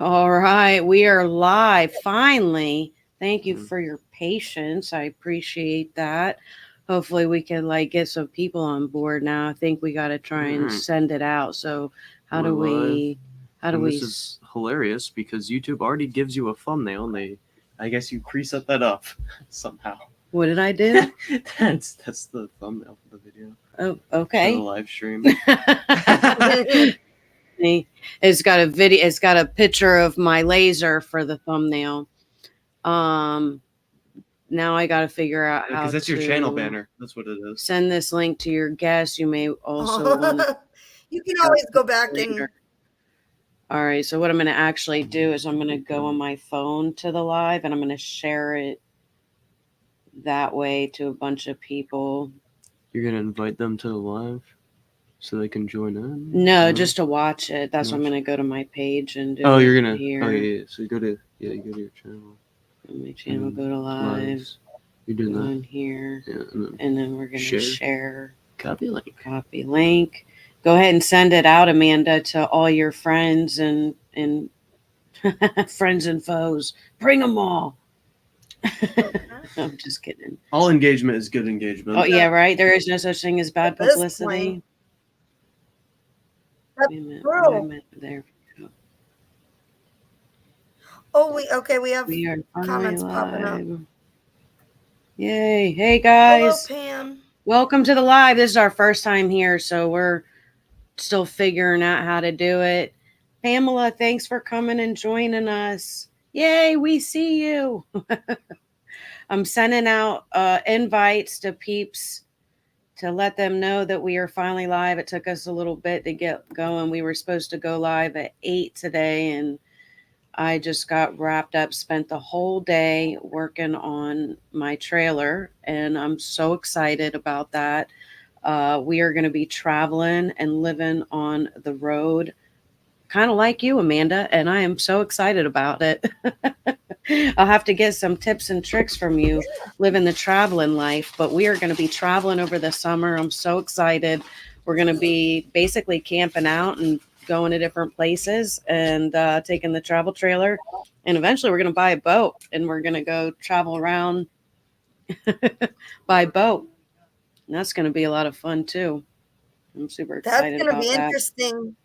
All right, we are live finally. Thank you Mm. for your patience. I appreciate that. Hopefully we can get some people on board now. I think we got to try and Alright, send it out. So how we're do live. we how do And we this is hilarious because YouTube already gives you a thumbnail and I guess you preset that up somehow. what did I do? That's the thumbnail for the video. Oh, For the okay. live stream. It's got a video, it's got a picture of my laser for the thumbnail. Um Now I got to figure out Because how that's your channel to banner. That's what it is. send this link to your guests. You may also want to You can always go back later. and All right, so what I'm going to actually do is I'm going to go on my phone to the live and I'm going to share it that way to a bunch of people. You're going to invite them to the live so they can join in? No, just to watch it. That's why I'm Watch going to go to my page and do Oh, it you're going to. here. Oh, yeah. So you go to your channel. On my channel, go to live. Lives. You're doing go that. on here. Yeah, And then we're going to share. Copy link. Copy link. Go ahead and send it out, Amanda, to all your friends and friends and foes. Bring them all. I'm just kidding. All engagement is good engagement. Oh, yeah, right? There is no such thing as bad at this publicity. point, that's Wait a minute. true. There we go. Oh, we have We are comments finally popping up. live. Yay. Hey, guys. Hello, Pam. Welcome to the live. This is our first time here, so we're still figuring out how to do it. Pamela, thanks for coming and joining us. Yay, we see you. I'm sending out invites to peeps to let them know that we are finally live. It took us a little bit to get going. We were supposed to go live at 8 today, and I just got wrapped up, spent the whole day working on my trailer, and I'm so excited about that. We are going to be traveling and living on the road, kind of like you, Amanda, and I am so excited about it. I'll have to get some tips and tricks from you living the traveling life, but we are going to be traveling over the summer. I'm so excited. We're going to be basically camping out and going to different places and taking the travel trailer. And eventually we're going to buy a boat and we're going to go travel around by boat. And that's going to be a lot of fun too. I'm super excited That's going to about be that. interesting.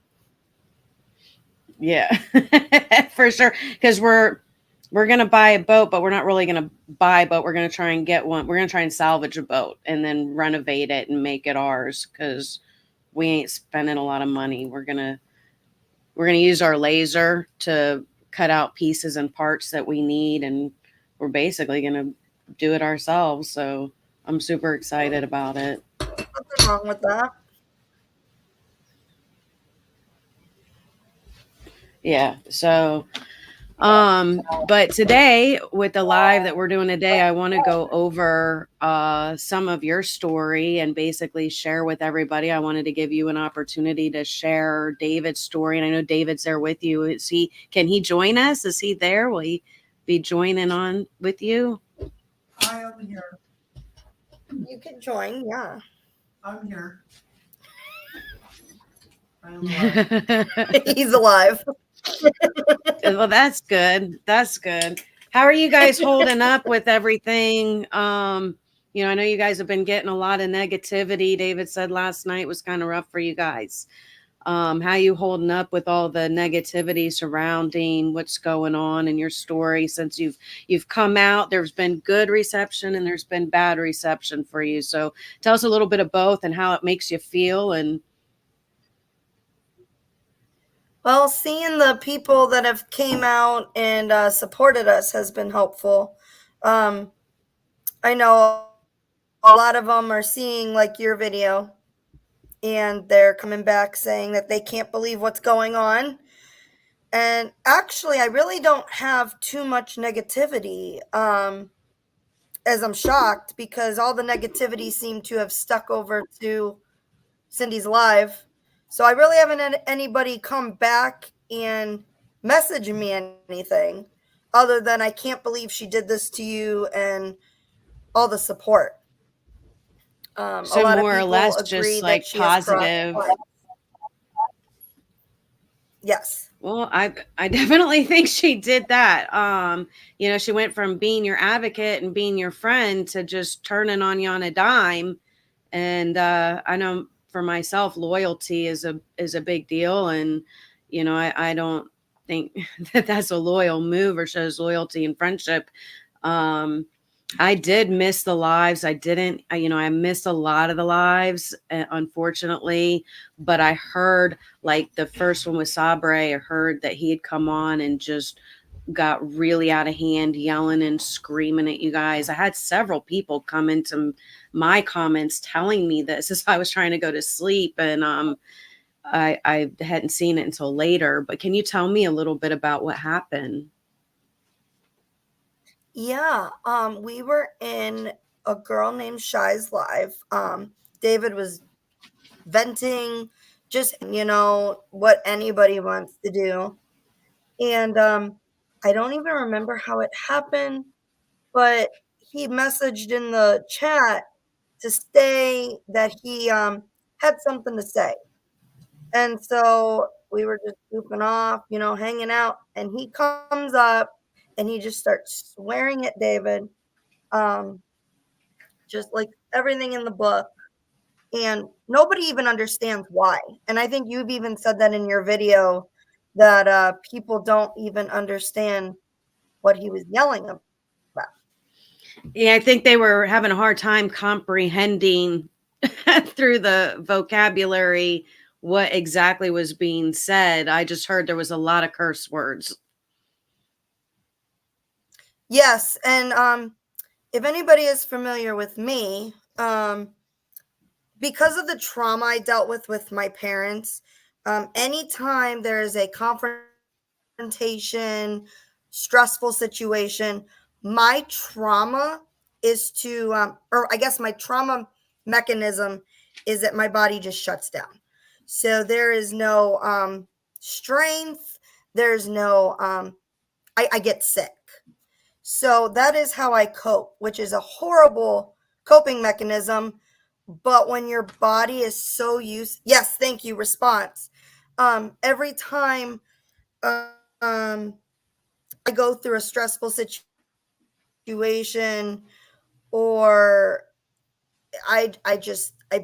Yeah, for sure. Because we're going to buy a boat, but we're not really going to buy a boat. We're going to try and get one. We're going to try and salvage a boat and then renovate it and make it ours because we ain't spending a lot of money. We're going to use our laser to cut out pieces and parts that we need. And we're basically going to do it ourselves. So I'm super excited about it. Nothing wrong with that. Yeah. So but today with the live that we're doing today, I want to go over some of your story and basically share with everybody. I wanted to give you an opportunity to share David's story, and I know David's there with you. Can he join us? Is he there? Will he be joining on with you? I am here. You can join, yeah. I'm here. I am alive. He's alive. Well, that's good. That's good. How are you guys holding up with everything? I know you guys have been getting a lot of negativity. David said last night was kind of rough for you guys. How you holding up with all the negativity surrounding what's going on in your story since you've come out? There's been good reception and there's been bad reception for you. So tell us a little bit of both and how it makes you feel. And Well, seeing the people that have came out and supported us has been helpful. I know a lot of them are seeing like your video and they're coming back saying that they can't believe what's going on. And actually, I really don't have too much negativity, as I'm shocked because all the negativity seemed to have stuck over to Cindy's live. So I really haven't had anybody come back and message me anything other than I can't believe she did this to you and all the support. so a lot more of or people less agree just that like she has positive. Yes. Well, I definitely think she did that. She went from being your advocate and being your friend to just turning on you on a dime. And I know for myself, loyalty is a big deal, and I don't think that that's a loyal move or shows loyalty and friendship. Um, I did miss the lives. I didn't, I missed a lot of the lives, unfortunately. But I heard, like, the first one with Sabre, I heard that he had come on and just got really out of hand, yelling and screaming at you guys. I had several people come into my comments telling me this as I was trying to go to sleep, and I hadn't seen it until later. But can you tell me a little bit about what happened? Yeah, we were in a girl named Shy's live. David was venting, just, what anybody wants to do. And I don't even remember how it happened, but he messaged in the chat to say that he had something to say. And so we were just goofing off, hanging out, and he comes up and he just starts swearing at David, um, just like everything in the book. And nobody even understands why. And I think you've even said that in your video, that people don't even understand what he was yelling about. Yeah, I think they were having a hard time comprehending through the vocabulary what exactly was being said. I just heard there was a lot of curse words. Yes, and if anybody is familiar with me, because of the trauma I dealt with my parents, anytime there is a confrontation, stressful situation, my trauma is to, or I guess my trauma mechanism is that my body just shuts down. So there is no strength. There's no, I get sick. So that is how I cope, which is a horrible coping mechanism. But when your body is so used, yes, thank you, response. Every time I go through a stressful situation, or I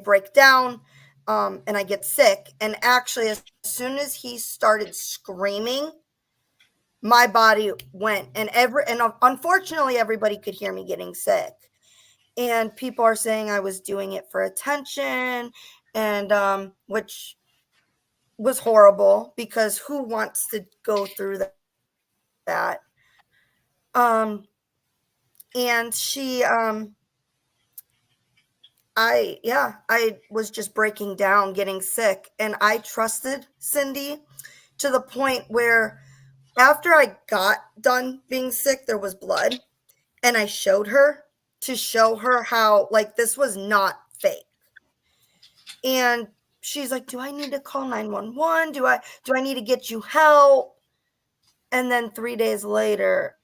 break down, and I get sick. And actually, as soon as he started screaming, my body went, and unfortunately everybody could hear me getting sick. And people are saying I was doing it for attention, and which was horrible, because who wants to go through that? And I was just breaking down, getting sick, and I trusted Cindy to the point where after I got done being sick, there was blood, and I showed her to show her how, like, this was not fake. And she's like, "Do I need to call 911? Do I need to get you help?" And then 3 days later,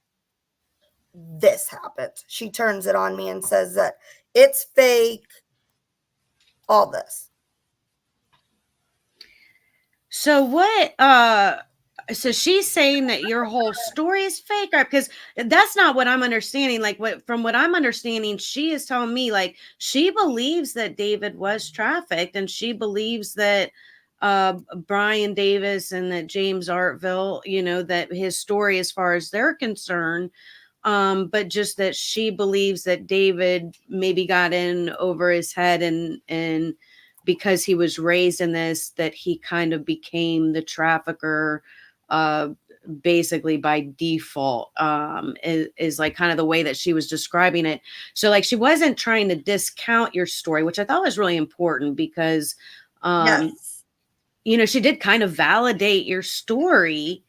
this happened. She turns it on me and says that it's fake, all this. So so she's saying that your whole story is fake, right? Because that's not what I'm understanding. Like, from what I'm understanding, she is telling me, like, she believes that David was trafficked, and she believes that Brian Davis and that James Artville, that his story, as far as they're concerned, but just that she believes that David maybe got in over his head, and because he was raised in this, that he kind of became the trafficker, uh, basically by default, is like kind of the way that she was describing it. So, like, she wasn't trying to discount your story, which I thought was really important, because Yes. she did kind of validate your story,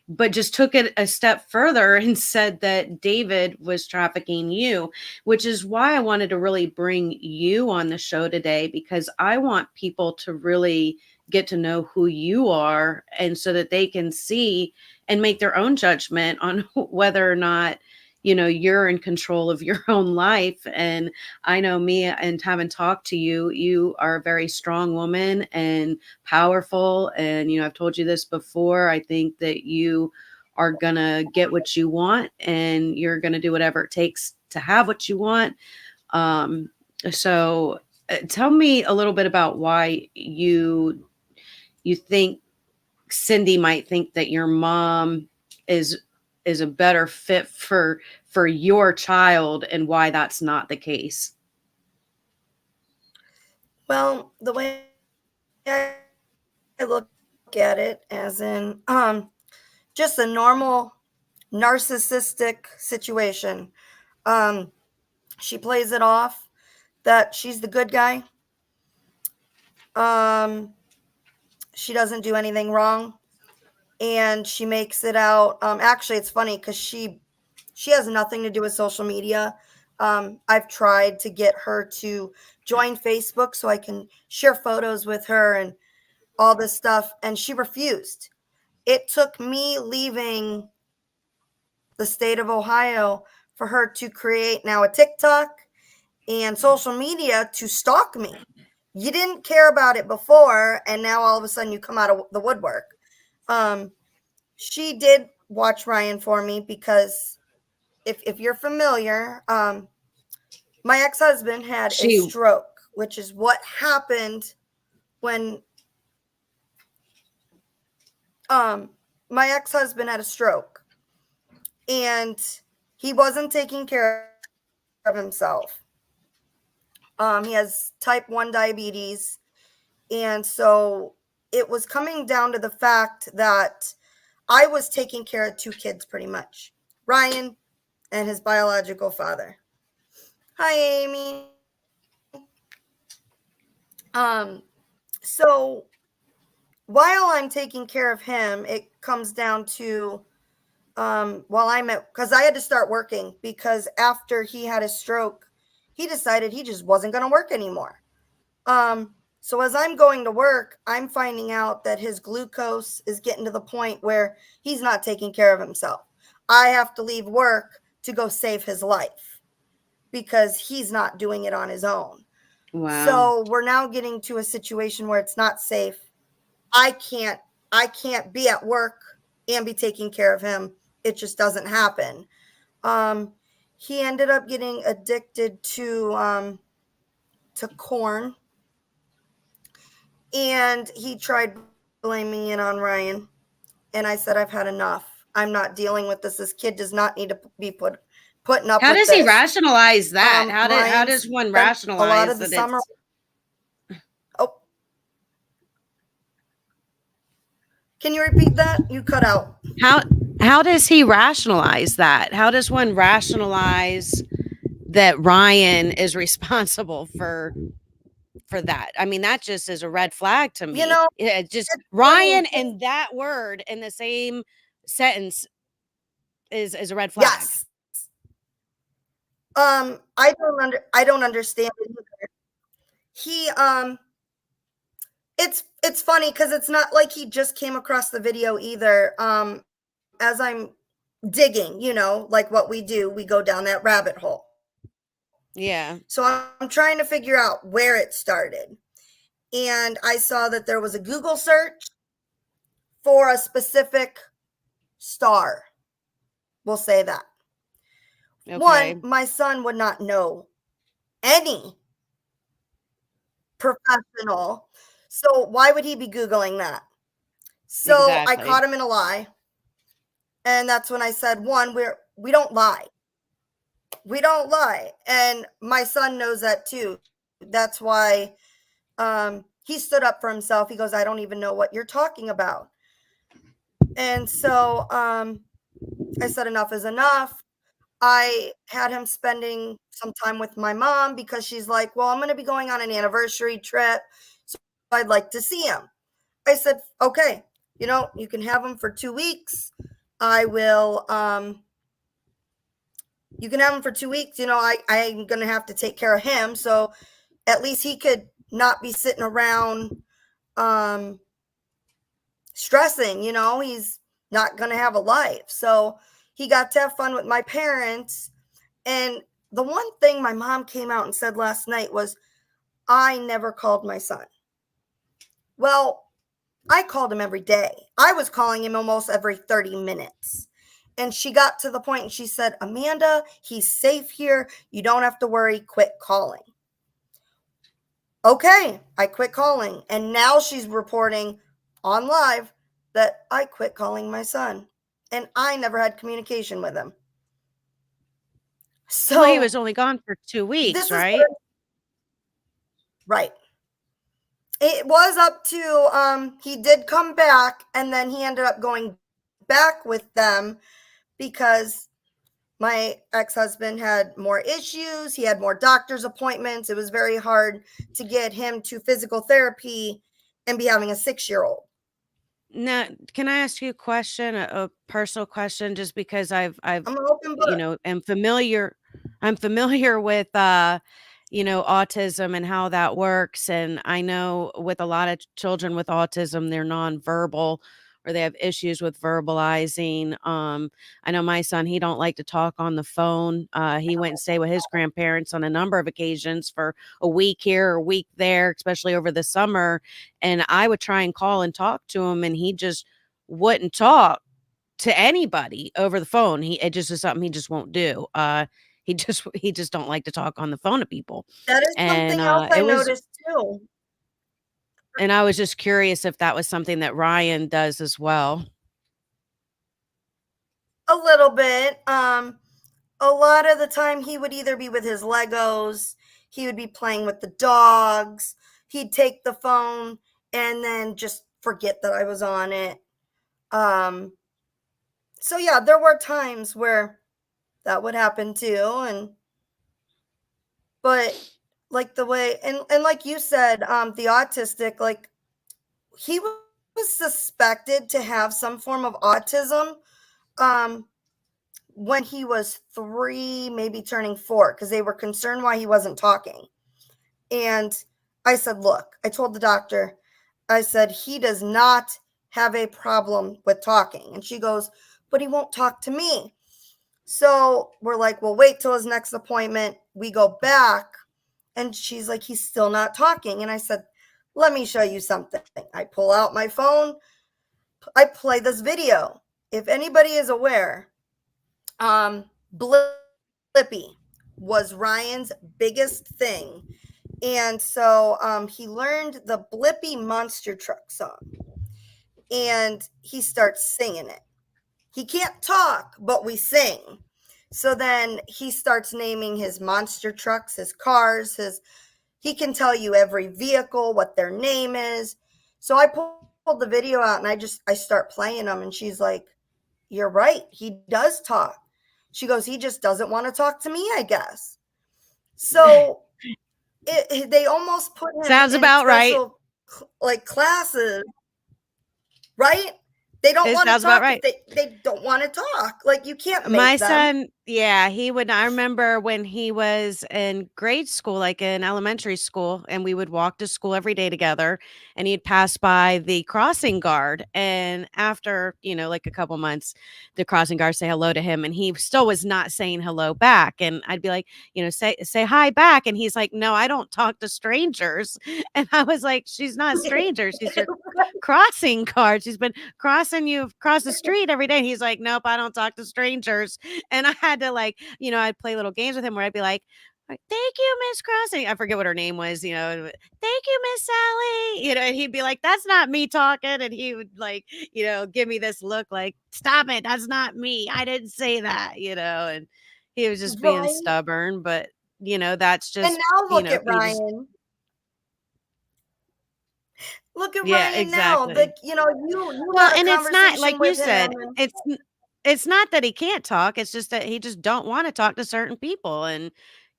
but just took it a step further and said that David was trafficking you, which is why I wanted to really bring you on the show today, because I want people to really get to know who you are, and so that they can see and make their own judgment on whether or not, you're in control of your own life. And I know me, and having talked to you, you are a very strong woman and powerful. And, I've told you this before. I think that you are going to get what you want, and you're going to do whatever it takes to have what you want. So tell me a little bit about why you think Cindy might think that your mom is a better fit for your child, and why that's not the case. Well, the way I look at it, as in just a normal narcissistic situation. She plays it off that she's the good guy. She doesn't do anything wrong, and she makes it out. Actually, it's funny because she has nothing to do with social media. I've tried to get her to join Facebook so I can share photos with her and all this stuff, and she refused. It took me leaving the state of Ohio for her to create now a TikTok and social media to stalk me. You didn't care about it before, and now all of a sudden you come out of the woodwork. She did watch Ryan for me because if you're familiar, my ex-husband had a stroke, which is what happened when my ex-husband had a stroke, and he wasn't taking care of himself. He has type 1 diabetes, and so it was coming down to the fact that I was taking care of two kids pretty much, Ryan and his biological father. Hi, Amy. So while I'm taking care of him, it comes down to because I had to start working, because after he had a stroke, he decided he just wasn't going to work anymore. So as I'm going to work, I'm finding out that his glucose is getting to the point where he's not taking care of himself. I have to leave work to go save his life because he's not doing it on his own. Wow. So we're now getting to a situation where it's not safe. I can't be at work and be taking care of him. It just doesn't happen. He ended up getting addicted to corn, and he tried blaming it on Ryan. And I said, I've had enough. I'm not dealing with this. This kid does not need to be putting up How with does this. He rationalize that? How Ryan does one spent rationalize a lot of the that summer? Oh, can you repeat that? You cut out. How does he rationalize that? How does one rationalize that Ryan is responsible for that? I mean, that just is a red flag to me. Just Ryan and that word in the same sentence is a red flag. Yes. I don't understand it either. He it's funny because it's not like he just came across the video either. As I'm digging, like what we do, we go down that rabbit hole. Yeah. So I'm trying to figure out where it started. And I saw that there was a Google search for a specific star. We'll say that. Okay. One, my son would not know any professional. So why would he be Googling that? So exactly. I caught him in a lie. And that's when I said, one, we don't lie. We don't lie. And my son knows that too. That's why he stood up for himself. He goes, I don't even know what you're talking about. And so I said, enough is enough. I had him spending some time with my mom because she's like, well, I'm going to be going on an anniversary trip, so I'd like to see him. I said, okay, you can have him for 2 weeks. I will, you can have him for 2 weeks. I'm going to have to take care of him. So at least he could not be sitting around stressing, he's not going to have a life. So He got to have fun with my parents. And the one thing my mom came out and said last night was, I never called my son. Well, I called him every day. I was calling him almost every 30 minutes. And she got to the point and she said, Amanda, he's safe here. You don't have to worry. Quit calling. Okay, I quit calling. And now she's reporting on live that I quit calling my son. And I never had communication with him. So Well, he was only gone for 2 weeks, right? Right. It was up to, he did come back, and then he ended up going back with them because my ex-husband had more issues. He had more doctor's appointments. It was very hard to get him to physical therapy and be having a 6-year-old. Now, can I ask you a question, a personal question, just because I've I'm an open book. am familiar with autism and how that works, and I know with a lot of children with autism, they're nonverbal or they have issues with verbalizing. I know my son, he don't like to talk on the phone. He went and stayed with his grandparents on a number of occasions for a week here, a week there, especially over the summer, and I would try and call and talk to him, and he just wouldn't talk to anybody over the phone. It just is something he just won't do. He just don't like to talk on the phone to people. That is And something else I it was noticed too. and I was just curious if that was something that Ryan does as well. A little bit. A lot of the time he would either be with his Legos, he would be playing with the dogs, he'd take the phone and then just forget that I was on it. So yeah, there were times where that would happen too. But like the way, and like you said, the autistic, like he was suspected to have some form of autism when he was 3, maybe turning 4, because they were concerned why he wasn't talking. And I said, look, I told the doctor, I said, he does not have a problem with talking. And she goes, but he won't talk to me. So we're like, well, wait till his next appointment. We go back and she's like, he's still not talking. And I said, let me show you something. I pull out my phone. I play this video. If anybody is aware, Blippy was Ryan's biggest thing. And so he learned the Blippy Monster Truck song. And he starts singing it. He can't talk, but we sing. So then he starts naming his monster trucks, his cars, he can tell you every vehicle, what their name is. So I pulled the video out and I start playing them. And she's like, you're right. He does talk. She goes, he just doesn't want to talk to me, I guess. So they almost put him Sounds in about special, like classes, right? They don't It want to sounds about talk. right. They don't want to talk. Like you can't make My them. son, yeah, he would. I remember when he was in grade school, like in elementary school, and we would walk to school every day together, and he'd pass by the crossing guard. And after, like a couple months, the crossing guard say hello to him, and he still was not saying hello back. And I'd be like, say hi back. And he's like, no, I don't talk to strangers. And I was like, she's not a stranger. She's your crossing guard. She's been crossing you across the street every day. He's like, nope, I don't talk to strangers. And I had to I'd play little games with him where I'd be like, thank you, Miss Crossing. I forget what her name was, thank you, Miss Sally. And he'd be like, that's not me talking. And he would give me this look like, stop it. That's not me. I didn't say that, and he was just being Right. stubborn. But, that's just, And now look at he just, Ryan. Look at yeah, Ryan exactly. now. You Well, had a and it's not like conversation you with said, him. it's not that he can't talk, it's just that he just don't wanna talk to certain people, and,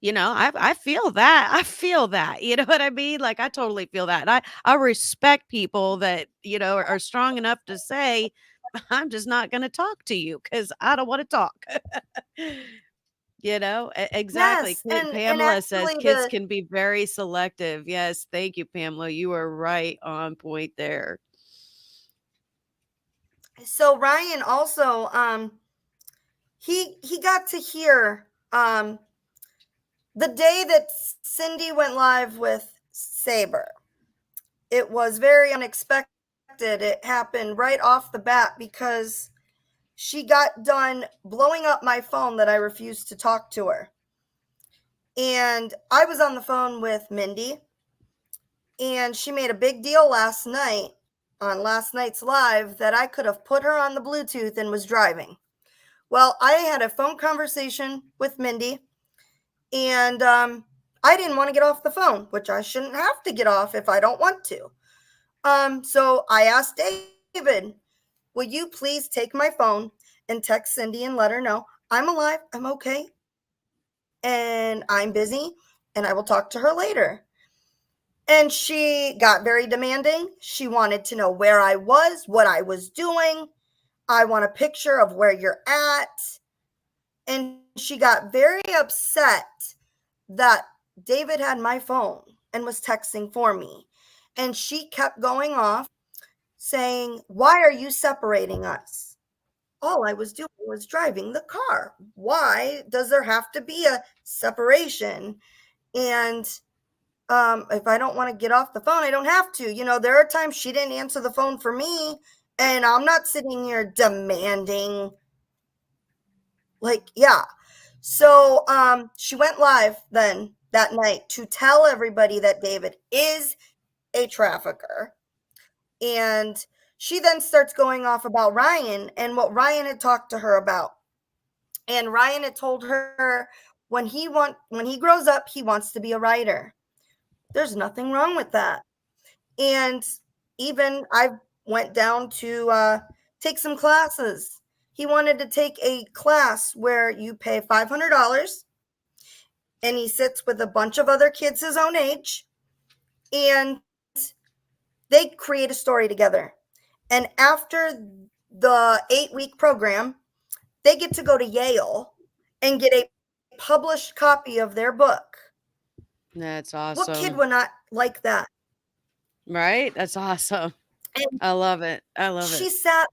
I feel that, I feel that, you know what I mean? Like, I totally feel that, and I respect people that, are strong enough to say, "I'm just not gonna talk to you because I don't wanna talk." Exactly. Yes, and Pamela says actually kids can be very selective. Yes, thank you, Pamela, you are right on point there. so Ryan also he got to hear the day that Cindy went live with Saber. It was very unexpected. It happened right off the bat because she got done blowing up my phone that I refused to talk to her. And I was on the phone with Mindy, and she made a big deal last night on last night's live that I could have put her on the Bluetooth and was driving. Well, I had a phone conversation with Mindy, and I didn't want to get off the phone, which I shouldn't have to get off if I don't want to. So I asked David, will you please take my phone and text Cindy and let her know I'm alive, I'm okay, and I'm busy, and I will talk to her later. And she got very demanding. She wanted to know where I was, what I was doing. I want a picture of where you're at. And she got very upset that David had my phone and was texting for me. And she kept going off saying, why are you separating us? All I was doing was driving the car. Why does there have to be a separation? And if I don't want to get off the phone, I don't have to. You know, there are times she didn't answer the phone for me, and I'm not sitting here demanding. Like, yeah. So she went live then that night to tell everybody that David is a trafficker. And she then starts going off about Ryan and what Ryan had talked to her about. And Ryan had told her when he grows up, he wants to be a writer. There's nothing wrong with that. And even I went down to take some classes. He wanted to take a class where you pay $500 and he sits with a bunch of other kids his own age and they create a story together. And after the 8-week program, they get to go to Yale and get a published copy of their book. That's awesome. What kid would not like that? Right? That's awesome. And I love it. I love she it. sat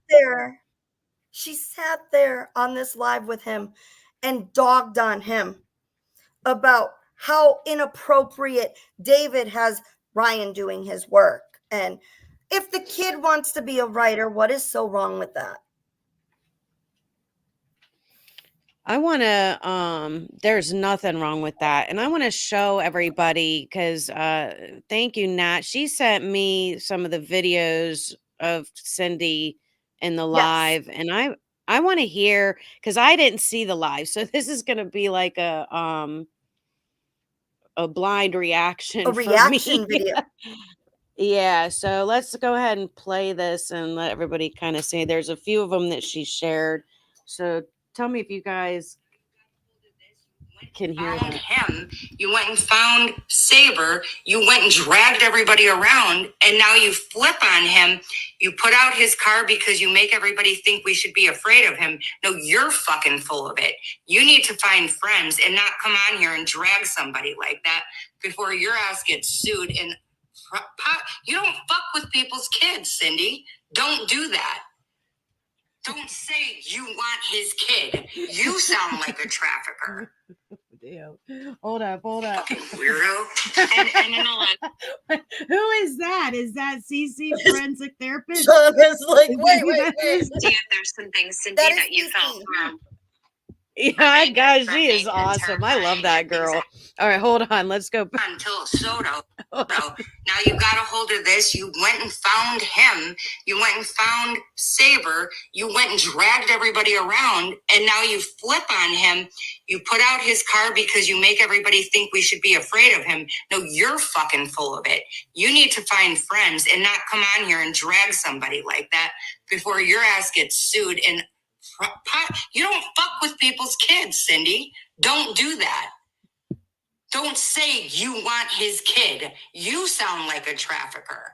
there on this live with him and dogged on him about how inappropriate David has Ryan doing his work. And if the kid wants to be a writer, what is so wrong with that? I want to, there's nothing wrong with that. And I want to show everybody because, thank you, Nat. She sent me some of the videos of Cindy in the Yes. live. And I want to hear, because I didn't see the live. So this is going to be like a blind reaction A for reaction me. video. Yeah, so let's go ahead and play this and let everybody kind of see. There's a few of them that she shared. So tell me if you guys can hear found that. him, you went and found Saber, you went and dragged everybody around, and now you flip on him. You put out his car because you make everybody think we should be afraid of him. No, you're fucking full of it. You need to find friends and not come on here and drag somebody like that before your ass gets sued. And you don't fuck with people's kids, Cindy. Don't do that. Don't say you want his kid. You sound like a trafficker. Damn. Hold up. Fucking weirdo. And in a lot. Who is that? Is that CC forensic therapist? John is like, Is wait. that who that is? See if there's some things, Cindy, That is that you easy. felt wrong. Yeah, guys, she Threatening is and awesome. I love terrifying that and things girl. All right, hold on. Let's go. Until Soto. Now you got a hold of this. You went and found him. You went and found Saber. You went and dragged everybody around. And now you flip on him. You put out his car because you make everybody think we should be afraid of him. No, you're fucking full of it. You need to find friends and not come on here and drag somebody like that before your ass gets sued. And you don't fuck with people's kids, Cindy. Don't do that. Don't say you want his kid. You sound like a trafficker.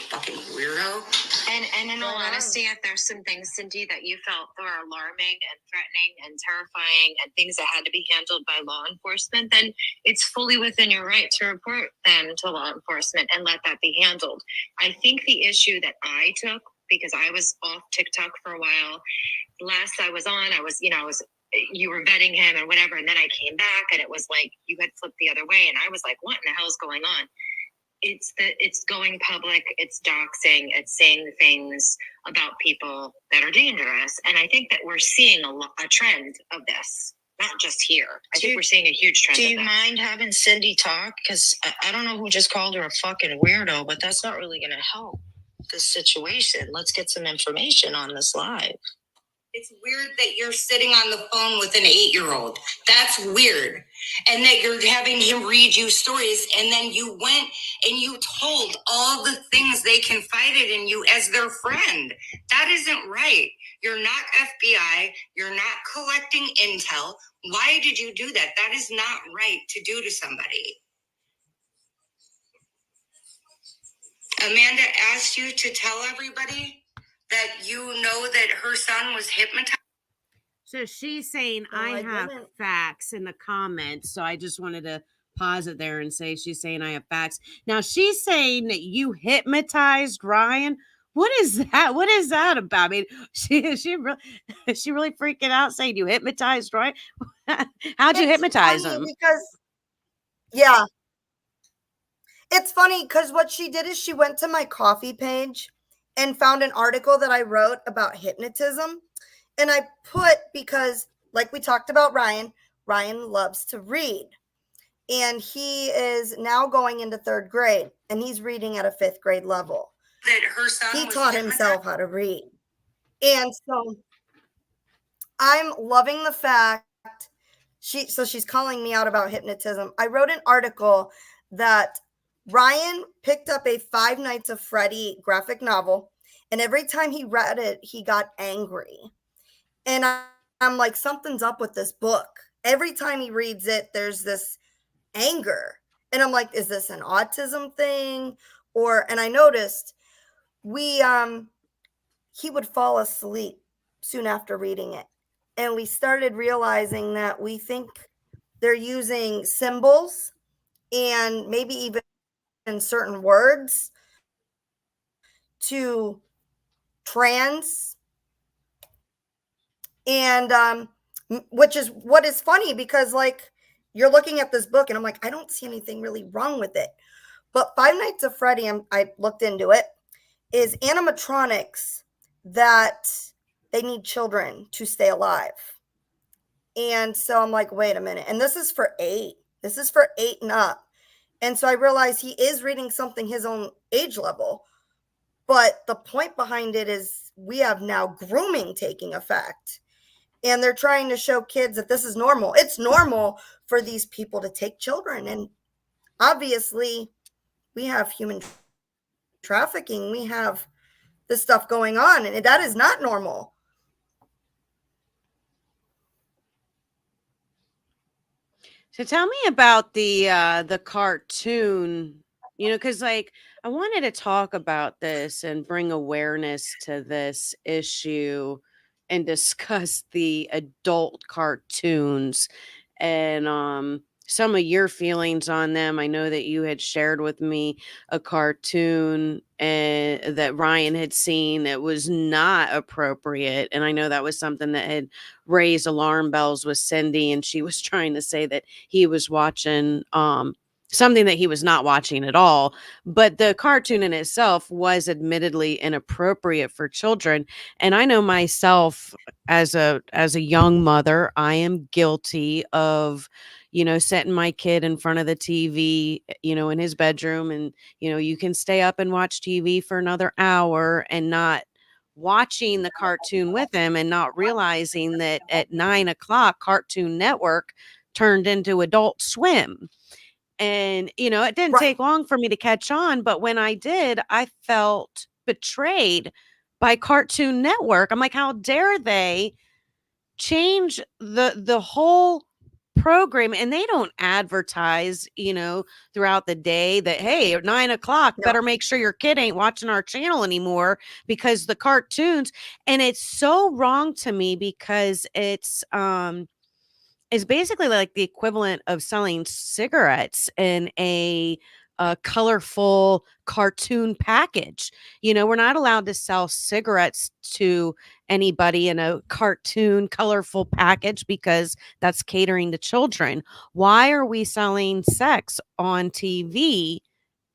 Fucking weirdo. And in all honesty, if there's some things, Cindy, that you felt were alarming and threatening and terrifying and things that had to be handled by law enforcement, then it's fully within your right to report them to law enforcement and let that be handled. I think the issue that I took, because I was off TikTok for a while, last I was on, you were vetting him and whatever. And then I came back and it was like, you had flipped the other way. And I was like, what in the hell's going on? It's going public, it's doxing, it's saying things about people that are dangerous. And I think that we're seeing a trend of this, not just here. I think we're seeing a huge trend. Do you mind having Cindy talk? Because I don't know who just called her a fucking weirdo, but that's not really going to help this situation. Let's get some information on this live. It's weird that you're sitting on the phone with an 8-year-old. That's weird. And that you're having him read you stories. And then you went and you told all the things they confided in you as their friend. That isn't right. You're not FBI. You're not collecting intel. Why did you do that? That is not right to do to somebody. Amanda asked you to tell everybody that you know that her son was hypnotized. So she's saying No, I I have didn't. facts in the comments. So I just wanted to pause it there and say she's saying I have facts. Now she's saying that you hypnotized Ryan. What is that? What is that about? I mean, she really freaking out saying you hypnotized Ryan. How'd you It's hypnotize funny him? because, yeah, it's funny because what she did is she went to my coffee page and found an article that I wrote about hypnotism. And I put, because like we talked about Ryan loves to read. And he is now going into 3rd grade and he's reading at a 5th grade level. That her son He was taught hypnotized? himself how to read. And so I'm loving the fact she's calling me out about hypnotism. I wrote an article that Ryan picked up a 5 Nights at Freddy graphic novel, and every time he read it, he got angry. And I'm like, something's up with this book. Every time he reads it, there's this anger. And I'm like, is this an autism thing? And I noticed he would fall asleep soon after reading it. And we started realizing that we think they're using symbols and maybe even certain words to trans. And which is what is funny because, like, you're looking at this book and I'm like, I don't see anything really wrong with it. But 5 Nights at Freddy, I looked into it, is animatronics that they need children to stay alive. And so I'm like, wait a minute. And this is for 8. This is for 8 and up. And so I realized he is reading something his own age level. But the point behind it is we have now grooming taking effect. And they're trying to show kids that this is normal. It's normal for these people to take children. And obviously, we have human trafficking. We have this stuff going on. And that is not normal. So tell me about the cartoon, because like I wanted to talk about this and bring awareness to this issue and discuss the adult cartoons and some of your feelings on them. I know that you had shared with me a cartoon that Ryan had seen that was not appropriate, and I know that was something that had raised alarm bells with Cindy, and she was trying to say that he was watching something that he was not watching at all. But the cartoon in itself was admittedly inappropriate for children. And I know myself as a young mother, I am guilty of setting my kid in front of the TV, in his bedroom, and you can stay up and watch TV for another hour and not watching the cartoon with him and not realizing that at 9 o'clock Cartoon Network turned into Adult Swim. And it didn't Right. take long for me to catch on, but when I did, I felt betrayed by Cartoon Network. I'm like, how dare they change the whole program? And they don't advertise throughout the day that, hey, at 9 o'clock, No. better make sure your kid ain't watching our channel anymore because the cartoons. And it's so wrong to me because it's basically like the equivalent of selling cigarettes in a a colorful cartoon package. We're not allowed to sell cigarettes to anybody in a cartoon colorful package because that's catering to children. Why are we selling sex on TV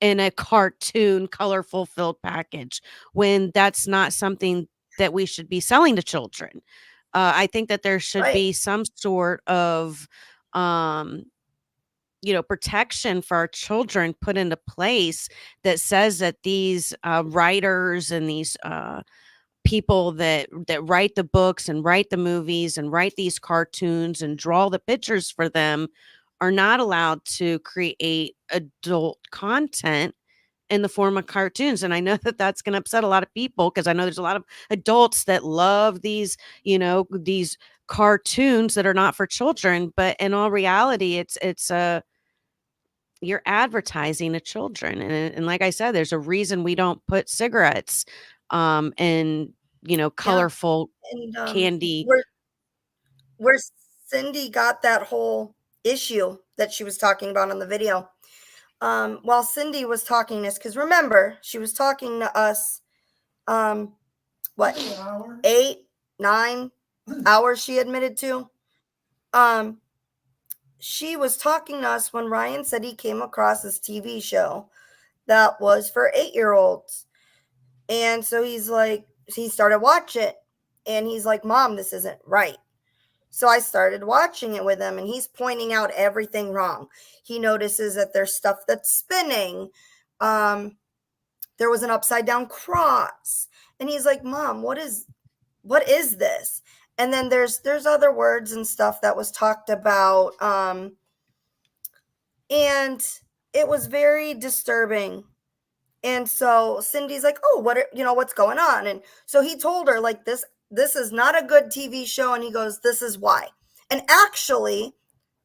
in a cartoon colorful filled package when that's not something that we should be selling to children? I think that there should Right. be some sort of um protection for our children put into place that says that these writers and these people that write the books and write the movies and write these cartoons and draw the pictures for them are not allowed to create adult content in the form of cartoons. And I know that that's going to upset a lot of people because I know there's a lot of adults that love these cartoons that are not for children, but in all reality it's a you're advertising to children. And like I said, there's a reason we don't put cigarettes in colorful And candy. where Cindy got that whole issue that she was talking about on the video. While Cindy was talking this, because remember, she was talking to us, what, An hour? 8, 9 hours she admitted to. She was talking to us when Ryan said he came across this TV show that was for 8-year-olds. And so he's like, he started watching it. And he's like, Mom, this isn't right. So I started watching it with him, and he's pointing out everything wrong. He notices that there's stuff that's spinning. There was an upside down cross. And he's like, Mom, what is this? And then there's other words and stuff that was talked about. And it was very disturbing. And so Cindy's like, oh, what's going on? And so he told her, like, this is not a good TV show. And he goes, this is why. And actually,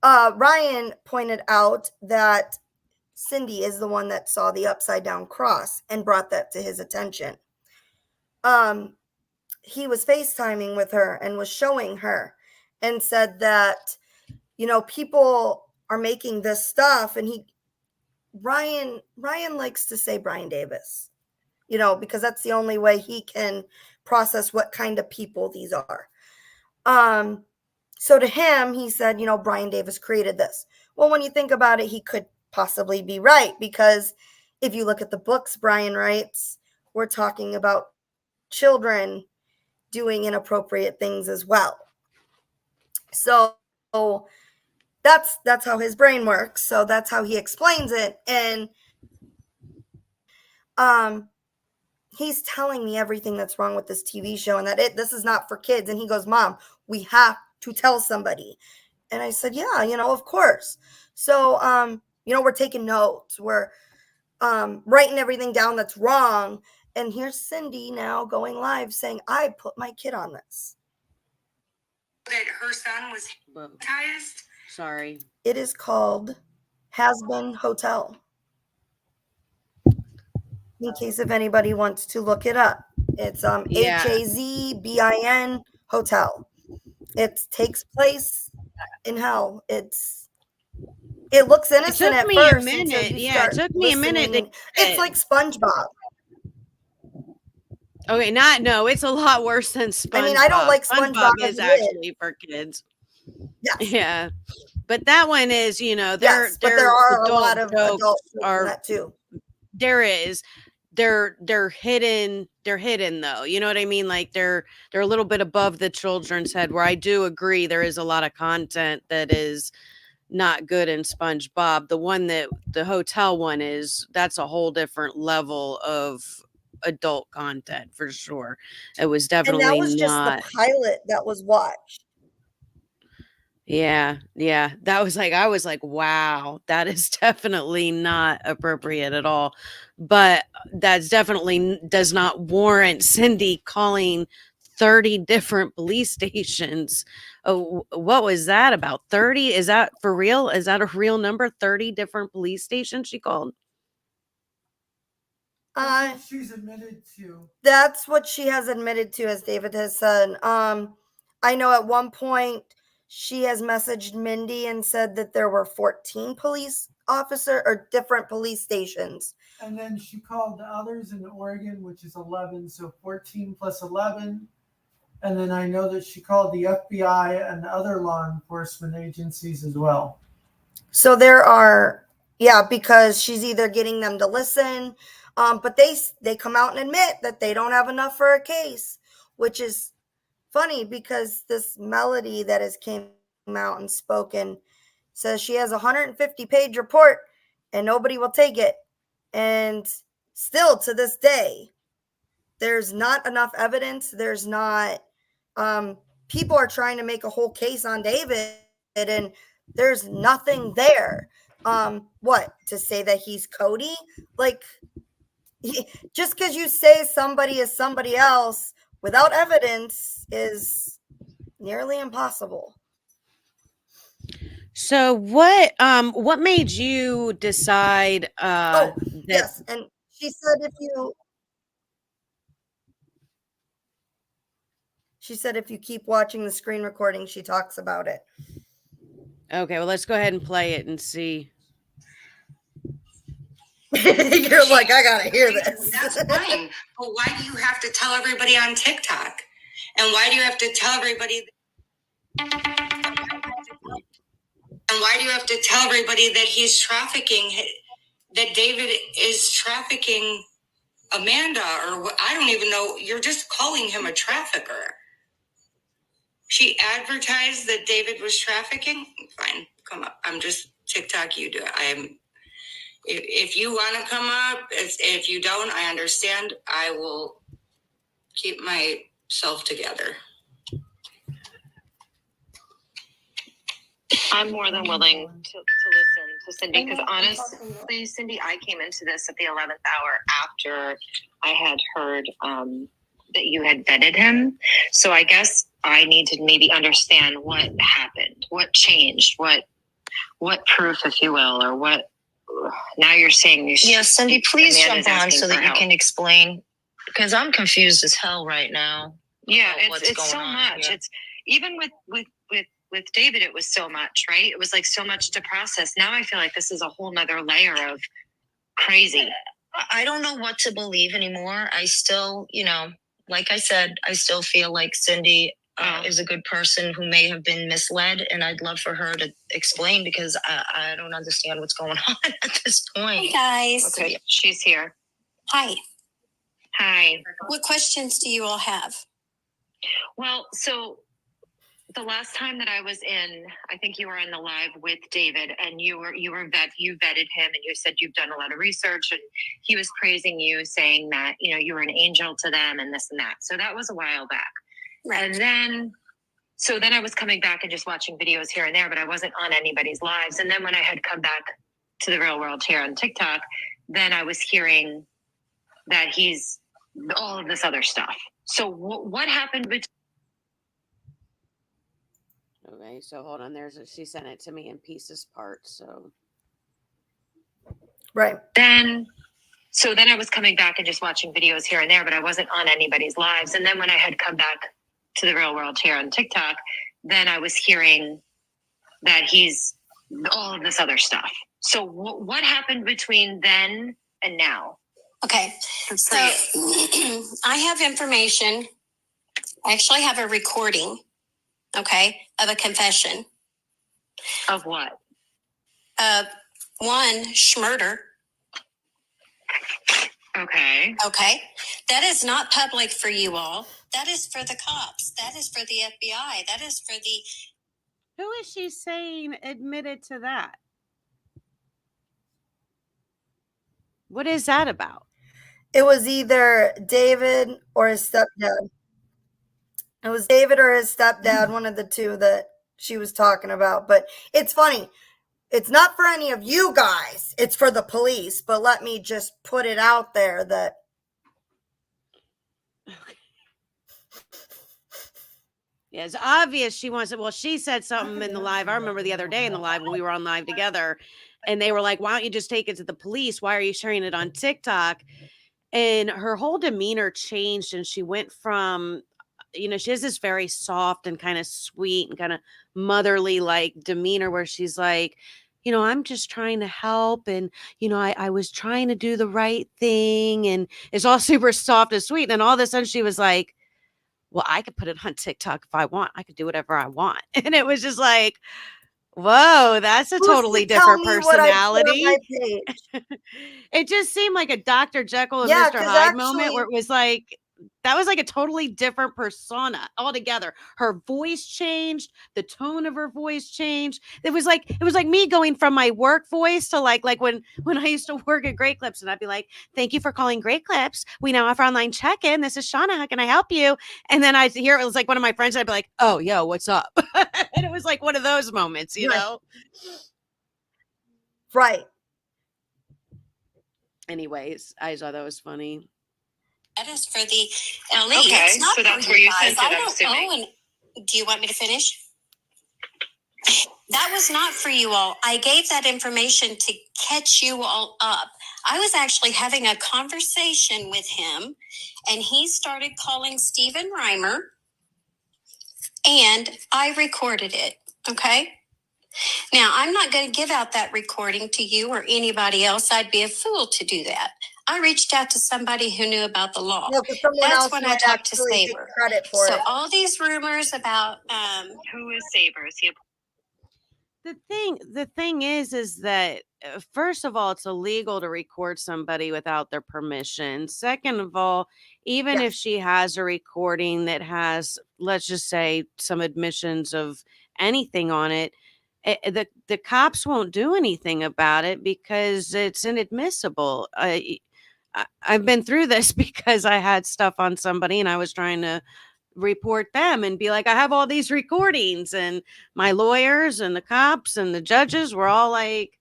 Ryan pointed out that Cindy is the one that saw the upside down cross and brought that to his attention. He was FaceTiming with her and was showing her and said that, people are making this stuff. And Ryan likes to say Brian Davis, because that's the only way he can process what kind of people these are. So to him, he said, Brian Davis created this. Well, when you think about it, he could possibly be right, because if you look at the books Brian writes, we're talking about children doing inappropriate things as well. So that's how his brain works. So that's how he explains it. And he's telling me everything that's wrong with this TV show and that this is not for kids. And he goes, Mom, we have to tell somebody. And I said, yeah, of course. So, we're taking notes. We're writing everything down that's wrong. And here's Cindy now going live saying, I put my kid on this. That her son was hypnotized. Sorry. It is called Has-Been Hotel. In case if anybody wants to look it up. It's Hazbin Hotel. It takes place in hell. It looks innocent at first. It took me a minute. It's like SpongeBob. Okay, it's a lot worse than SpongeBob. I mean, I don't like SpongeBob is actually for kids. Yes. Yeah. But that one is, but there are a lot of adults are that too. There is. They're hidden though. You know what I mean? Like they're a little bit above the children's head, where I do agree there is a lot of content that is not good in SpongeBob. The hotel one that's a whole different level of adult content for sure. It was definitely and that was just not the pilot that was watched. Yeah. That was I was like, wow, that is definitely not appropriate at all. But that's definitely does not warrant Cindy calling 30 different police stations. Oh, what was that about? 30? Is that for real? Is that a real number? 30 different police stations she called? That's what she's admitted to. That's what she has admitted to, as David has said. I know at one point she has messaged Mindy and said that there were 14 police officer or different police stations. And then she called the others in Oregon, which is 11, so 14 plus 11. And then I know that she called the FBI and other law enforcement agencies as well. So there are, because she's either getting them to listen, but they come out and admit that they don't have enough for a case, which is funny because this Melody that has came out and spoken says she has a 150-page report and nobody will take it. And still to this day, there's not enough evidence. There's not, people are trying to make a whole case on David and there's nothing there. What, to say that he's Cody? Like, just because you say somebody is somebody else without evidence is nearly impossible. So what made you decide that Yes, and she said if you keep watching the screen recording, she talks about it. Okay, well, let's go ahead and play it and see. You're like, I gotta hear this. That's fine. But why do you have to tell everybody on TikTok? And why do you have to tell everybody? And why do you have to tell everybody that he's trafficking? That David is trafficking Amanda, or what? I don't even know. You're just calling him a trafficker. She advertised that David was trafficking. Fine, come up. I'm just TikTok. You do it. If you want to come up, if you don't, I understand. I will keep myself together. I'm more than willing to listen to Cindy, because honestly, Cindy, I came into this at the 11th hour after I had heard that you had vetted him. So I guess I need to maybe understand what happened, what changed, what proof, if you will, or what. Now you're saying you should. Yeah, Cindy, please Amanda's jump on asking so for that you help. can explain, because I'm confused as hell right now. Yeah, about what's it's going so on much. here. It's even with David, it was so much, right? It was like so much to process. Now I feel like this is a whole nother layer of crazy. I don't know what to believe anymore. I still, like I said, I still feel like Cindy is a good person who may have been misled, and I'd love for her to explain, because I don't understand what's going on at this point. Hey guys. Okay, she's here. Hi. Hi. What questions do you all have? Well, so the last time that I was in, I think you were in the live with David, and you vetted him, and you said you've done a lot of research, and he was praising you, saying that you were an angel to them, and this and that. So that was a while back. Right. And then I was coming back and just watching videos here and there, but I wasn't on anybody's lives. And then when I had come back to the real world here on TikTok, then I was hearing that he's all of this other stuff. So what happened between? Okay, so hold on. She sent it to me in pieces parts. So Right. Then I was coming back and just watching videos here and there, but I wasn't on anybody's lives. And then when I had come back to the real world here on TikTok, then I was hearing that he's all of this other stuff. So what happened between then and now? Okay. So I have information. I actually have a recording, okay, of a confession. Of what? One, schmurder. Okay. Okay. That is not public for you all. That is for the cops. That is for the FBI. That is for the... who is she saying admitted to that? What is that about? It was either David or his stepdad. It was David or his stepdad, one of the two that she was talking about. But it's funny. It's not for any of you guys. It's for the police. But let me just put it out there that... Yeah, it's obvious she wants it. Well, she said something in the live. I remember the other day in the live when we were on live together, and they were like, why don't you just take it to the police? Why are you sharing it on TikTok? And her whole demeanor changed, and she went from, she has this very soft and kind of sweet and kind of motherly like demeanor where she's like, I'm just trying to help. And, I was trying to do the right thing. And it's all super soft and sweet. And all of a sudden she was like, well, I could put it on TikTok if I want. I could do whatever I want. And it was just like, whoa, that's a Who's totally to tell different me what I put on my personality. page? It just seemed like a Dr. Jekyll and Yeah, Mr. because Hyde moment where actually, it was like, that was like a totally different persona altogether. Her voice changed, the tone of her voice changed. It was like me going from my work voice to like when I used to work at Great Clips, and I'd be like, "Thank you for calling Great Clips. We now offer online check-in. This is Shauna. How can I help you?" And then I'd hear it was like one of my friends, and I'd be like, "Oh, yo, what's up?" And it was like one of those moments, you right, know? right. Anyways, I thought that was funny. That is for the LE. Okay, It's not so for that's where you guys. sent it, I I'm don't assuming. owe an- Do you want me to finish? That was not for you all. I gave that information to catch you all up. I was actually having a conversation with him, and he started calling Stephen Reimer, and I recorded it. Okay. Now, I'm not going to give out that recording to you or anybody else. I'd be a fool to do that. I reached out to somebody who knew about the law. No, because someone That's else when I might talked to actually take Saber. credit for So it. all these rumors about Who is Saber? Is he a The thing is that first of all, it's illegal to record somebody without their permission. Second of all, even if Yes, she has a recording that has, let's just say, some admissions of anything on it, the cops won't do anything about it because it's inadmissible. I've been through this because I had stuff on somebody and I was trying to report them and be like, I have all these recordings, and my lawyers and the cops and the judges were all like,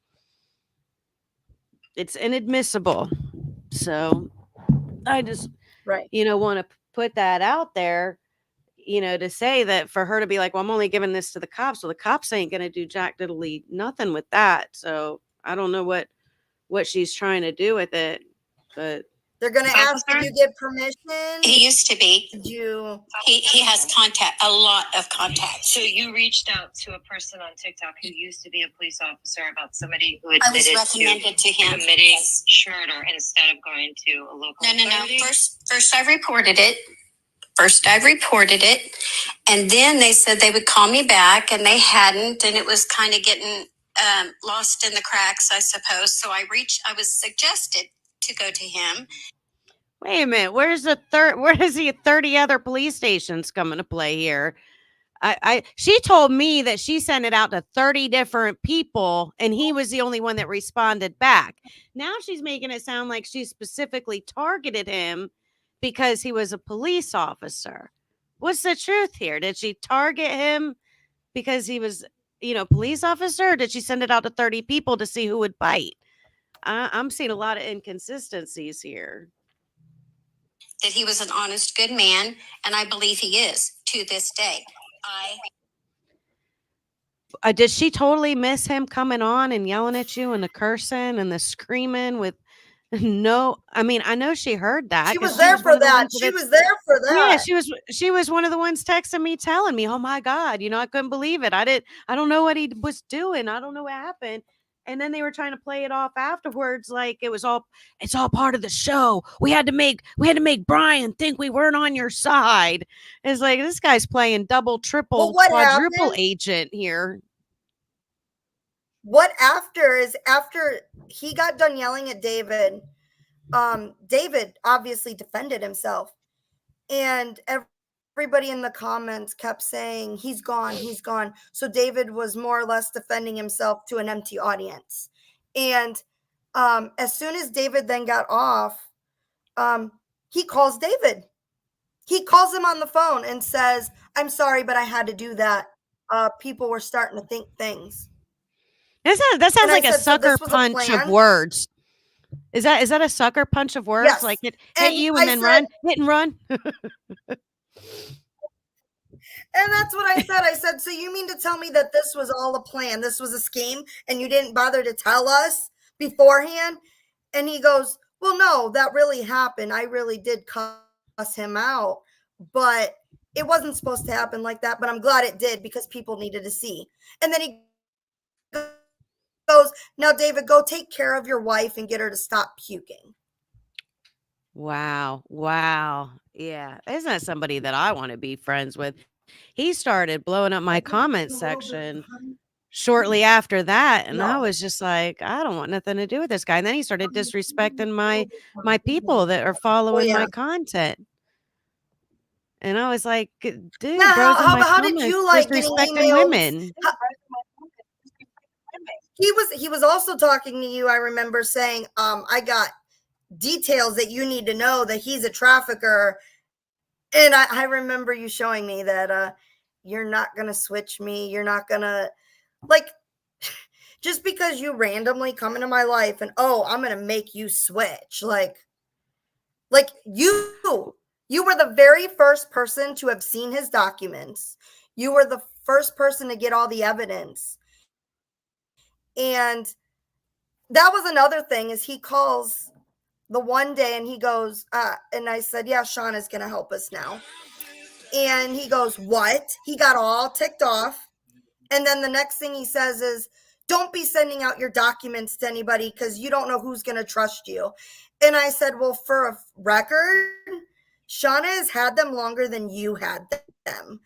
it's inadmissible. So I just, right. want to put that out there, to say that for her to be like, well, I'm only giving this to the cops. Well, the cops ain't going to do jack diddly nothing with that. So I don't know what she's trying to do with it, but They're going to ask if officer? you get permission. he used to be. Did you? He has a lot of contacts. So you reached out to a person on TikTok who used to be a police officer about somebody who I was admitted recommended to him. committing Yes. murder instead of going to a local No. authority? First I reported it. And then they said they would call me back, and they hadn't, and it was kind of getting lost in the cracks, I suppose. So I was suggested to go to him. wait a minute, where is the 30 other police stations coming to play here? She told me that she sent it out to 30 different people and he was the only one that responded back. Now she's making it sound like she specifically targeted him because he was a police officer. What's the truth here? Did she target him because he was, police officer? Or did she send it out to 30 people to see who would bite? I'm seeing a lot of inconsistencies here. That he was an honest, good man, and I believe he is to this day. Did she totally miss him coming on and yelling at you and the cursing and the screaming with no? I mean, I know she heard that. She 'cause was there one for of the that. ones She was there for Yeah, that. she was one of the ones texting me telling me, "Oh my God, I couldn't believe it. I don't know what he was doing. I don't know what happened." And then they were trying to play it off afterwards like it's all part of the show. We had to make Brian think we weren't on your side. It's like this guy's playing double, Well, triple, what quadruple happened? agent here. What after he got done yelling at David, David obviously defended himself, and everybody in the comments kept saying he's gone. So David was more or less defending himself to an empty audience. And as soon as David then got off, he calls David. He calls him on the phone and says, "I'm sorry, but I had to do that. People were starting to think things." That sounds And I like a said, "So sucker this was a punch of plan?" words. Is that a sucker punch of words? Like Yes. hit And you I and then said, run, hit and run? and that's what I said. I said, "So you mean to tell me that this was all a plan? This was a scheme and you didn't bother to tell us beforehand?" And he goes, "Well, no, that really happened. I really did cuss him out, but it wasn't supposed to happen like that. But I'm glad it did because people needed to see." And then he goes, goes, now, David, go take care of your wife and get her to stop puking. Wow. Wow. Yeah. Isn't that somebody that I want to be friends with? He started blowing up my comment section shortly after that, and I was just like, I don't want nothing to do with this guy. And then he started disrespecting my people that are following my content. And I was like, dude, Yeah, bro's in my how did comments you like getting disrespecting emails? women. He was also talking to you, I remember saying, I got details that you need to know that he's a trafficker. And I remember you showing me that you're not going to switch me. You're not going to, like, just because you randomly come into my life and, oh, I'm going to make you switch. Like you were the very first person to have seen his documents. You were the first person to get all the evidence. And that was another thing is he calls the one day and he goes, and I said, yeah, Sean is going to help us now. And he goes, what? He got all ticked off. And then the next thing he says is, don't be sending out your documents to anybody because you don't know who's going to trust you. And I said, well, for a record, Shauna has had them longer than you had them.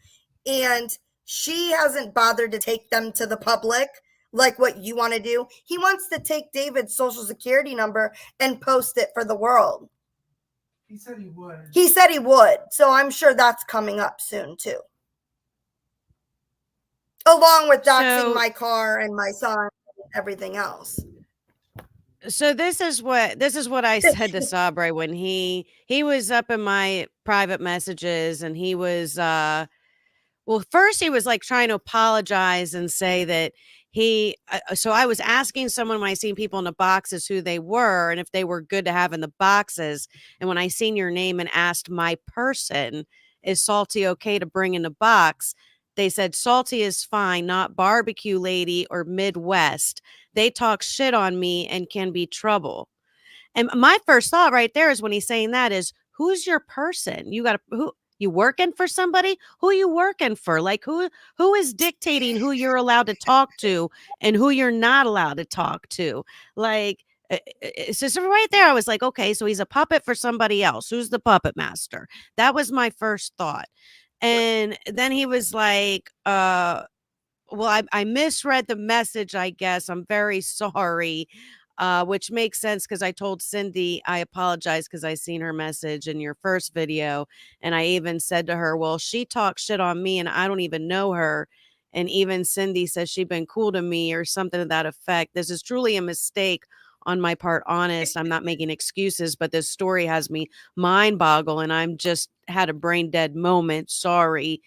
And she hasn't bothered to take them to the public like what you want to do. He wants to take David's social security number and post it for the world. He said he would. He said he would. So I'm sure that's coming up soon too. Along with doxing my car and my son and everything else. So this is what I said to Sabre when he was up in my private messages, and he was well, first he was like trying to apologize and say that so I was asking someone when I seen people in the boxes who they were and if they were good to have in the boxes. And when I seen your name and asked my person, is Salty okay to bring in the box? They said Salty is fine, not barbecue lady or Midwest. They talk shit on me and can be trouble. And my first thought right there is when he's saying that is, who's your person? Who you working for somebody? Who you working for? Like who is dictating who you're allowed to talk to and who you're not allowed to talk to? Like so right there, I was like, okay, so he's a puppet for somebody else. Who's the puppet master? That was my first thought. And then he was like, well, I misread the message, I guess. I'm very sorry. Which makes sense because I told Cindy I apologize because I seen her message in your first video. And I even said to her, well, she talks shit on me and I don't even know her. And even Cindy says she's been cool to me or something to that effect. This is truly a mistake on my part. Honest, I'm not making excuses, but this story has me mind boggle and I'm just had a brain dead moment. Sorry.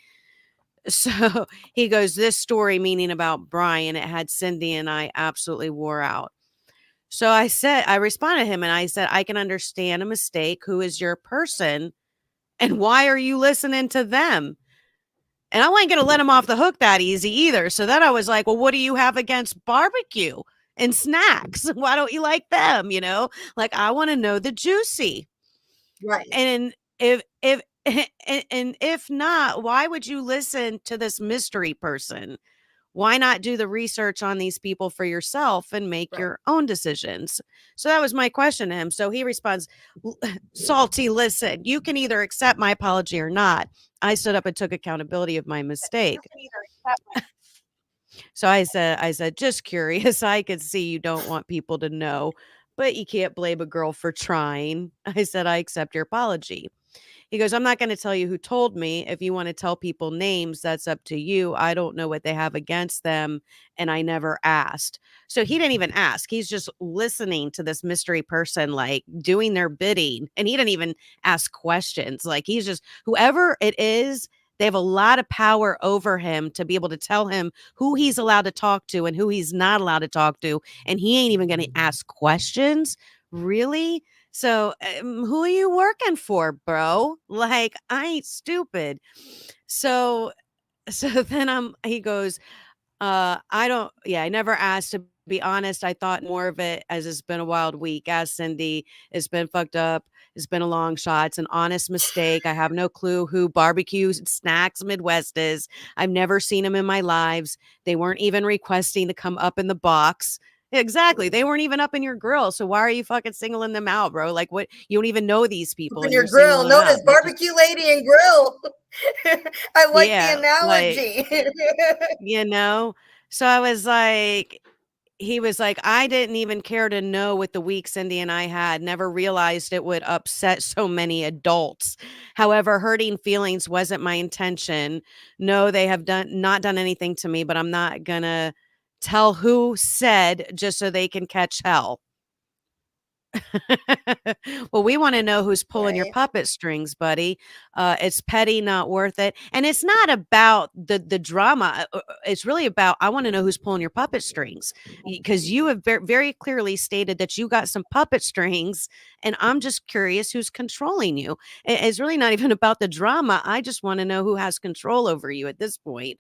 So he goes, this story, meaning about Brian, it had Cindy and I absolutely wore out. So I responded to him and I said, I can understand a mistake. Who is your person? And why are you listening to them? And I wasn't going to let him off the hook that easy either. So then I was like, well, what do you have against barbecue and snacks? Why don't you like them? You know, like I want to know the juicy. Right. And if not, why would you listen to this mystery person? Why not do the research on these people for yourself and make your own decisions? So that was my question to him. So he responds, Salty, listen, you can either accept my apology or not. I stood up and took accountability of my mistake. So I said, just curious. I could see you don't want people to know, but you can't blame a girl for trying. I said, I accept your apology. He goes, I'm not going to tell you who told me. If you want to tell people names, that's up to you. I don't know what they have against them. And I never asked. So he didn't even ask. He's just listening to this mystery person, like doing their bidding. And he didn't even ask questions. Like he's just, whoever it is, they have a lot of power over him to be able to tell him who he's allowed to talk to and who he's not allowed to talk to. And he ain't even going to ask questions. Really? So who are you working for, bro? Like, I ain't stupid. So then he goes, I never asked. To be honest, I thought more of it as it's been a wild week. As Cindy, it's been fucked up. It's been a long shot. It's an honest mistake. I have no clue who Barbecue Snacks Midwest is. I've never seen them in my lives. They weren't even requesting to come up in the box. Exactly. They weren't even up in your grill. So why are you fucking singling them out, bro? Like, what? You don't even know these people In and your you're grill, singling them known out. as barbecue lady and grill. I like Yeah, the analogy. you know? So I was like, he was like, I didn't even care to know what the week Cindy and I had. Never realized it would upset so many adults. However, hurting feelings wasn't my intention. No, they have not done anything to me, but I'm not gonna tell who said just so they can catch hell. Well, we want to know who's pulling your Right. puppet strings, buddy. It's petty, not worth it. And it's not about the drama. It's really about, I want to know who's pulling your puppet strings, because you have very clearly stated that you got some puppet strings, and I'm just curious who's controlling you. It's really not even about the drama. I just want to know who has control over you at this point.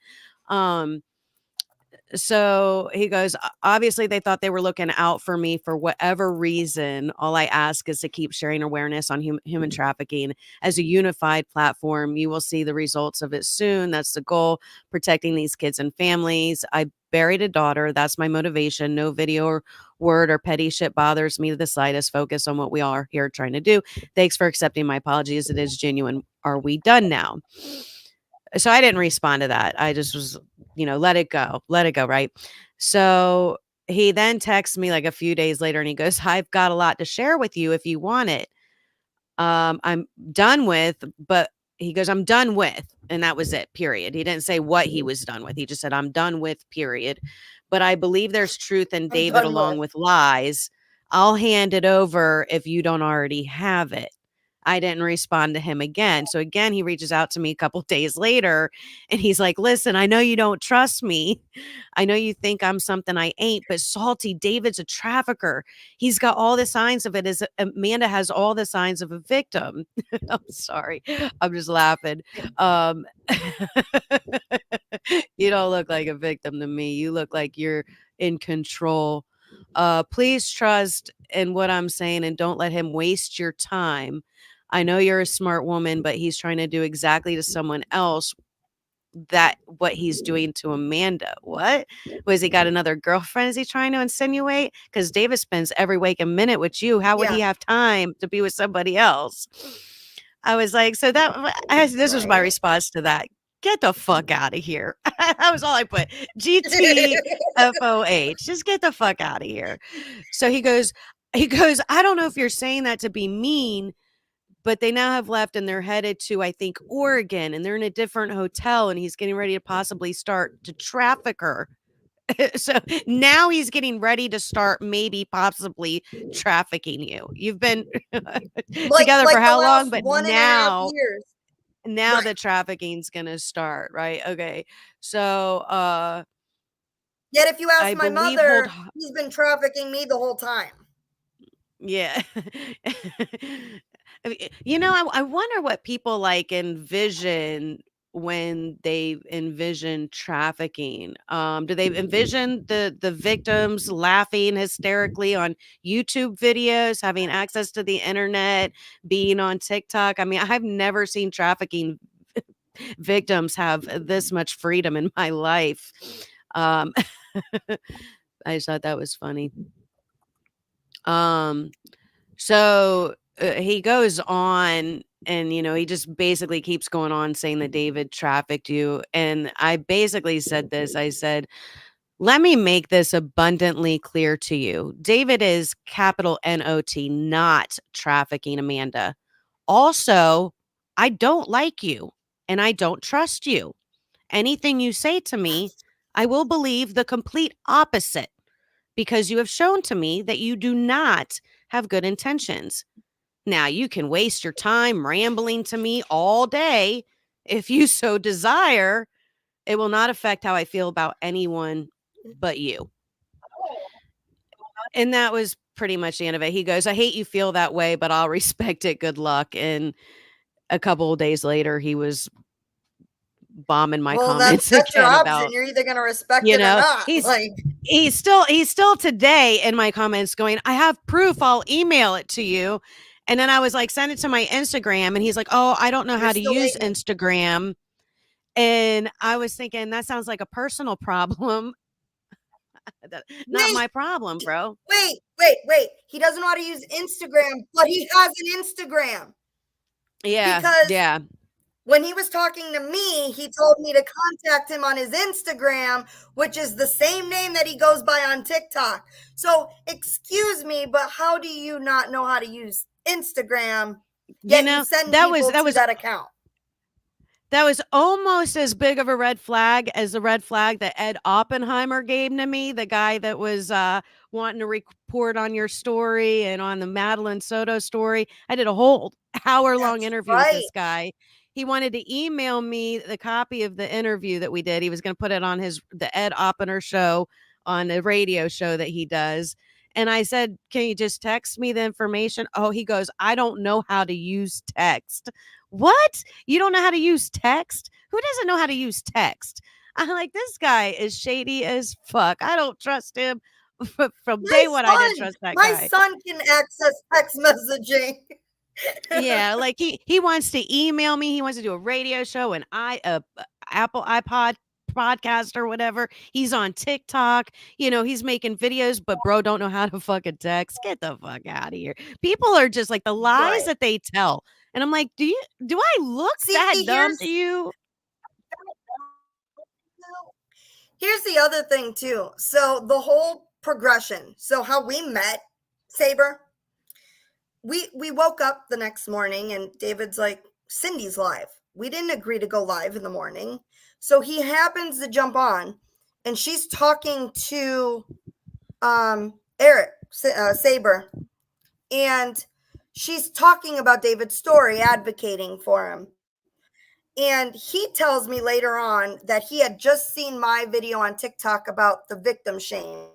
So he goes, Obviously, they thought they were looking out for me for whatever reason. All I ask is to keep sharing awareness on human trafficking as a unified platform. You will see the results of it soon. That's the goal, protecting these kids and families. I buried a daughter. That's my motivation. No video or word or petty shit bothers me the slightest. Focus on what we are here trying to do. Thanks for accepting my apologies. It is genuine. Are we done now? So I didn't respond to that. I just was, let it go. Let it go, right? So he then texts me like a few days later and he goes, I've got a lot to share with you if you want it. I'm done with, but he goes, I'm done with. And that was it, period. He didn't say what he was done with. He just said, I'm done with, period. But I believe there's truth in I'm David done along with. with lies. I'll hand it over if you don't already have it. I didn't respond to him again. So again, he reaches out to me a couple days later and he's like, listen, I know you don't trust me. I know you think I'm something I ain't, but Salty, David's a trafficker. He's got all the signs of it. As Amanda has all the signs of a victim. I'm sorry. I'm just laughing. You don't look like a victim to me. You look like you're in control. Please trust in what I'm saying and don't let him waste your time. I know you're a smart woman, but he's trying to do exactly to someone else that what he's doing to Amanda. What? Was he got another girlfriend? Is he trying to insinuate? Because David spends every waking minute with you. How would Yeah. he have time to be with somebody else? I was like, so this was my Right. response to that. Get the fuck out of here. That was all I put. GTFOH. Just get the fuck out of here. So he goes, I don't know if you're saying that to be mean, but they now have left and they're headed to, I think, Oregon, and they're in a different hotel, and he's getting ready to possibly start to traffic her. So now he's getting ready to start maybe possibly trafficking you. You've been together for Like the how long? last But 1.5 years. now Right. the trafficking's gonna start, right? Okay. So Yet if you ask I my believe mother, he's been trafficking me the whole time. yeah. I wonder what people like envision when they envision trafficking. Do they envision the victims laughing hysterically on YouTube videos, having access to the internet, being on TikTok? I mean, I've never seen trafficking victims have this much freedom in my life. Um, I just thought that was funny. So he goes on and, he just basically keeps going on saying that David trafficked you. And I basically said this. I said, let me make this abundantly clear to you. David is capital NOT, not trafficking Amanda. Also, I don't like you and I don't trust you. Anything you say to me, I will believe the complete opposite because you have shown to me that you do not have good intentions. Now, you can waste your time rambling to me all day if you so desire. It will not affect how I feel about anyone but you. And that was pretty much the end of it. He goes, I hate you feel that way, but I'll respect it. Good luck. And a couple of days later, he was bombing my Well, comments that's your again option. about, You're either gonna respect it or not. he's still today in my comments going, I have proof, I'll email it to you. And then I was like, send it to my Instagram. And he's like, oh, I don't know how to use Instagram. And I was thinking, that sounds like a personal problem. Not Wait, my problem, bro. wait. He doesn't know how to use Instagram, but he has an Instagram. Yeah, Because yeah. when he was talking to me, he told me to contact him on his Instagram, which is the same name that he goes by on TikTok. So, excuse me, but how do you not know how to use Instagram, yet you send people to that account? That was almost as big of a red flag as the red flag that Ed Oppenheimer gave to me, the guy that was wanting to report on your story and on the Madeline Soto story. I did a whole hour-long interview with this guy. He wanted to email me the copy of the interview that we did. He was going to put it on the Ed Oppenheimer show, on a radio show that he does. And I said, can you just text me the information? Oh, he goes, I don't know how to use text. What? You don't know how to use text? Who doesn't know how to use text? I'm like, this guy is shady as fuck. I don't trust him. From day one, I didn't trust that guy. My son can access text messaging. Yeah, like he wants to email me. He wants to do a radio show and Apple iPod podcast or whatever. He's on TikTok. He's making videos, but bro don't know how to fucking text. Get the fuck out of here. People are just like the lies that they tell. And I'm like, do I look that dumb to you? Here's the other thing too. So the whole progression. So how we met, Saber, we woke up the next morning and David's like, Cindy's live. We didn't agree to go live in the morning. So he happens to jump on and she's talking to Eric, Saber. And she's talking about David's story, advocating for him. And he tells me later on that he had just seen my video on TikTok about the victim shaming.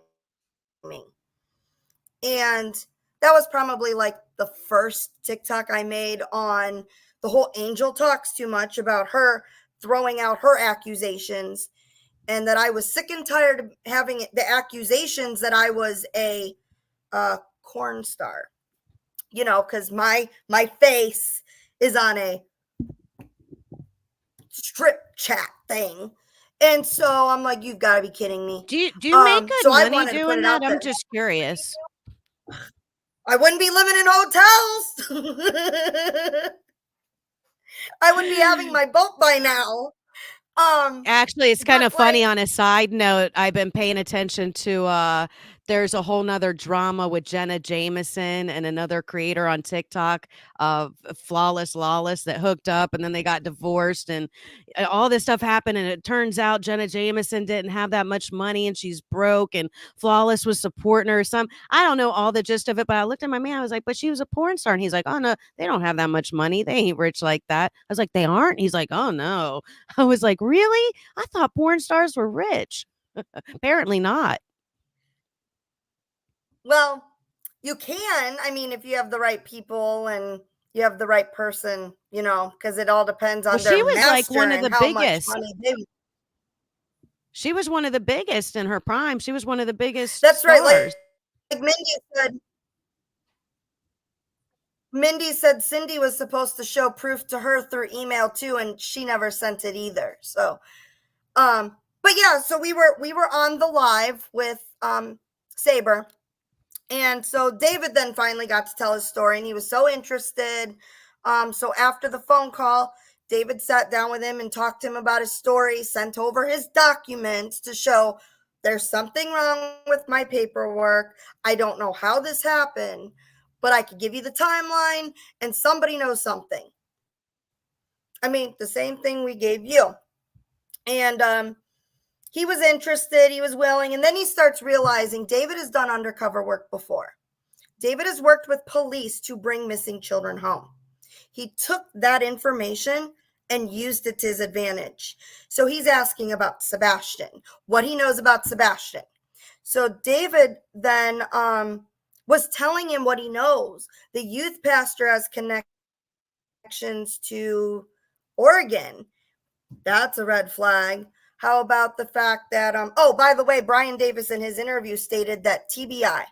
And that was probably like the first TikTok I made on the whole Angel talks too much about her throwing out her accusations, and that I was sick and tired of having the accusations that I was a corn star, because my face is on a strip chat thing. And so I'm like, you've got to be kidding me. Do you make good money doing that? I'm just curious. I wouldn't be living in hotels. I would be having my boat by now. Actually, it's kind of funny. On a side note, I've been paying attention to there's a whole nother drama with Jenna Jameson and another creator on TikTok of Flawless Lawless that hooked up and then they got divorced and all this stuff happened. And it turns out Jenna Jameson didn't have that much money and she's broke and Flawless was supporting her or something. I don't know all the gist of it, but I looked at my man. I was like, but she was a porn star. And he's like, oh, no, they don't have that much money. They ain't rich like that. I was like, they aren't? He's like, oh, no. I was like, really? I thought porn stars were rich. Apparently not. Well, you can. I mean, if you have the right people and you have the right person, because it all depends on their master. She was like one of the biggest. She was one of the biggest in her prime. She was one of the biggest. That's stars. Right. Like Mindy said Cindy was supposed to show proof to her through email too, and she never sent it either. So, but yeah, so we were on the live with Saber. And so David then finally got to tell his story and he was so interested. So after the phone call, David sat down with him and talked to him about his story, sent over his documents to show there's something wrong with my paperwork. I don't know how this happened, but I could give you the timeline and somebody knows something. I mean, the same thing we gave you. And he was interested, he was willing, and then he starts realizing David has done undercover work before. David has worked with police to bring missing children home. He took that information and used it to his advantage. So he's asking about Sebastian, what he knows about Sebastian. So David then was telling him what he knows. The youth pastor has connections to Oregon. That's a red flag. How about the fact that, by the way, Brian Davis in his interview stated that TBI,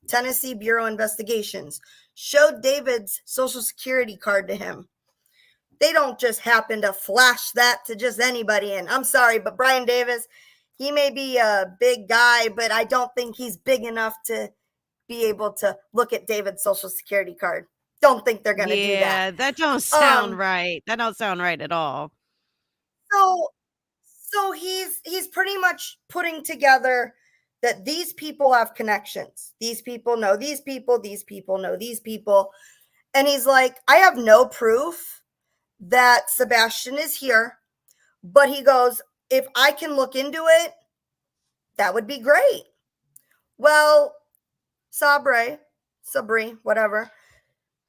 Tennessee Bureau Investigations, showed David's social security card to him. They don't just happen to flash that to just anybody. And I'm sorry, but Brian Davis, He may be a big guy, but I don't think he's big enough to be able to look at David's social security card. Don't think they're going to do that. Yeah, that don't sound right. That don't sound right at all. So he's pretty much putting together that these people have connections. These people know these people. These people know these people. And he's like, I have no proof that Sebastian is here, but he goes, if I can look into it, that would be great. Well, Sabri, whatever,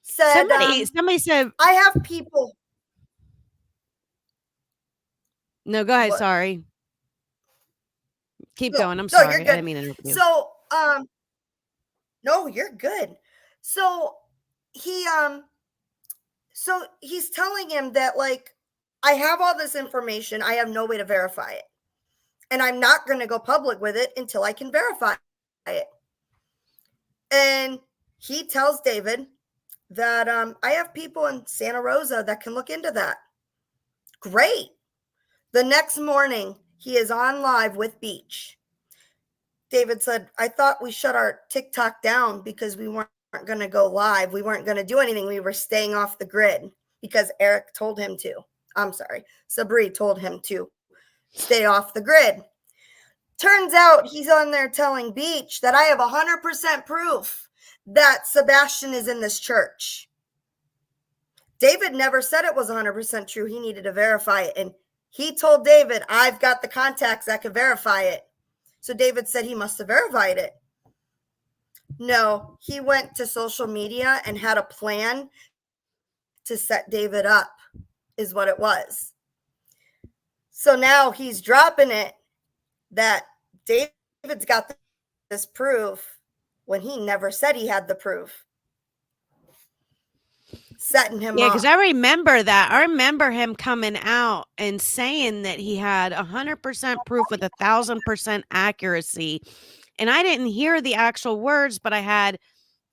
said somebody said, I have people. No, go ahead. What? Sorry. Keep going. I'm No, sorry. you're I good. didn't mean to interrupt you. So, no, you're good. So he's telling him that, like, I have all this information. I have no way to verify it. And I'm not going to go public with it until I can verify it. And he tells David that I have people in Santa Rosa that can look into that. Great. The next morning, he is on live with Beach. David said, I thought we shut our TikTok down because we weren't going to go live. We weren't going to do anything. We were staying off the grid because Eric told him to. I'm sorry. Sabri told him to stay off the grid. Turns out he's on there telling Beach that I have 100% proof that Sebastian is in this church. David never said it was 100% true. He needed to verify it. And he told David, I've got the contacts that could verify it. So David said he must have verified it. No, he went to social media and had a plan to set David up, is what it was. So now he's dropping it that David's got this proof when he never said he had the proof. Setting him up. Yeah, because I remember that. I remember him coming out and saying that he had 100% proof with 1,000% accuracy. And I didn't hear the actual words, but I had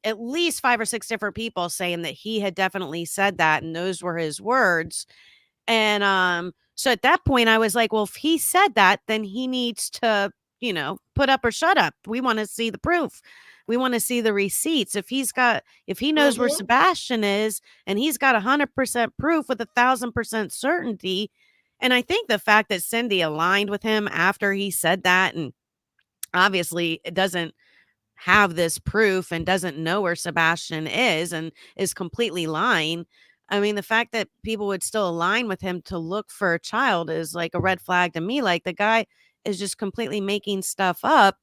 at least 5 or 6 different people saying that he had definitely said that, and those were his words. And so at that point, I was like, well, if he said that, then he needs to, put up or shut up. We want to see the proof. We want to see the receipts. If he knows where Sebastian is and he's got 100% proof with 1,000% certainty. And I think the fact that Cindy aligned with him after he said that, and obviously it doesn't have this proof and doesn't know where Sebastian is and is completely lying. I mean, the fact that people would still align with him to look for a child is like a red flag to me. Like, the guy is just completely making stuff up.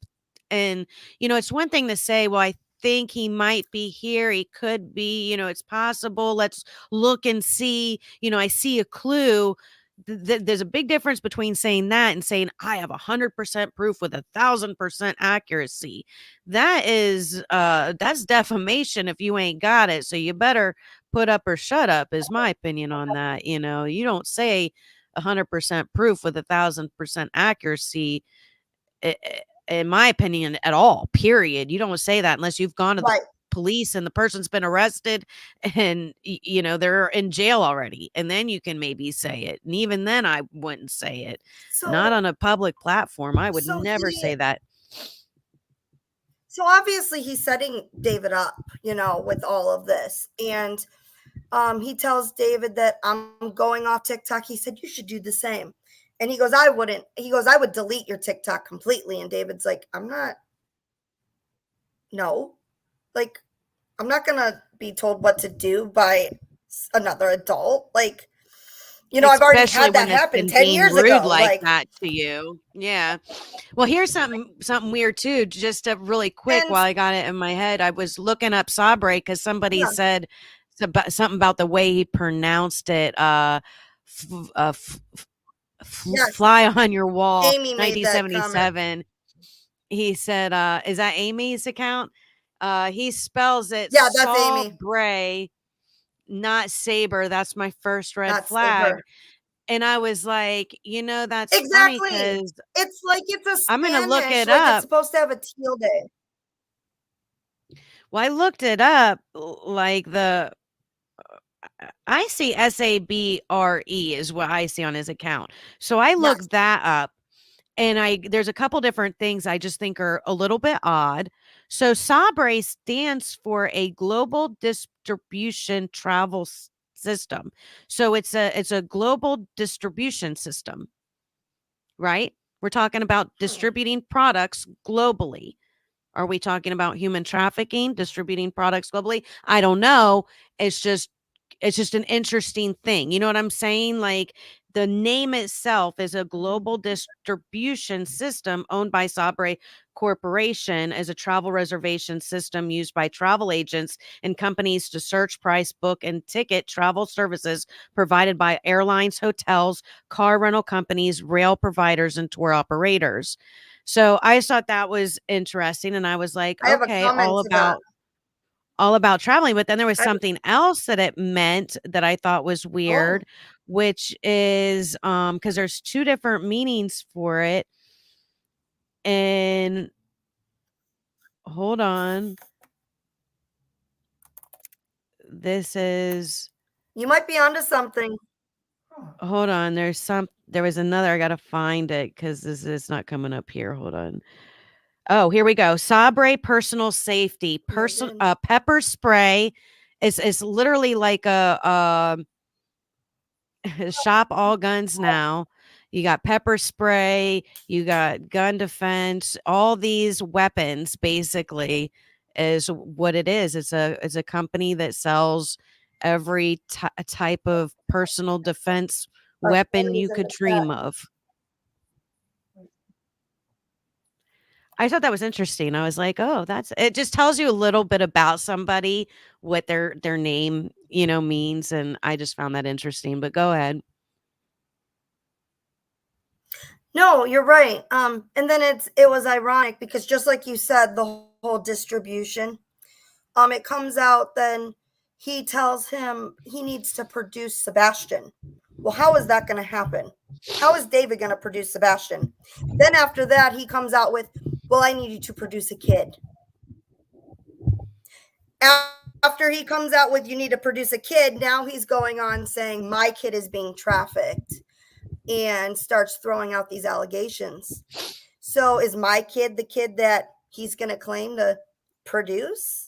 And, it's one thing to say, well, I think he might be here. He could be, it's possible. Let's look and see, I see a clue. There's a big difference between saying that and saying I have 100% proof with 1,000% accuracy. That's defamation if you ain't got it. So you better put up or shut up is my opinion on that. You don't say 100% proof with 1,000% accuracy, in my opinion, at all, period. You don't say that unless you've gone to the police and the person's been arrested and they're in jail already, and then you can maybe say it. And even then I wouldn't say it. Not on a public platform. I would never say that. So obviously he's setting David up, with all of this. And he tells David that I'm going off TikTok. He said, you should do the same. And he goes, I wouldn't. He goes, I would delete your TikTok completely. And David's like, I'm not going to be told what to do by another adult. Like, I've already had that happen 10 years ago. Like that to you. Yeah. Well, here's something weird too. Just really quick, while I got it in my head, I was looking up Sabre because somebody said something about the way he pronounced it. Fly on your wall, Amy 1977. He said, is that Amy's account? He spells it that's Amy. Bray, not Saber. That's my first red flag. Saber. And I was like, that's exactly funny because it's like it's a Spanish, I'm gonna look it like up. It's supposed to have a tilde. Well, I looked it up. Like I see SABRE is what I see on his account. So I looked that up. And there's a couple different things I just think are a little bit odd. So Sabre stands for a global distribution travel system. So it's a global distribution system, right? We're talking about distributing products globally. Are we talking about human trafficking, distributing products globally? I don't know. It's just it's just an interesting thing. You know what I'm saying? Like the name itself is a global distribution system owned by Sabre Corporation as a travel reservation system used by travel agents and companies to search, price, book, and ticket travel services provided by airlines, hotels, car rental companies, rail providers, and tour operators. So I just thought that was interesting, and I was like, I have a okay, comment to that. all about traveling. But then there was I- something else that it meant that I thought was weird, which is because there's two different meanings for it. And hold on. This is You might be onto something. hold on. There was another. I gotta find it because this is not coming up here. Hold on. Oh, here we go. Sabre personal safety. Good. Pepper spray is literally like a shop all guns now. You got pepper spray, you got gun defense, all these weapons basically is what it is. It's a company that sells every type of personal defense Our weapon ladies you in could the dream chat. of. I thought that was interesting. I was like, "Oh, that's it." Just tells you a little bit about somebody, what their name, means, and I just found that interesting. But go ahead. No, you're right. And then it was ironic because just like you said, the whole distribution, it comes out then he tells him he needs to produce Sebastian. Well, how is that going to happen? How is David going to produce Sebastian? Then after that, he comes out with, well, I need you to produce a kid. After he comes out with, you need to produce a kid, now he's going on saying, my kid is being trafficked and starts throwing out these allegations. So is my kid the kid that he's going to claim to produce?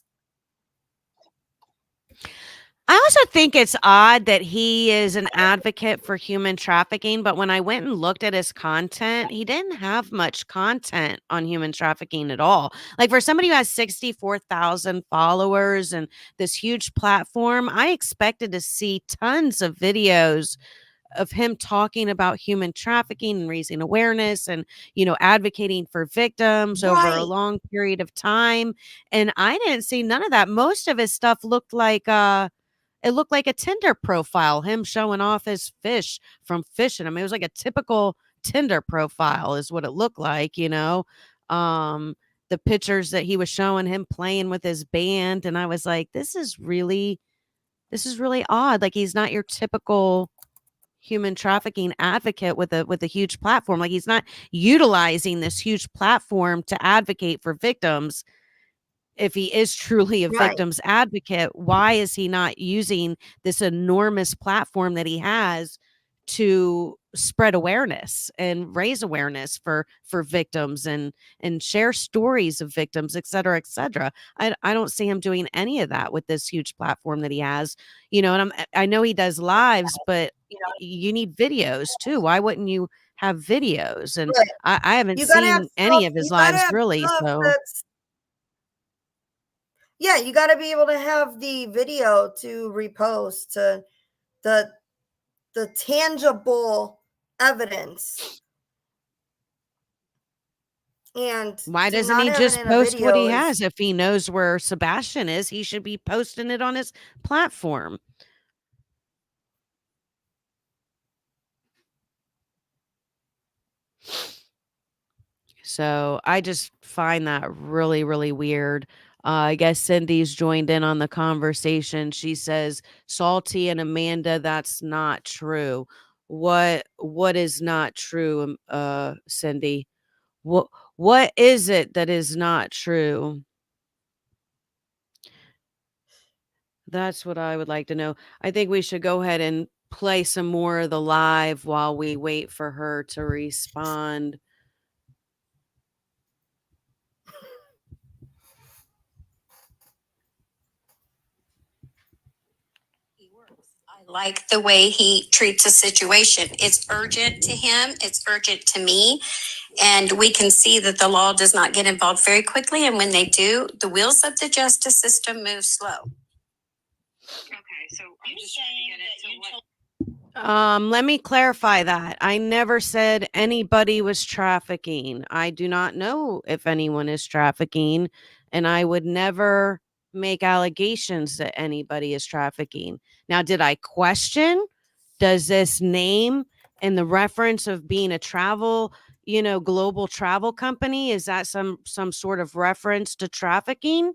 I also think it's odd that he is an advocate for human trafficking, but when I went and looked at his content, he didn't have much content on human trafficking at all. Like for somebody who has 64,000 followers and this huge platform, I expected to see tons of videos of him talking about human trafficking and raising awareness and advocating for victims over a Right. long period of time, and I didn't see none of that. Most of his stuff looked like it looked like a Tinder profile, him showing off his fish from fishing. I mean, it was like a typical Tinder profile is what it looked like, um the pictures that he was showing him playing with his band, and I was like, this is really odd. Like he's not your typical human trafficking advocate with a huge platform. Like he's not utilizing this huge platform to advocate for victims. If he is truly a Right. victim's advocate, why is he not using this enormous platform that he has to spread awareness and raise awareness for victims and share stories of victims, et cetera, et cetera? I don't see him doing any of that with this huge platform that he has. And I know he does lives, but you need videos too. Why wouldn't you have videos? And Right. I haven't You gotta have seen any stuff. of his You gotta lives have really. stuff So that's. Yeah, you got to be able to have the video to repost to the tangible evidence. And why to doesn't not he have it just in a post what video he is has? If he knows where Sebastian is, he should be posting it on his platform. So I just find that really, really weird. I guess Cindy's joined in on the conversation. She says, Salty and Amanda, that's not true. What is not true, Cindy? What what is it that is not true? That's what I would like to know. I think we should go ahead and play some more of the live while we wait for her to respond. like the way he treats a situation. It's urgent to him. It's urgent to me. And we can see that the law does not get involved very quickly. And when they do, the wheels of the justice system move slow. Okay, so I'm just trying to get it. So what? Let me clarify that. I never said anybody was trafficking. I do not know if anyone is trafficking, and I would never make allegations that anybody is trafficking. Now, did I question? Does this name and the reference of being a travel, global travel company, is that some sort of reference to trafficking?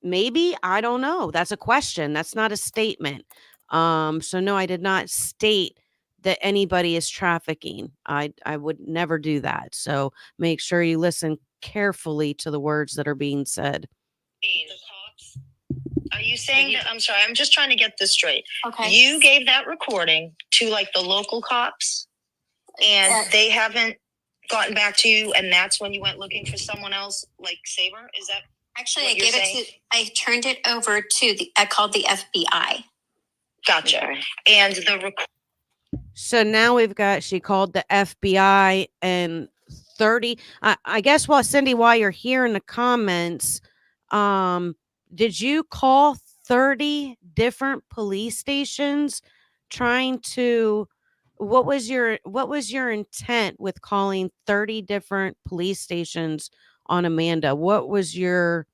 Maybe, I don't know. That's a question. That's not a statement. So no, I did not state that anybody is trafficking. I would never do that. So make sure you listen carefully to the words that are being said. The cops. Are you saying that? I'm sorry. I'm just trying to get this straight. Okay. You gave that recording to like the local cops, and they haven't gotten back to you, and that's when you went looking for someone else, like Saber. Is that? Actually, what you're saying? I turned it over to I called the FBI. Gotcha. And So now she called the FBI and 30. I guess Cindy, while you're here in the comments, did you call 30 different police stations trying to, what was your intent with calling 30 different police stations on Amanda? What was your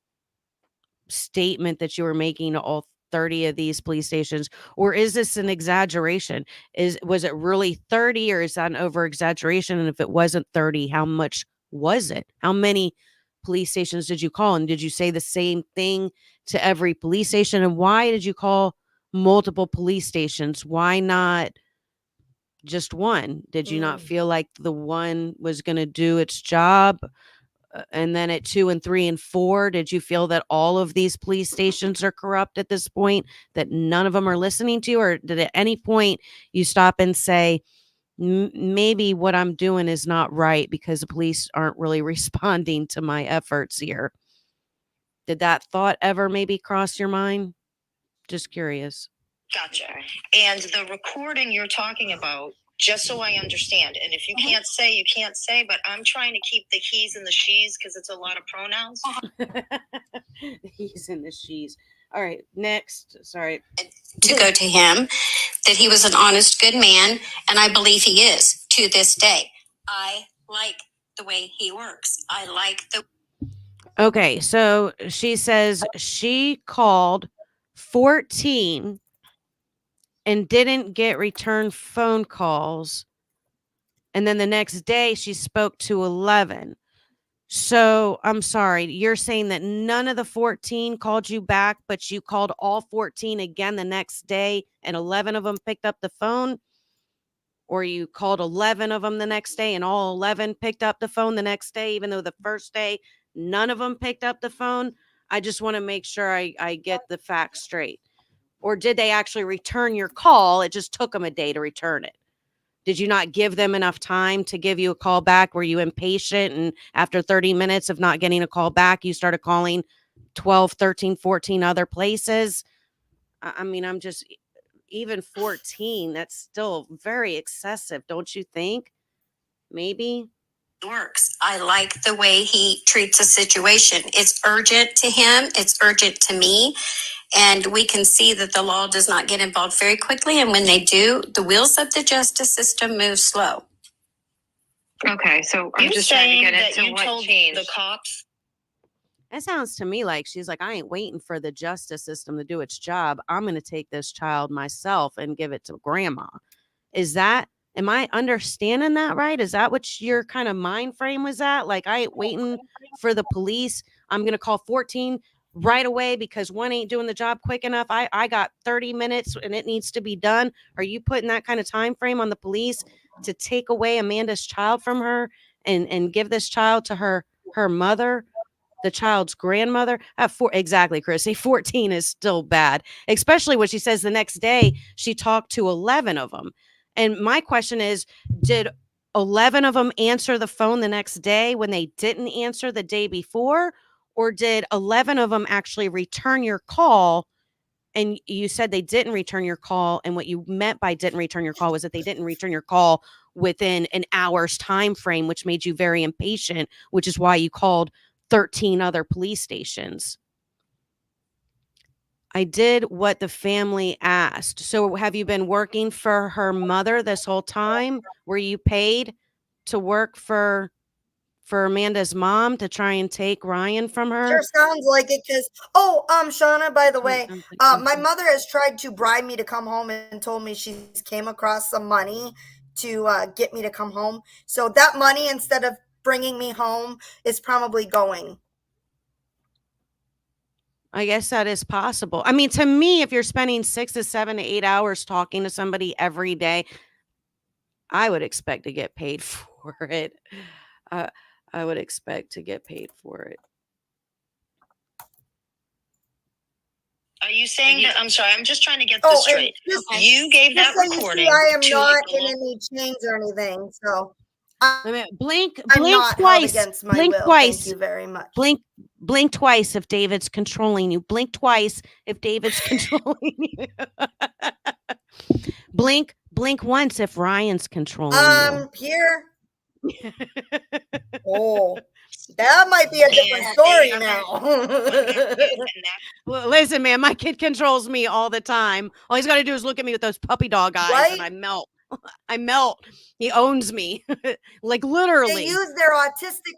statement that you were making to all 30 of these police stations? Or is this an exaggeration? Was it really 30, or is that an over exaggeration? And if it wasn't 30, how much was it? How many police stations did you call? And did you say the same thing to every police station? And why did you call multiple police stations? Why not just one? Did you not feel like the one was going to do its job? And then at 2 and 3 and 4, did you feel that all of these police stations are corrupt at this point, that none of them are listening to you? Or did at any point you stop and say, maybe what I'm doing is not right because the police aren't really responding to my efforts here? Did that thought ever maybe cross your mind? Just curious. Gotcha. And the recording you're talking about, just so I understand, and if you can't say, you can't say, but I'm trying to keep the he's and the she's because it's a lot of pronouns. The he's and the she's. All right, next. Sorry. To go to him, that he was an honest, good man, and I believe he is to this day. I like the way he works. I like the. Okay, so she says she called 14 and didn't get return phone calls. And then the next day she spoke to 11. So I'm sorry, you're saying that none of the 14 called you back, but you called all 14 again the next day and 11 of them picked up the phone? Or you called 11 of them the next day and all 11 picked up the phone the next day, even though the first day none of them picked up the phone? I just want to make sure I get the facts straight. Or did they actually return your call? It just took them a day to return it. Did you not give them enough time to give you a call back? Were you impatient? And after 30 minutes of not getting a call back, you started calling 12, 13, 14 other places? I mean, I'm just, even 14, that's still very excessive, don't you think? Maybe? Works. I like the way he treats a situation. It's urgent to him. It's urgent to me. And we can see that the law does not get involved very quickly. And when they do, the wheels of the justice system move slow. Okay, so I'm just trying to get it to what changed. The cops. That sounds to me like she's like, I ain't waiting for the justice system to do its job. I'm going to take this child myself and give it to grandma. Am I understanding that right? Is that what your kind of mind frame was at? Like, I ain't waiting for the police. I'm going to call 14 right away because one ain't doing the job quick enough. I got 30 minutes and it needs to be done. Are you putting that kind of time frame on the police to take away Amanda's child from her and give this child to her mother, the child's grandmother? Exactly, Chrissy. 14 is still bad, especially when she says the next day she talked to 11 of them. And my question is, did 11 of them answer the phone the next day when they didn't answer the day before? Or did 11 of them actually return your call and you said they didn't return your call, and what you meant by didn't return your call was that they didn't return your call within an hour's time frame, which made you very impatient, which is why you called 13 other police stations. I did what the family asked. So have you been working for her mother this whole time? Were you paid to work for Amanda's mom to try and take Ryan from her? Sure sounds like it, because Shauna, by the way, my mother has tried to bribe me to come home and told me she's came across some money to get me to come home. So that money, instead of bringing me home, is probably going. I guess that is possible. I mean, to me, if you're spending 6 to 7 to 8 hours talking to somebody every day, I would expect to get paid for it. I would expect to get paid for it. Are you saying that? I'm sorry. I'm just trying to get this straight. You gave that recording. I am not in any chains or anything, so blink not twice. Held against my Blink will. twice. Thank you very much. Blink twice if David's controlling you. Blink twice if David's controlling you. Blink once if Ryan's controlling you. Here. Oh, that might be a different story now. Well, listen, man, my kid controls me all the time. All he's got to do is look at me with those puppy dog eyes, and I melt. I melt. He owns me, like literally. They use their autistic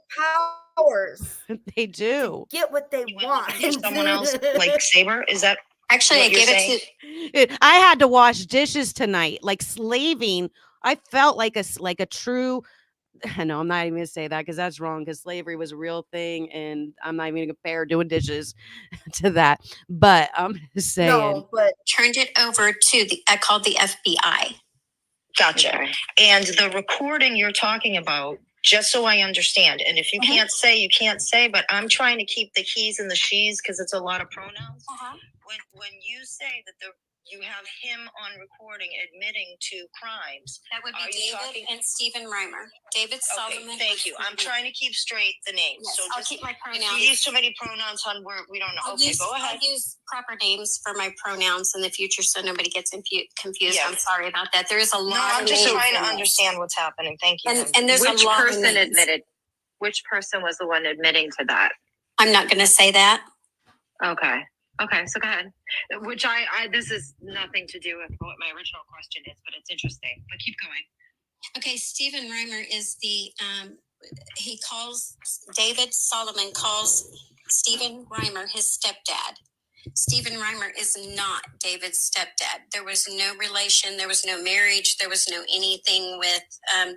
powers. They do. Get what they want. Someone else, like Saber, is that? Actually, I gave it to. I had to wash dishes tonight, like slaving. I felt like a true. No, I'm not even gonna say that because that's wrong. Because slavery was a real thing, and I'm not even gonna compare doing dishes to that. But I'm just saying. No, but turned it over to I called the FBI. Gotcha. Okay. And the recording you're talking about, just so I understand, and if you can't say, you can't say, but I'm trying to keep the he's and the she's because it's a lot of pronouns. When you say that you have him on recording admitting to crimes, that would be David and Stephen Reimer. David Solomon. Thank you. I'm trying to keep straight the names. Yes, so I'll keep my pronouns. You use too many pronouns on where we don't know. Go ahead. I'll use proper names for my pronouns in the future so nobody gets confused. Yeah. I'm sorry about that. There is a lot. No, I'm just trying to understand what's happening. Thank you. And there's Which a lot person admitted? Which person was the one admitting to that? I'm not going to say that. Okay. Okay, so go ahead. Which this is nothing to do with what my original question is, but it's interesting. But keep going. Okay, Stephen Reimer is David Solomon calls Stephen Reimer his stepdad. Stephen Reimer is not David's stepdad. There was no relation, there was no marriage, there was no anything with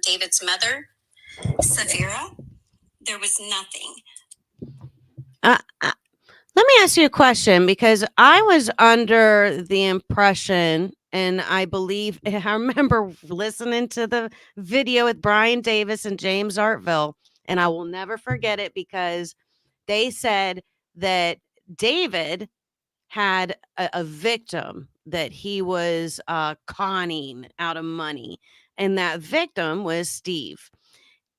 David's mother, Savira. There was nothing. Let me ask you a question, because I was under the impression, and I remember listening to the video with Brian Davis and James Artville, and I will never forget it because they said that David had a victim that he was conning out of money, and that victim was Steve.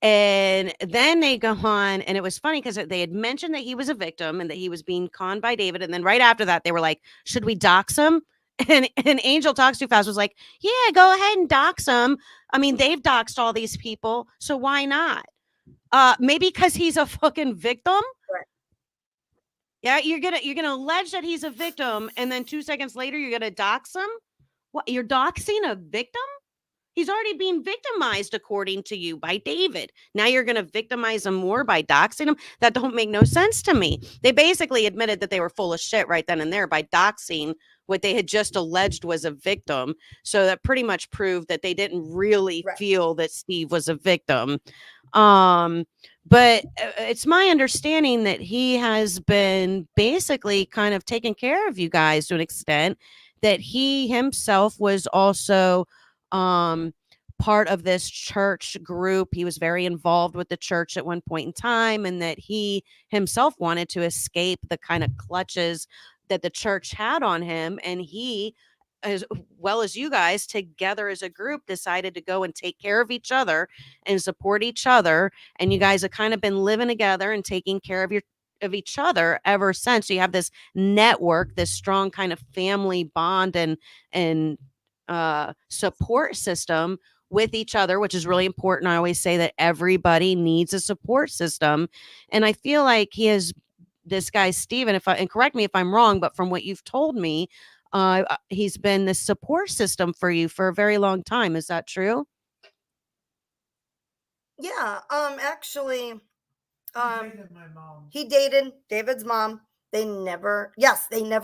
And then they go on, and it was funny because they had mentioned that he was a victim and that he was being conned by David. And then right after that, they were like, should we dox him? And Angel Talks Too Fast was like, yeah, go ahead and dox him. I mean, they've doxed all these people, so why not? Maybe because he's a fucking victim. Right. Yeah, you're gonna allege that he's a victim, and then 2 seconds later, you're gonna dox him. What? You're doxing a victim? He's already being victimized, according to you, by David. Now you're going to victimize him more by doxing him? That don't make no sense to me. They basically admitted that they were full of shit right then and there by doxing what they had just alleged was a victim. So that pretty much proved that they didn't really feel that Steve was a victim. But it's my understanding that he has been basically kind of taking care of you guys to an extent, that he himself was also part of this church group. He was very involved with the church at one point in time, and that he himself wanted to escape the kind of clutches that the church had on him. And he, as well as you guys together as a group, decided to go and take care of each other and support each other. And you guys have kind of been living together and taking care of of each other ever since. So you have this network, this strong kind of family bond and support system with each other, which is really important. I always say that everybody needs a support system. And I feel like he has this guy, Steven, and correct me if I'm wrong, but from what you've told me, he's been this support system for you for a very long time. Is that true? Yeah. Actually, He dated my mom. he dated David's mom. They never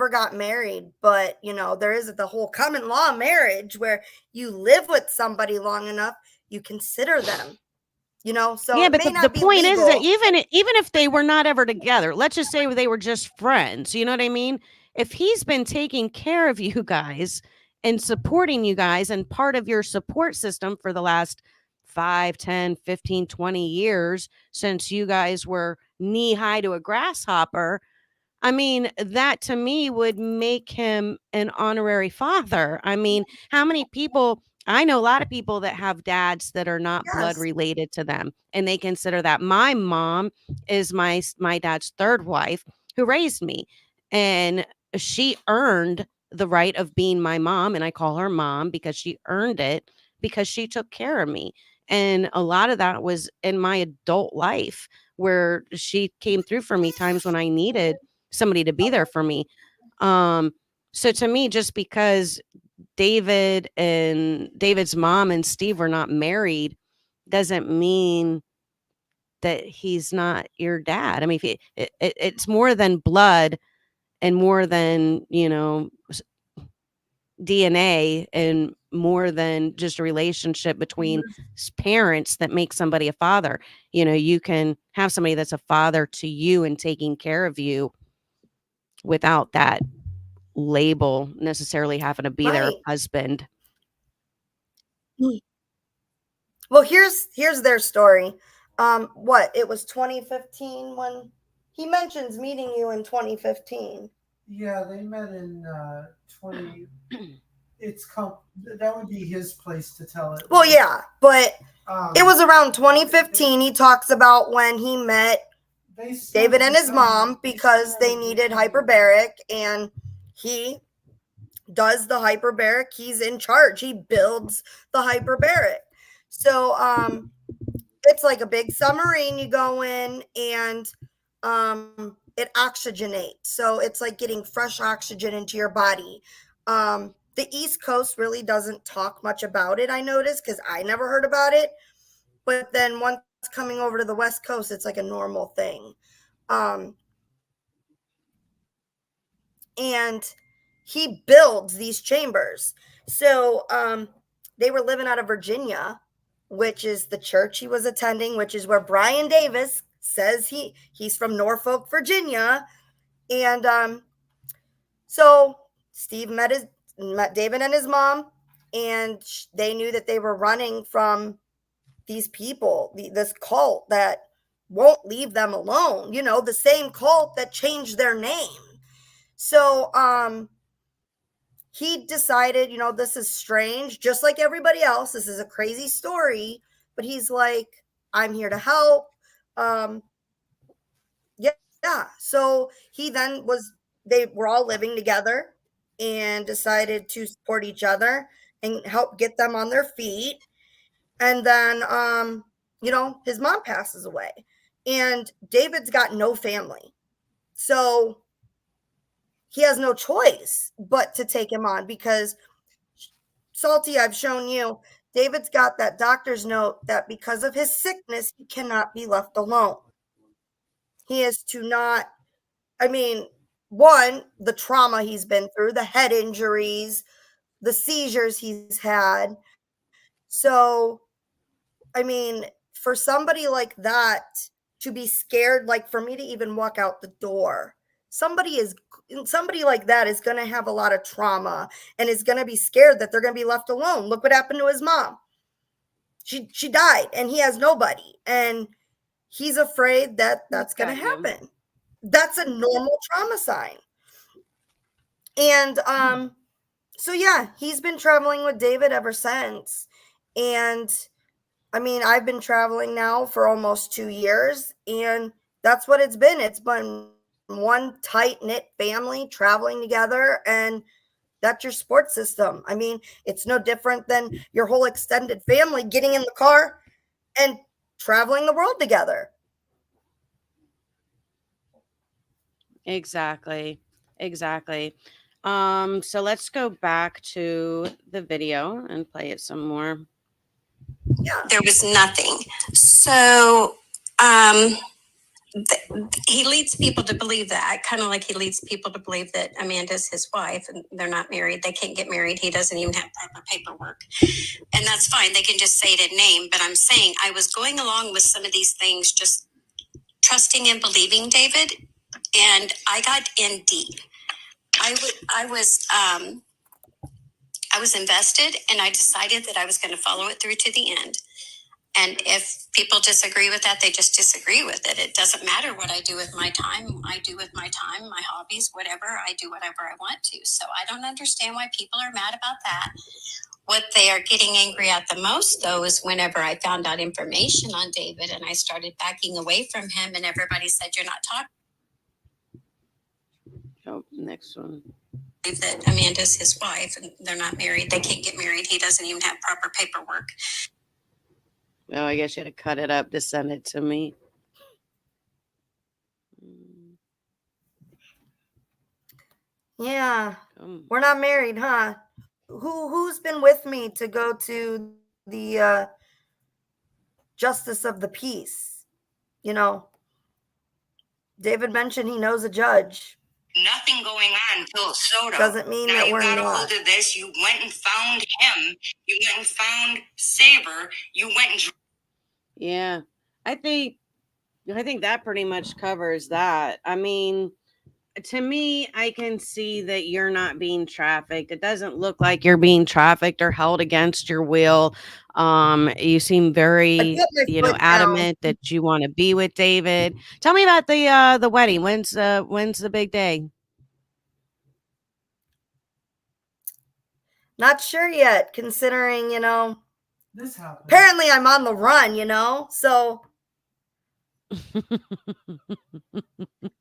got married, but there is the whole common law marriage where you live with somebody long enough, you consider them, so Yeah, it but may the not be point is that legal. even if they were not ever together, let's just say they were just friends, you know what I mean? If he's been taking care of you guys and supporting you guys and part of your support system for the last 5, 10, 15, 20 years since you guys were knee high to a grasshopper, I mean, that to me would make him an honorary father. I mean, how many people I know a lot of people that have dads that are not blood Yes. related to them, and they consider that. My mom is my dad's third wife who raised me, and she earned the right of being my mom, and I call her mom because she earned it because she took care of me. And a lot of that was in my adult life where she came through for me times when I needed somebody to be there for me. Um, so to me, just because David's mom and Steve were not married doesn't mean that he's not your dad. I mean, if it's more than blood and more than, DNA and more than just a relationship between parents that makes somebody a father. You can have somebody that's a father to you and taking care of you without that label necessarily having to be their Right. husband. Well, here's their story. What, it was 2015 when he mentions meeting you in 2015. Yeah, they met in 20. That would be his place to tell it. Well, yeah, but it was around 2015. They He talks about when he met started David and his becoming- mom because they needed hyperbaric, and he does the hyperbaric. He's in charge. He builds the hyperbaric. So it's like a big submarine. You go in and it oxygenates. So it's like getting fresh oxygen into your body. The East Coast really doesn't talk much about it, I noticed, because I never heard about it. But then once coming over to the West Coast, it's like a normal thing. And he builds these chambers. So they were living out of Virginia, which is the church he was attending, which is where Brian Davis says he's from Norfolk, Virginia. And so Steve met David and his mom, and they knew that they were running from these people, this cult that won't leave them alone, the same cult that changed their name. So he decided, this is strange, just like everybody else. This is a crazy story, but he's like, I'm here to help. Yeah. So they were all living together and decided to support each other and help get them on their feet. And then, his mom passes away, and David's got no family. So he has no choice but to take him on because, Salty, I've shown you, David's got that doctor's note that because of his sickness, he cannot be left alone. He is to not, one, the trauma he's been through, the head injuries, the seizures he's had. So, for somebody like that to be scared, like for me to even walk out the door, somebody like that is going to have a lot of trauma and is going to be scared that they're going to be left alone. Look what happened to his mom. She died and he has nobody, and he's afraid that that's going to happen. That's a normal trauma sign. And so yeah, he's been traveling with David ever since. And I've been traveling now for almost 2 years, and that's what it's been. It's been one tight-knit family traveling together, and that's your support system. I mean, it's no different than your whole extended family getting in the car and traveling the world together. Exactly. Exactly. So let's go back to the video and play it some more. Yeah. There was nothing. So he leads people to believe that, kind of like he leads people to believe that Amanda's his wife and they're not married. They can't get married. He doesn't even have proper paperwork. And that's fine. They can just say it in name. But I'm saying I was going along with some of these things, just trusting and believing David. And I got in deep. I was invested, and I decided that I was going to follow it through to the end. And if people disagree with that, they just disagree with it. It doesn't matter what I do with my time. I do with my time, my hobbies, whatever. I do whatever I want to. So I don't understand why people are mad about that. What they are getting angry at the most, though, is whenever I found out information on David and I started backing away from him, and everybody said, "You're not talking." Oh, next one. That Amanda's his wife and they're not married. They can't get married. He doesn't even have proper paperwork. Oh, I guess you had to cut it up to send it to me. Yeah. We're not married, huh? Who's been with me to go to the justice of the peace? You know, David mentioned he knows a judge. Nothing going on until soda. Doesn't mean now that you we're got a not. hold of this. You went and found him. You went and found Saber. You went and. Yeah, I think that pretty much covers that. I mean, to me, I can see that you're not being trafficked. It doesn't look like you're being trafficked or held against your will. You seem very, adamant that you want to be with David. Tell me about the wedding. When's the big day? Not sure yet, considering, this happened. Apparently I'm on the run, so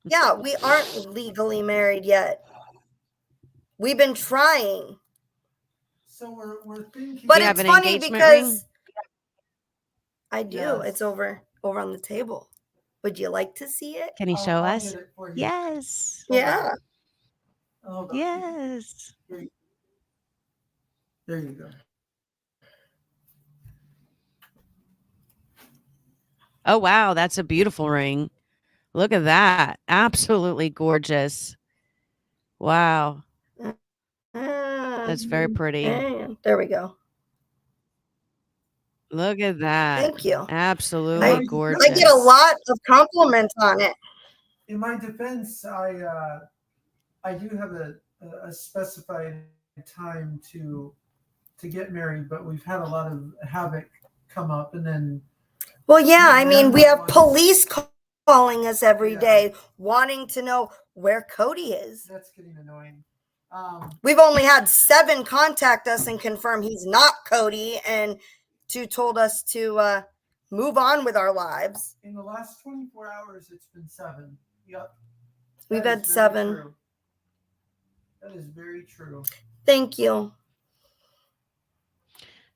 yeah, we aren't legally married yet. We've been trying. So we're thinking. But it's funny because I do. Yes. It's over on the table. Would you like to see it? Can you show I'll us? get it for you. Yes. Yeah. Hold on. Yes. There you go. Oh, wow. That's a beautiful ring. Look at that. Absolutely gorgeous. Wow. That's very pretty. There we go. Look at that. Thank you. Absolutely gorgeous. I get a lot of compliments on it. In my defense, I do have a specified time to get married, but we've had a lot of havoc come up, and then. Well, yeah, I mean, we have police calling us every day, wanting to know where Cody is. That's getting annoying. We've only had 7 contact us and confirm he's not Cody, and 2 told us to move on with our lives. In the last 24 hours, it's been 7. Yep. We've had 7. True. That is very true. Thank you.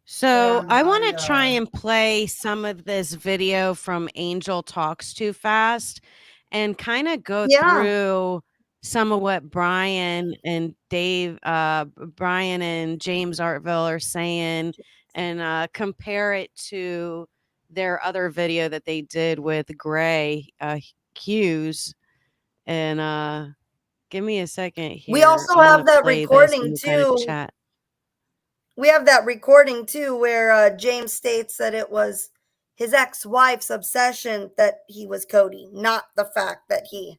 So I want to try and play some of this video from Angel Talks Too Fast and kind of go through some of what Brian and James Artville are saying and compare it to their other video that they did with Gray Hughes. And give me a second here. We also have that recording too. Chat. We have that recording too where James states that it was his ex-wife's obsession that he was Cody, not the fact that he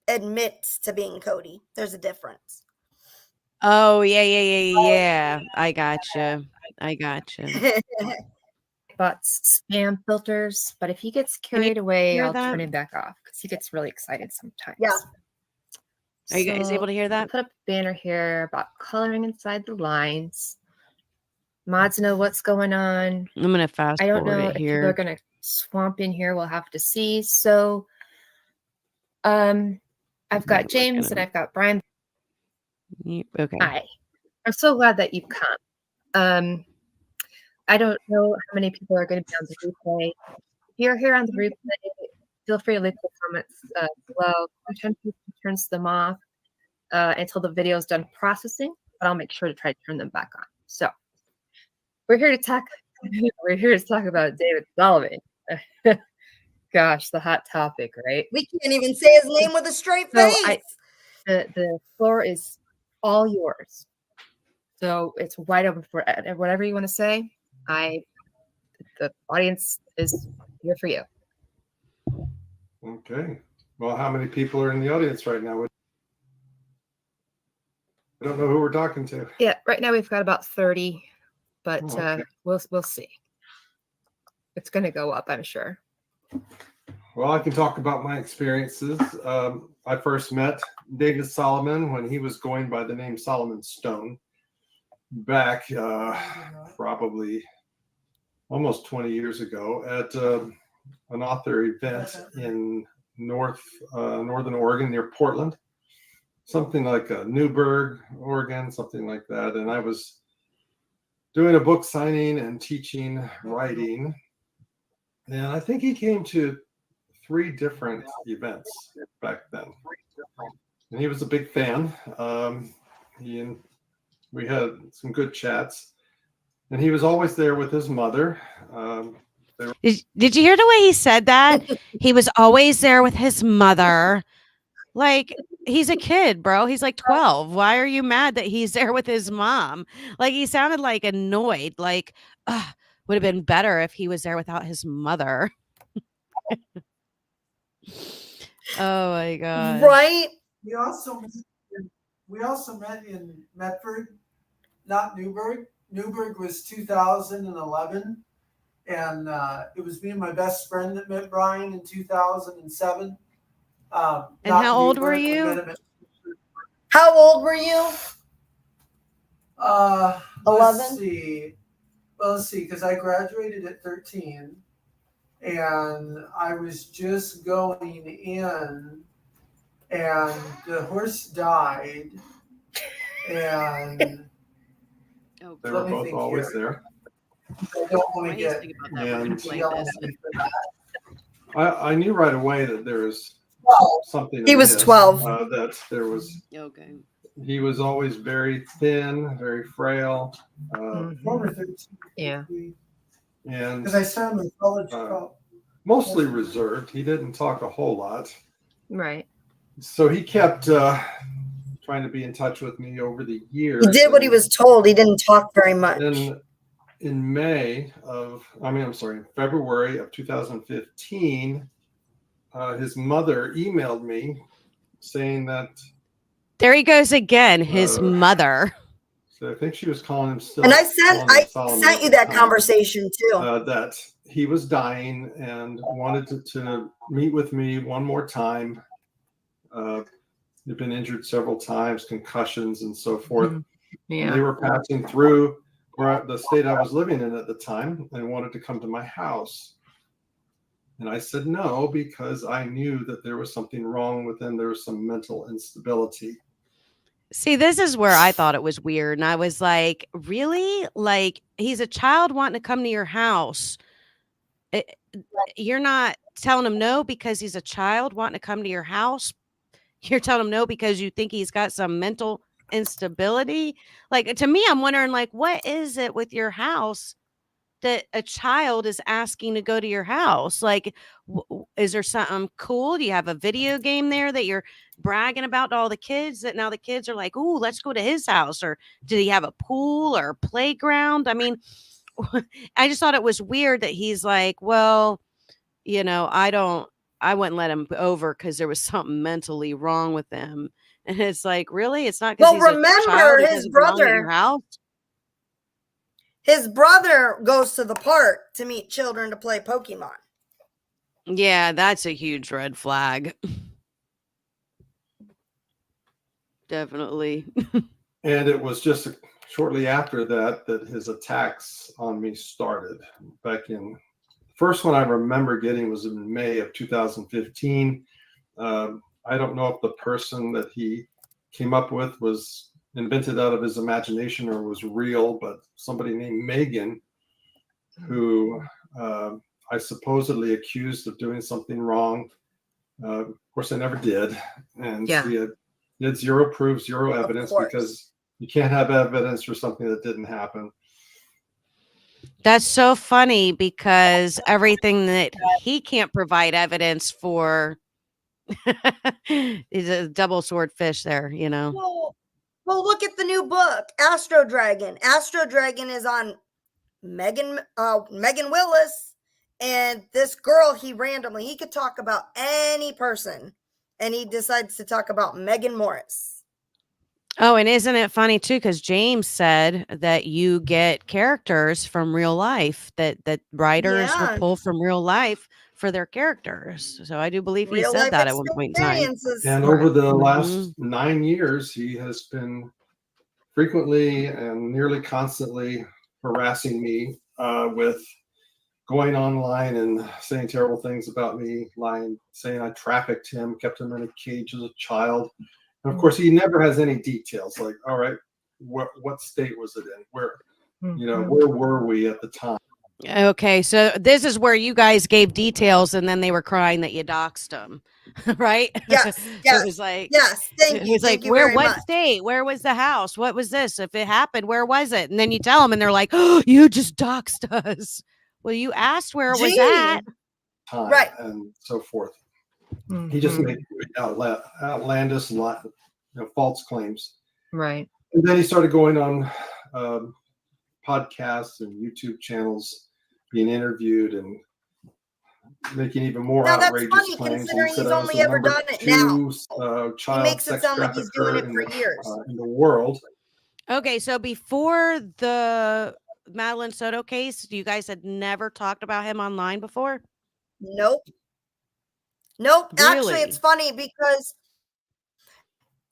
admits to being Cody. There's a difference. Oh, yeah. I gotcha. Bots spam filters, but if he gets carried away, I'll turn him back off because he gets really excited sometimes. Yeah. Are you guys able to hear that? Put up a banner here about coloring inside the lines. mods know what's going on. I'm going to fast I don't forward know it if people are here. going to swamp in here. We'll have to see. So I've got James and I've got Brian. Okay. Hi. I'm so glad that you've come. I don't know how many people are going to be on the replay. If you're here on the replay, feel free to leave the comments below. Sometimes people turns them off until the video is done processing, but I'll make sure to try to turn them back on. So we're here to talk. We're here to talk about David Sullivan. Gosh, the hot topic, right? We can't even say his name with a straight face. The floor is all yours. So it's wide open for whatever you want to say. The audience is here for you. Okay. Well, how many people are in the audience right now? I don't know who we're talking to. Yeah, right now we've got about 30, but Okay. we'll see. It's going to go up, I'm sure. Well, I can talk about my experiences. I first met David Solomon when he was going by the name Solomon Stone back probably almost 20 years ago at an author event in northern Oregon near Portland, something like Newburgh, Oregon, something like that. And I was doing a book signing and teaching writing. And I think he came to 3 different events back then. And he was a big fan. We had some good chats. And he was always there with his mother. Did you hear the way he said that? He was always there with his mother. Like, he's a kid, bro. He's like 12. Why are you mad that he's there with his mom? Like, he sounded like annoyed. Like, would have been better if he was there without his mother. Oh my god. Right? We also met in Medford, not Newburgh. Newburgh was 2011, and it was me and my best friend that met Brian in 2007. And how old were you? How old were you? 11. Let's see, because I graduated at 13, and I was just going in, and the horse died, and they were both always there. I don't want to get. I knew right away that there was something. He was 12. That there was. Okay. He was always very thin, very frail. Over 13. Yeah. And because I started in college. Mostly reserved. He didn't talk a whole lot. Right. So he kept trying to be in touch with me over the years. He did what he was told. He didn't talk very much. In February of 2015, his mother emailed me saying that. There he goes again, his mother. So I think she was calling him still. And I sent you that conversation too. That he was dying and wanted to meet with me one more time. He'd been injured several times, concussions and so forth. Yeah. And they were passing through the state I was living in at the time and wanted to come to my house. And I said no, because I knew that there was something wrong with him. There was some mental instability. See, this is where I thought it was weird. And I was like, really? Like, he's a child wanting to come to your house. You're not telling him no because he's a child wanting to come to your house. You're telling him no because you think he's got some mental instability. Like, to me, I'm wondering, like, what is it with your house that a child is asking to go to your house? Like, is there something cool? Do you have a video game there that you're bragging about to all the kids, that now the kids are like, ooh, let's go to his house? Or did he have a pool or a playground? I mean, I just thought it was weird that he's like, well, you know, I wouldn't let him over because there was something mentally wrong with him. And it's like, really? It's not because Well, remember his brother. His brother goes to the park to meet children to play Pokemon. Yeah, that's a huge red flag. Definitely. And it was just shortly after that his attacks on me started. Back in the first one I remember getting was in May of 2015. I don't know if the person that he came up with was invented out of his imagination or was real, but somebody named Megan, who I supposedly accused of doing something wrong. Of course, I never did. And we had zero proof, zero evidence, because you can't have evidence for something that didn't happen. That's so funny because everything that he can't provide evidence for is a double sword fish there, you know. Well, look at the new book, Astro Dragon. Astro Dragon is on Megan Willis, and this girl. He could talk about any person, and he decides to talk about Megan Morris. Oh, and isn't it funny too? Because James said that you get characters from real life, that writers will pull from real life for their characters. So I do believe he said that at one point in time. And over the last 9 years, he has been frequently and nearly constantly harassing me with going online and saying terrible things about me, saying I trafficked him, kept him in a cage as a child. And of course, he never has any details. Like, all right, what state was it in? Where were we at the time? Okay, so this is where you guys gave details, and then they were crying that you doxed them, right? Yes, So it was like, thank you. It was like, what state? Where was the house? What was this? If it happened, where was it? And then you tell them, and they're like, oh, you just doxed us. Well, you asked where it was at. Right. And so forth. He just made outlandish, false claims. Right. And then he started going on podcasts and YouTube channels, being interviewed and making even more outrageous claims. Considering he's only ever done it now. Child he makes it sound like he's doing it for years in the world. Okay, so before the Madeline Soto case, you guys had never talked about him online before? Nope. Really? Actually, it's funny because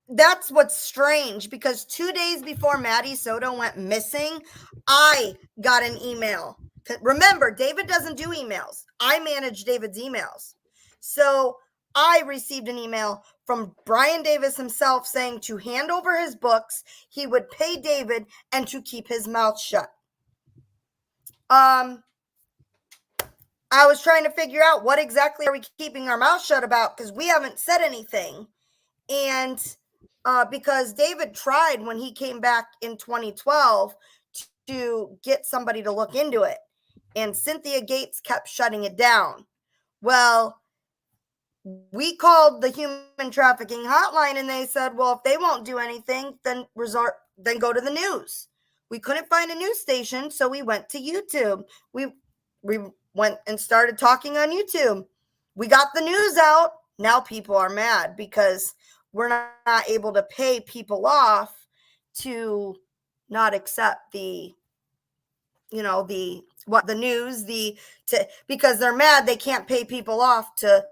that's what's strange, because 2 days before Maddie Soto went missing, I got an email. Remember, David doesn't do emails. I manage David's emails. So I received an email from Brian Davis himself saying to hand over his books, he would pay David, and to keep his mouth shut. I was trying to figure out what exactly are we keeping our mouth shut about, because we haven't said anything. And because David tried when he came back in 2012 to get somebody to look into it, and Cynthia Gates kept shutting it down. Well, we called the human trafficking hotline, and they said, well, if they won't do anything, then go to the news. We couldn't find a news station, so we went to YouTube. We went and started talking on YouTube. We got the news out. Now people are mad because we're not able to pay people off to not accept the news, because they're mad they can't pay people off to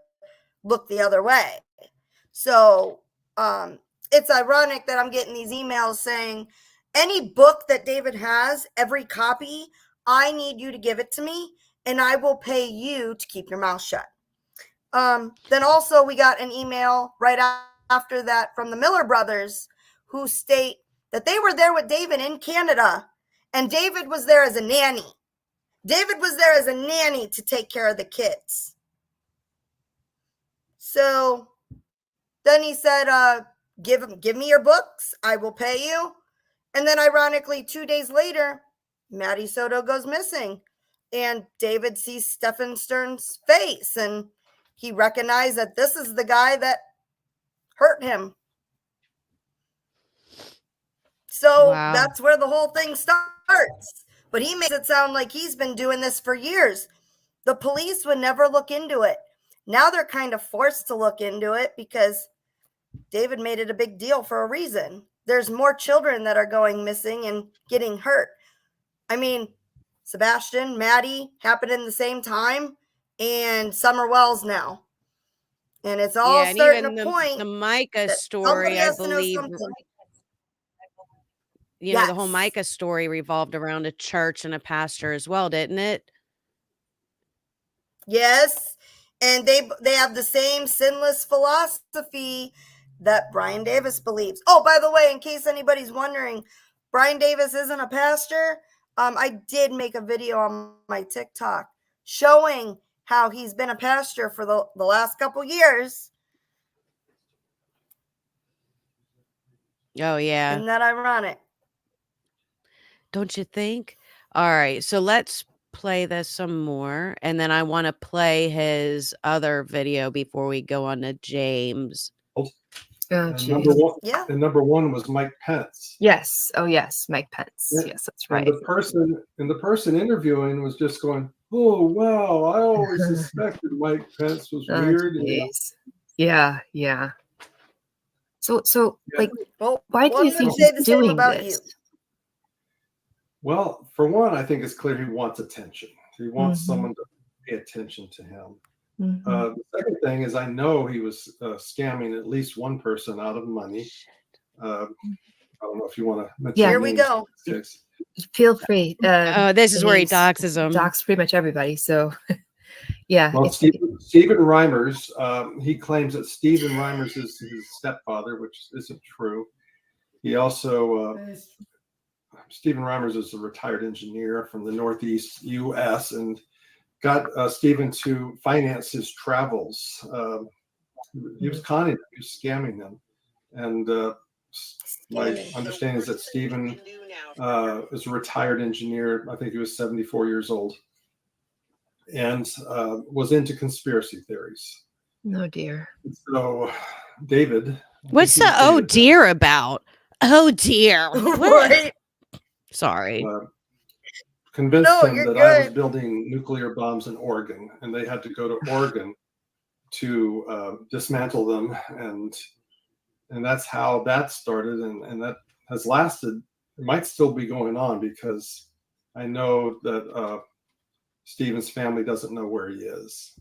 look the other way. So it's ironic that I'm getting these emails saying, any book that David has, every copy, I need you to give it to me, and I will pay you to keep your mouth shut. Then also we got an email right after that from the Miller brothers, who state that they were there with David in Canada, and David was there as a nanny. David was there as a nanny to take care of the kids. So then he said, give me your books, I will pay you. And then ironically, 2 days later, Maddie Soto goes missing, and David sees Stephen Stern's face, and he recognized that this is the guy that hurt him. So That's where the whole thing starts. But he makes it sound like he's been doing this for years. The police would never look into it. Now they're kind of forced to look into it because David made it a big deal for a reason. There's more children that are going missing and getting hurt. I mean, Sebastian, Maddie happened in the same time, and Summer Wells now. And it's all starting to point. The Micah story, I believe. you know, the whole Yes. Micah story revolved around a church and a pastor as well, didn't it? Yes. And they have the same sinless philosophy that Brian Davis believes. Oh, by the way, in case anybody's wondering, Brian Davis isn't a pastor. I did make a video on my TikTok showing how he's been a pastor for the last couple years. Oh, yeah. Isn't that ironic? Don't you think? All right, so let's play this some more, and then I want to play his other video before we go on to James. Oh, And geez. number one was Mike Pence. Yes. Oh, yes. Mike Pence. Yeah. Yes, that's right. And the person interviewing was just going, "Oh wow, I always suspected Mike Pence was weird." Geez. Yeah, yeah. So Yeah. like, Well, why do one you would think say the he's same doing about this? you. Well, for one, I think it's clear he wants attention. He wants Mhm. someone to pay attention to him. Mhm. The second thing is, I know he was scamming at least one person out of money. I don't know if you want to mention. Yeah. Here we names. go. Feel free. Oh, this is where he names doxes him. dox pretty much everybody. So, yeah. Well, it's- Stephen Reimers, he claims that Stephen Reimers is his stepfather, which isn't true. He also, Stephen Reimers is a retired engineer from the Northeast U.S. and got Stephen to finance his travels. He was conning them, he was scamming them. And my understanding is that Stephen is a retired engineer. I think he was 74 years old and was into conspiracy theories. Oh dear. So, David. What's the oh dear about? Oh dear. What? Right. Sorry. Convinced No, him you're that I was good. building nuclear bombs in Oregon, and they had to go to Oregon to dismantle them, and that's how that started, and that has lasted. It might still be going on because I know that Stephen's family doesn't know where he is.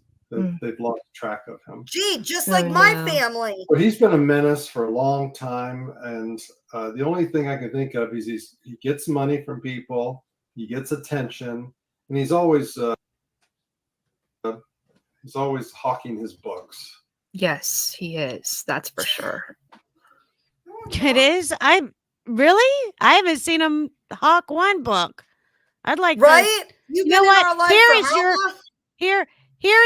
They've lost track of him. Gee, just like my family. But he's been a menace for a long time, and the only thing I can think of is he gets money from people, he gets attention, and he's always hawking his books. Yes, he is. That's for sure. It is? I haven't seen him hawk one book. I'd like Right? to, You know been in what? our life Here for is how your long? here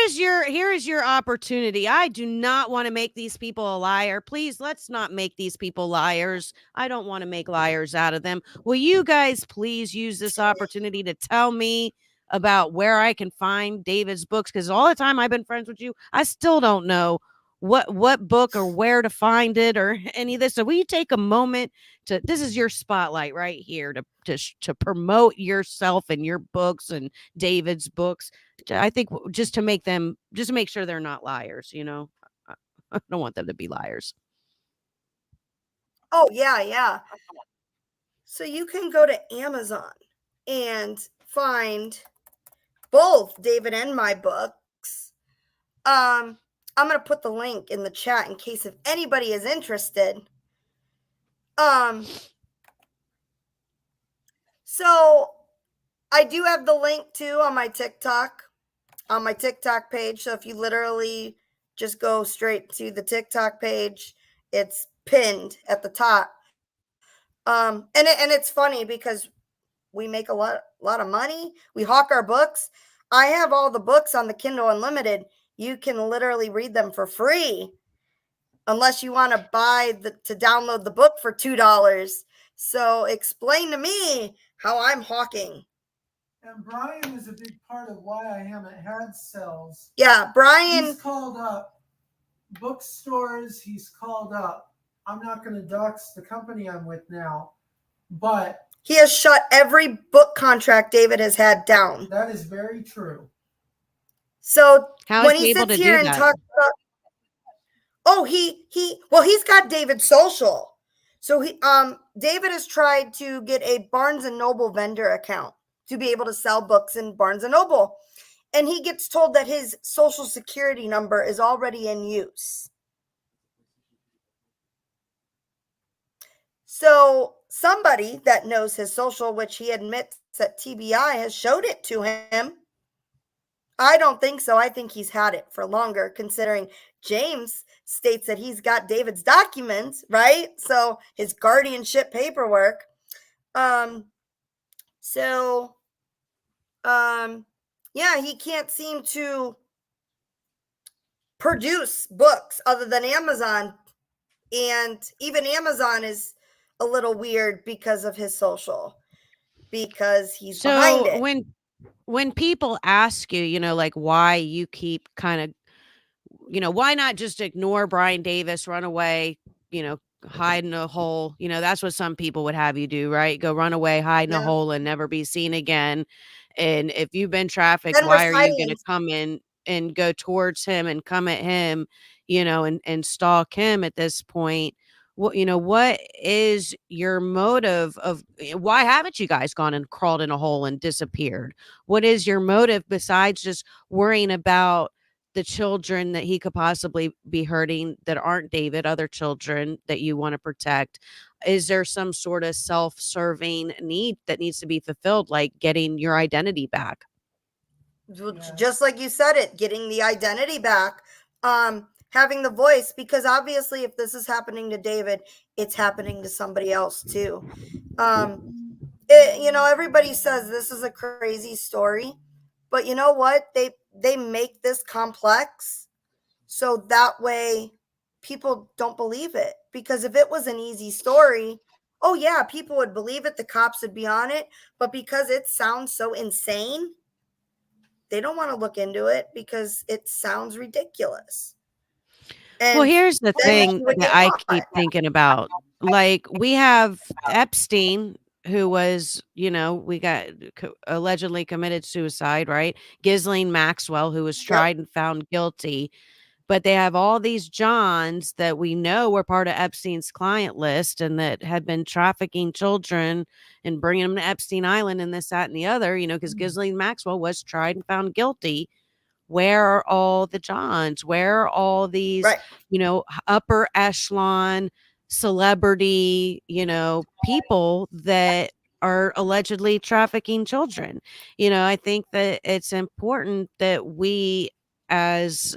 is your opportunity. I do not want to make these people a liar. Please, let's not make these people liars. I don't want to make liars out of them. Will you guys please use this opportunity to tell me about where I can find David's books? Because all the time I've been friends with you, I still don't know what book or where to find it or any of this. So will you take a moment to, this is your spotlight right here to promote yourself and your books and David's books. I think just to make sure they're not liars, you know. I don't want them to be liars. Oh, yeah, yeah. So you can go to Amazon and find both David and my books. I'm going to put the link in the chat in case if anybody is interested. So I do have the link too on my TikTok page. So if you literally just go straight to the TikTok page, it's pinned at the top. And it's funny because we make a lot of money. We hawk our books. I have all the books on the Kindle Unlimited. You can literally read them for free, unless you want to to download the book for $2. So explain to me how I'm hawking. And Brian is a big part of why I haven't had sales. Yeah, Brian. He's called up bookstores. He's called up. I'm not going to dox the company I'm with now, but he has shut every book contract David has had down. That is very true. So how when is he able sits to here do and that? talks about, oh, he's got David's social. So David has tried to get a Barnes and Noble vendor account to be able to sell books in Barnes and Noble. And he gets told that his social security number is already in use. So somebody that knows his social, which he admits at TBI, has showed it to him. I don't think so. I think he's had it for longer, considering James states that he's got David's documents, right? So his guardianship paperwork. Yeah, he can't seem to produce books other than Amazon. And even Amazon is a little weird because of his social, because he's behind So it. when people ask you, you know, like why you keep kind of, you know, why not just ignore Brian Davis, run away, you know, hide in a hole? You know, that's what some people would have you do, right? Go run away, hide in a Yeah. hole and never be seen again. And if you've been trafficked, Then we're why are you going to silenced. come in and go towards him and come at him, you know, and stalk him at this point? What, you know, what is your motive of why haven't you guys gone and crawled in a hole and disappeared? What is your motive besides just worrying about the children that he could possibly be hurting that aren't David, other children that you want to protect? Is there some sort of self-serving need that needs to be fulfilled, like getting your identity back? Just like you said it, getting the identity back, having the voice, because obviously if this is happening to David, it's happening to somebody else too. You know, everybody says this is a crazy story, but you know what? They make this complex so that way people don't believe it. Because if it was an easy story, oh yeah, people would believe it, the cops would be on it, but because it sounds so insane, they don't want to look into it because it sounds ridiculous. Well, And here's the then thing he would that get I caught. keep thinking about. Like, we have Epstein, who was, you know, we got allegedly committed suicide, right? Ghislaine Maxwell, who was Yep. tried and found guilty. But they have all these Johns that we know were part of Epstein's client list and that had been trafficking children and bringing them to Epstein Island and this, that, and the other, you know, because Ghislaine Maxwell was tried and found guilty. Where are all the Johns? Where are all these, Right. you know, upper echelon celebrity, you know, people that are allegedly trafficking children? You know, I think that it's important that we, as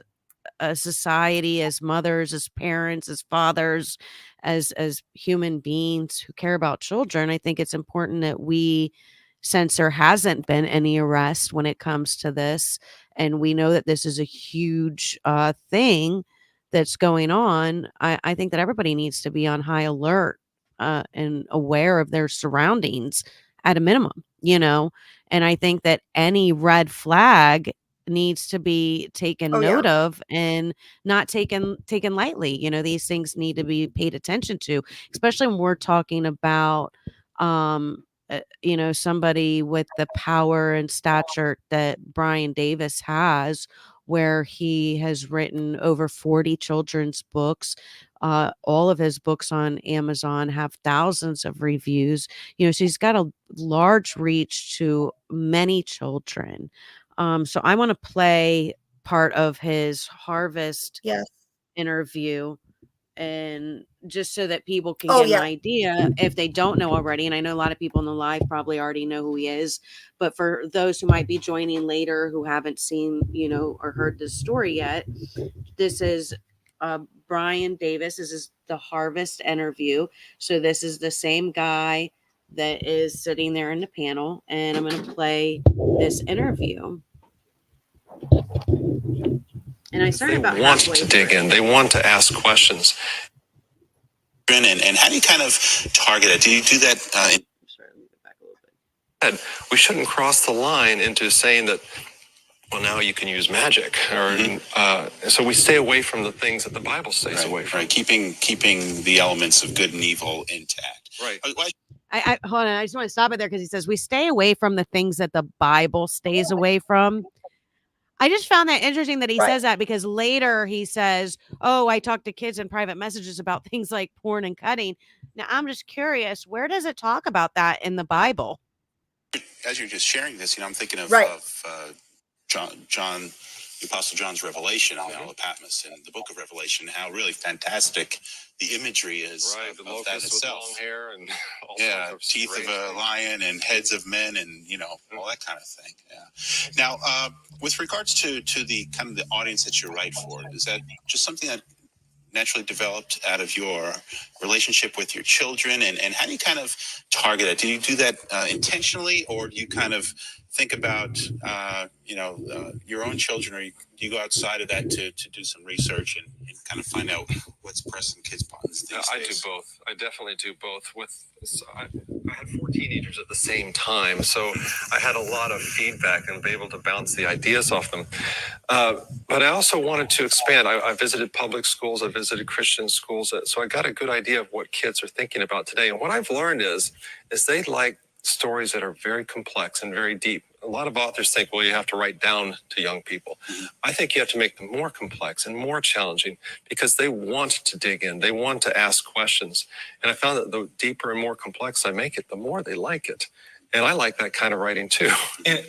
a society, as mothers, as parents, as fathers, as human beings who care about children, I think it's important that we, since there hasn't been any arrest when it comes to this, and we know that this is a huge thing that's going on, I think that everybody needs to be on high alert and aware of their surroundings at a minimum, you know. And I think that any red flag needs to be taken Oh yeah. note of and not taken lightly. You know, these things need to be paid attention to, especially when we're talking about you know, somebody with the power and stature that Brian Davis has, where he has written over 40 children's books. All of his books on Amazon have thousands of reviews. You know, so he's got a large reach to many children. So I want to play part of his Harvest Yes. interview, and just so that people can Oh get an yeah. idea if they don't know already. And I know a lot of people in the live probably already know who he is, but for those who might be joining later who haven't seen, you know, or heard this story yet, this is Brian Davis. This is the Harvest interview. So this is the same guy that is sitting there in the panel, and I'm going to play this interview. And I started about want halfway to dig through. in. They want to ask questions. And how do you kind of target it? Do you do that? Sorry, let me get back a little bit. We shouldn't cross the line into saying that, well, now you can use magic, or so we stay away from the things that the Bible stays away from. Right, keeping the elements of good and evil intact. Right. I hold on. I just want to stop it there because he says we stay away from the things that the Bible stays away from. I just found that interesting that he says that, because later he says, "Oh, I talk to kids in private messages about things like porn and cutting." Now, I'm just curious, where does it talk about that in the Bible? As you're just sharing this, you know, I'm thinking of John the Apostle John's Revelation on the Isle of Patmos and the Book of Revelation, how really fantastic the imagery is Right, of the that locusts with itself. long hair and all Yeah, sorts of teeth of strange a things. lion and heads of men, and all that kind of thing. Yeah. Now, with regards to the kind of the audience that you write for, is that just something that naturally developed out of your relationship with your children, and how do you kind of target it? Do you do that intentionally, or do you kind of think about your own children, or do you go outside of that to do some research and kind of find out what's pressing kids' buttons these I days? do both. I definitely do both. I had 4 teenagers at the same time, so I had a lot of feedback and be able to bounce the ideas off them. But I also wanted to expand. I visited public schools. I visited Christian schools, so I got a good idea of what kids are thinking about today. And what I've learned is they like stories that are very complex and very deep. A lot of authors think, well, you have to write down to young people. I think you have to make them more complex and more challenging because they want to dig in. They want to ask questions. And I found that the deeper and more complex I make it, the more they like it. And I like that kind of writing too.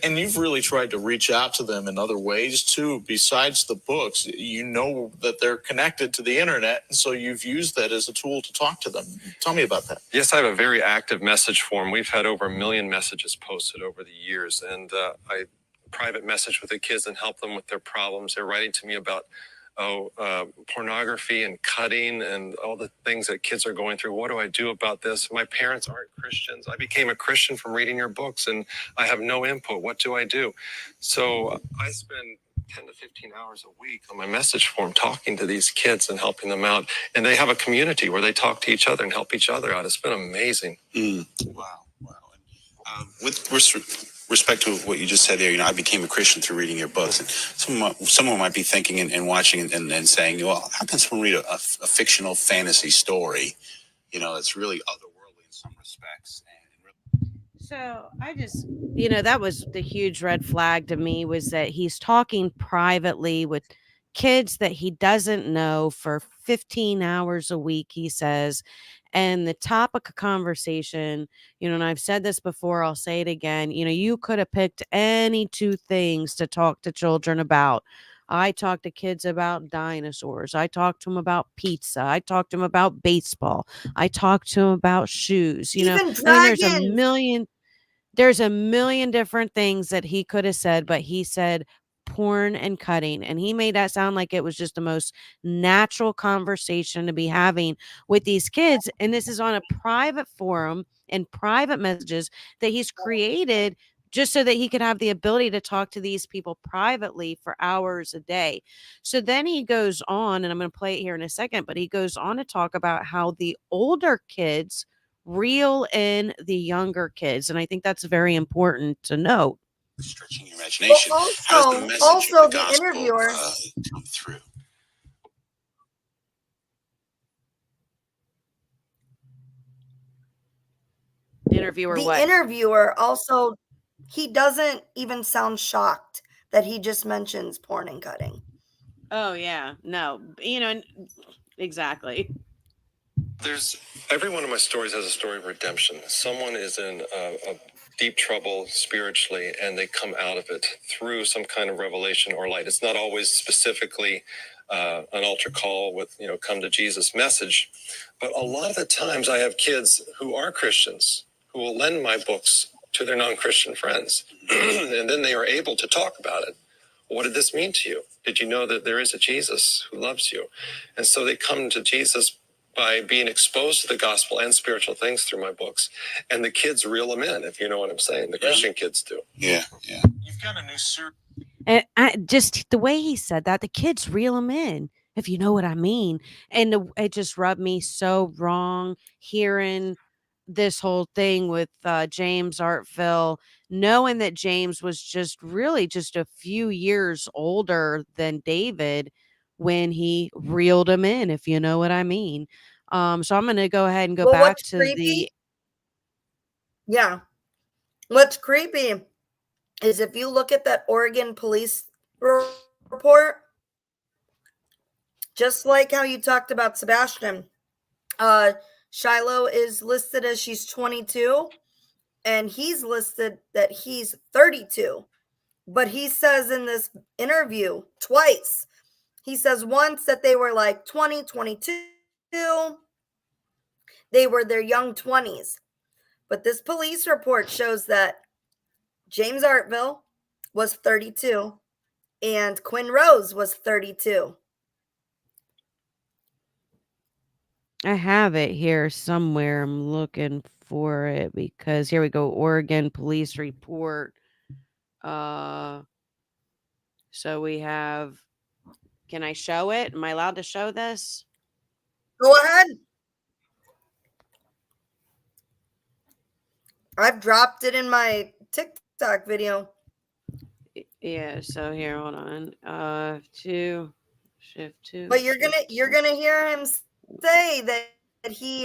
And you've really tried to reach out to them in other ways too, besides the books. You know that they're connected to the internet, and so you've used that as a tool to talk to them. Tell me about that. Yes, I have a very active message forum. We've had over 1 million messages posted over the years, and I private message with the kids and help them with their problems. They're writing to me about pornography and cutting and all the things that kids are going through. What do I do about this? My parents aren't Christians. I became a Christian from reading your books, and I have no input. What do I do? So I spend 10 to 15 hours a week on my message forum talking to these kids and helping them out. And they have a community where they talk to each other and help each other out. It's been amazing. Wow. With respect to what you just said there, I became a Christian through reading your books. And someone might be thinking and watching and saying, well, how can someone read a fictional fantasy story, that's really otherworldly in some respects? So I just, that was the huge red flag to me, was that he's talking privately with kids that he doesn't know for 15 hours a week, he says. And the topic of conversation, and I've said this before, I'll say it again, you could have picked any 2 things to talk to children about. I talk to kids about dinosaurs. I talk to them about pizza. I talk to them about baseball. I talk to them about shoes. Even And then dragons. there's a million different things that he could have said, but he said porn and cutting. And he made that sound like it was just the most natural conversation to be having with these kids. And this is on a private forum and private messages that he's created just so that he could have the ability to talk to these people privately for hours a day. So then he goes on, and I'm going to play it here in a second, but he goes on to talk about how the older kids reel in the younger kids. And I think that's very important to note. Stretching your imagination. Well, How does the message also of the the gospel interviewer. come through? The interviewer Also, he doesn't even sound shocked that he just mentions porn and cutting. Oh yeah, no, exactly. Every one of my stories has a story of redemption. Someone is in a deep trouble spiritually, and they come out of it through some kind of revelation or light. It's not always specifically an altar call with, come to Jesus message. But a lot of the times I have kids who are Christians who will lend my books to their non-Christian friends. And then they are able to talk about it. What did this mean to you? Did you know that there is a Jesus who loves you? And so they come to Jesus by being exposed to the gospel and spiritual things through my books. And the kids reel them in, if you know what I'm saying. The Christian kids do. Yeah. You've got a new series. And just the way he said that, the kids reel him in, if you know what I mean. And it just rubbed me so wrong hearing this whole thing with James Artville, knowing that James was just a few years older than David when he reeled him in, if you know what I mean. So I'm going to go ahead and go back What's to creepy? Yeah. What's creepy is if you look at that Oregon police report, just like how you talked about Sebastian, Shiloh is listed as she's 22, and he's listed that he's 32. But he says in this interview twice, he says once that they were like 20, 22, they were their young 20s. But this police report shows that James Artville was 32 and Quinn Rose was 32. I have it here somewhere. I'm looking for it because here we go. Oregon police report. So we have. Can I show it? Am I allowed to show this? Go ahead. I've dropped it in my TikTok video. Yeah, so here, hold on. Shift 2. But you're gonna hear him say that he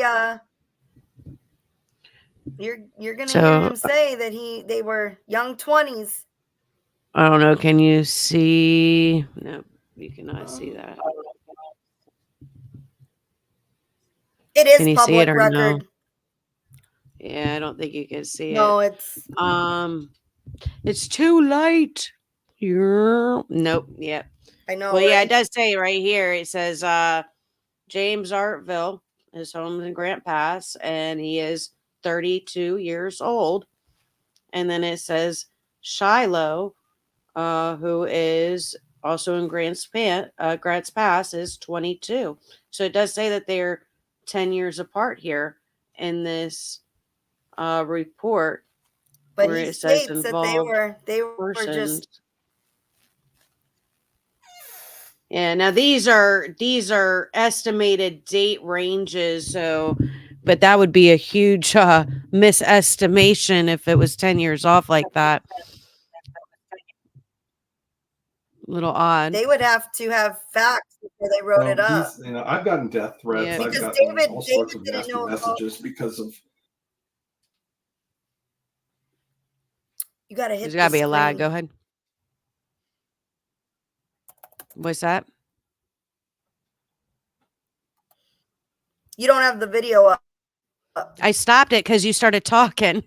you're gonna hear him say that they were young 20s. I don't know. Can you see? No, you cannot see that. It is Can you public see it or record. no? Yeah, I don't think you can see No, it. It's too late. Yeah. Nope. Yep. I know. Well, yeah, right? it does say right here. It says James Artville. His home in Grant Pass, and he is 32 years old. And then it says Shiloh, who is also in Grants Pass, is 22. So it does say that they're 10 years apart here in this report. But where he it says states that they were persons. just. Yeah, now these are estimated date ranges, so but that would be a huge misestimation if it was 10 years off like that. Little odd. They would have to have facts before they wrote it up. I've gotten death threats. Yeah. I've Because gotten all sorts of David didn't nasty know about- messages because of. You gotta hit. There's gotta be a lag. screen. Go ahead. What's that? You don't have the video up. I stopped it because you started talking.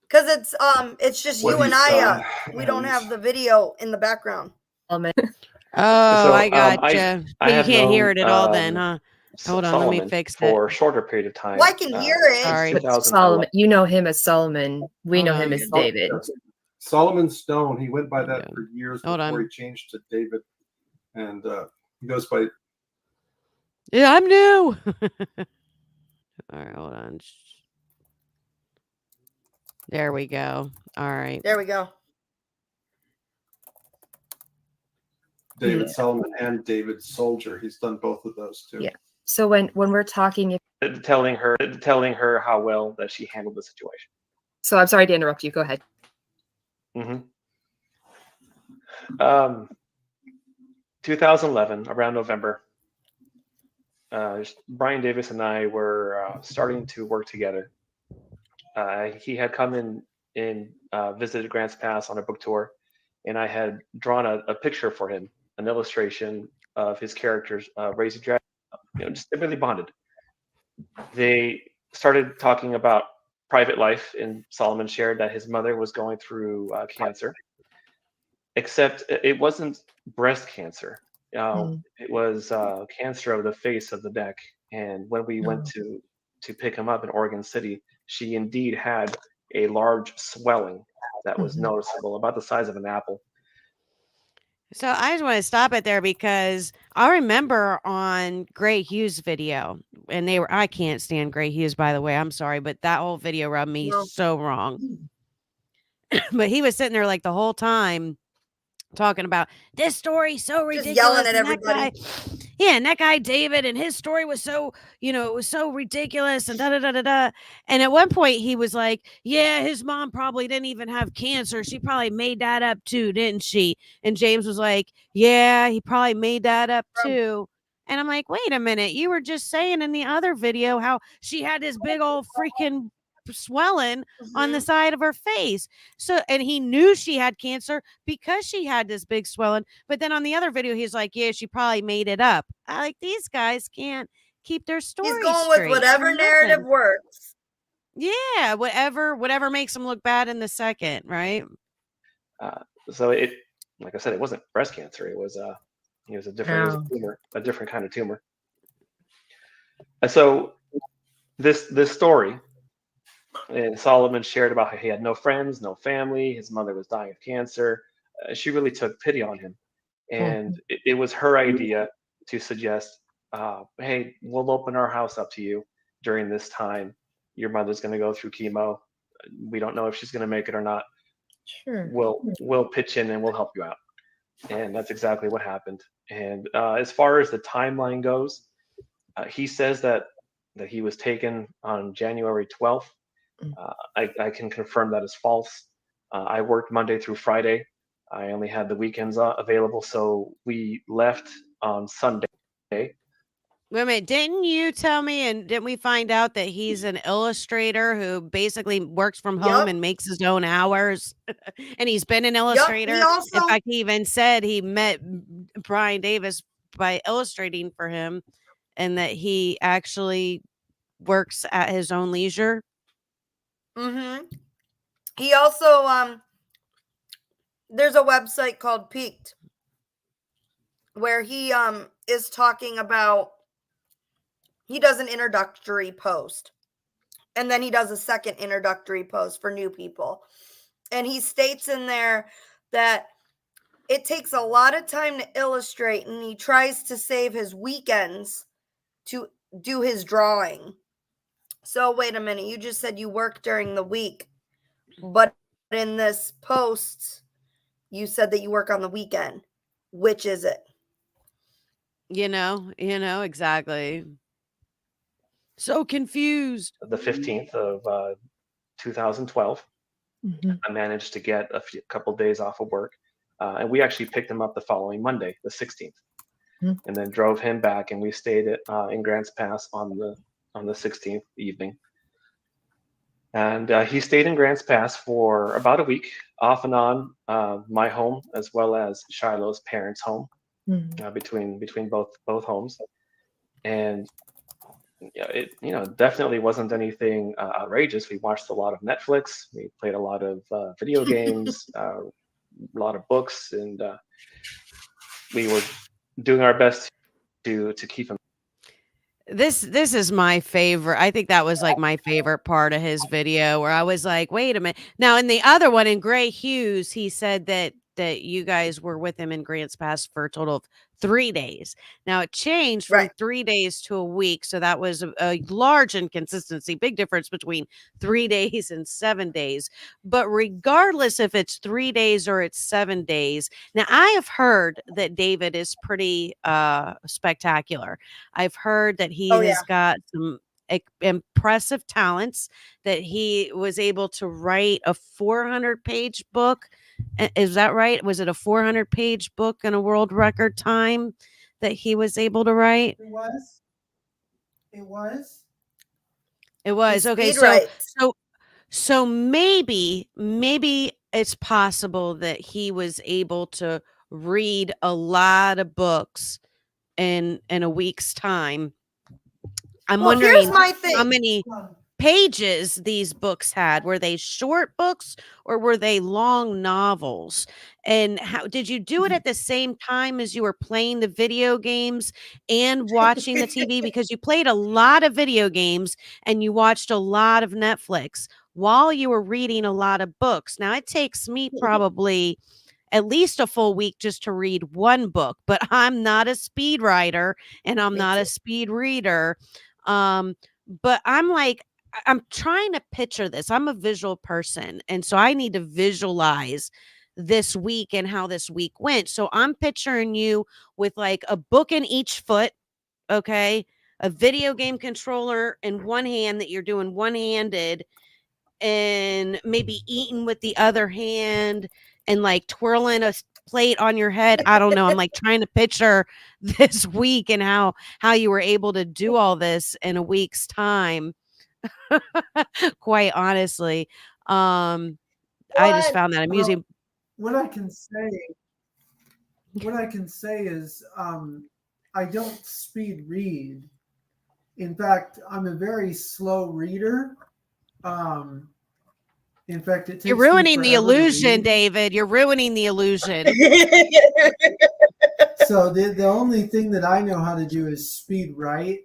Because it's just What you and he's I. done, We don't and- have the video in the background. Oh, So, I gotcha. I But you have can't hear known, it at all then, huh? Hold on, let me Solomon fix for it. a shorter period of time. Well, I can hear it. Sorry. Since But 2011. Solomon, you know him as Solomon. We Hold know on. him as David. Solomon Stone, he went by that Yeah. for years Hold before on. he changed to David, and he goes by. Yeah, I'm new. All right, hold on. There we go. All right. There we go. David Solomon and David Soldier. He's done both of those too. Yeah. So when we're talking, telling her how well that she handled the situation. so I'm sorry to interrupt you. Go ahead. Mm-hmm. 2011, around November, Brian Davis and I were starting to work together. He had come in visited Grants Pass on a book tour, and I had drawn a picture for him, an illustration of his characters raising dragon. Just they really bonded. They started talking about private life, and Solomon shared that his mother was going through cancer. Except it wasn't breast cancer. It was cancer of the face of the neck. And when we went to pick him up in Oregon City, she indeed had a large swelling that was noticeable, about the size of an apple. So I just want to stop it there because I remember on Gray Hughes' video, and I can't stand Gray Hughes, by the way. I'm sorry, but that whole video rubbed me so wrong. But he was sitting there like the whole time talking about this story so ridiculous. Just yelling at and everybody. And that guy David, and his story was so, it was so ridiculous and da da da da da. And at one point he was like, yeah, his mom probably didn't even have cancer. She probably made that up too, didn't she? And James was like, yeah, he probably made that up too. And I'm like, wait a minute, you were just saying in the other video how she had this big old freaking swelling on the side of her face. So, and he knew she had cancer because she had this big swelling. But then on the other video, he's like, yeah, she probably made it up. I like, these guys can't keep their story He's going straight with whatever for narrative nothing. works. Yeah, whatever makes him look bad in the second, right? So it, like I said, it wasn't breast cancer. It was a Oh. tumor, a different kind of tumor. And so this story, and Solomon shared about how he had no friends, no family. His mother was dying of cancer. She really took pity on him, and it was her idea to suggest, "Hey, we'll open our house up to you during this time. Your mother's going to go through chemo. We don't know if she's going to make it or not. Sure. We'll pitch in and we'll help you out." And that's exactly what happened. And as far as the timeline goes, he says that he was taken on January 12th. I can confirm that is false. I worked Monday through Friday. I only had the weekends available, so we left on Sunday. Wait a minute, didn't you tell me, and didn't we find out that he's an illustrator who basically works from home Yep. and makes his own hours? And he's been an Yep. illustrator. He also. In fact, he even said he met Brian Davis by illustrating for him, and that he actually works at his own leisure. Mm-hmm. He also there's a website called Peaked where he is talking about, he does an introductory post and then he does a second introductory post for new people, and he states in there that it takes a lot of time to illustrate and he tries to save his weekends to do his drawing. So wait a minute, you just said you work during the week, but in this post you said that you work on the weekend. Which is it? You know, exactly. So confused. The 15th of 2012, I managed to get a couple days off of work, and we actually picked him up the following Monday, the 16th, and then drove him back, and we stayed in Grants Pass on the 16th evening. And he stayed in Grants Pass for about a week, off and on, my home as well as Shiloh's parents' home, between both homes. And it definitely wasn't anything outrageous. We watched a lot of Netflix. We played a lot of video games, a lot of books, and we were doing our best to keep him. This is my favorite. I think that was like my favorite part of his video, where I was like, wait a minute. Now in the other one, in Gray Hughes, he said that you guys were with him in Grants Pass for a total of 3 days. Now it changed from Right. 3 days to a week. So that was a large inconsistency, big difference between 3 days and 7 days. But regardless if it's 3 days or it's 7 days, now I have heard that David is pretty spectacular. I've heard that he Oh, has yeah. got some impressive talents, that he was able to write a 400-page book. Is that right? Was it a 400-page book in a world record time that he was able to write? It was. It was. It was. He Okay, speed writes. so maybe it's possible that he was able to read a lot of books in a week's time. I'm Well, here's wondering my thing. how many pages these books had. Were they short books or were they long novels? And how did you do it at the same time as you were playing the video games and watching the TV? Because you played a lot of video games and you watched a lot of Netflix while you were reading a lot of books. Now it takes me probably at least a full week just to read one book, but I'm not a speed writer and I'm Me not too. a speed reader. But I'm like, I'm trying to picture this. I'm a visual person, and so I need to visualize this week and how this week went. So I'm picturing you with like a book in each foot, okay? A video game controller in one hand that you're doing one-handed, and maybe eating with the other hand, and like twirling a plate on your head. I don't know. I'm like trying to picture this week and how you were able to do all this in a week's time. Quite honestly. I just What? found that amusing. What I can say is I don't speed read. In fact, I'm a very slow reader. In fact, it takes You're me ruining the forever to illusion, read. David. You're ruining the illusion. So the only thing that I know how to do is speed write.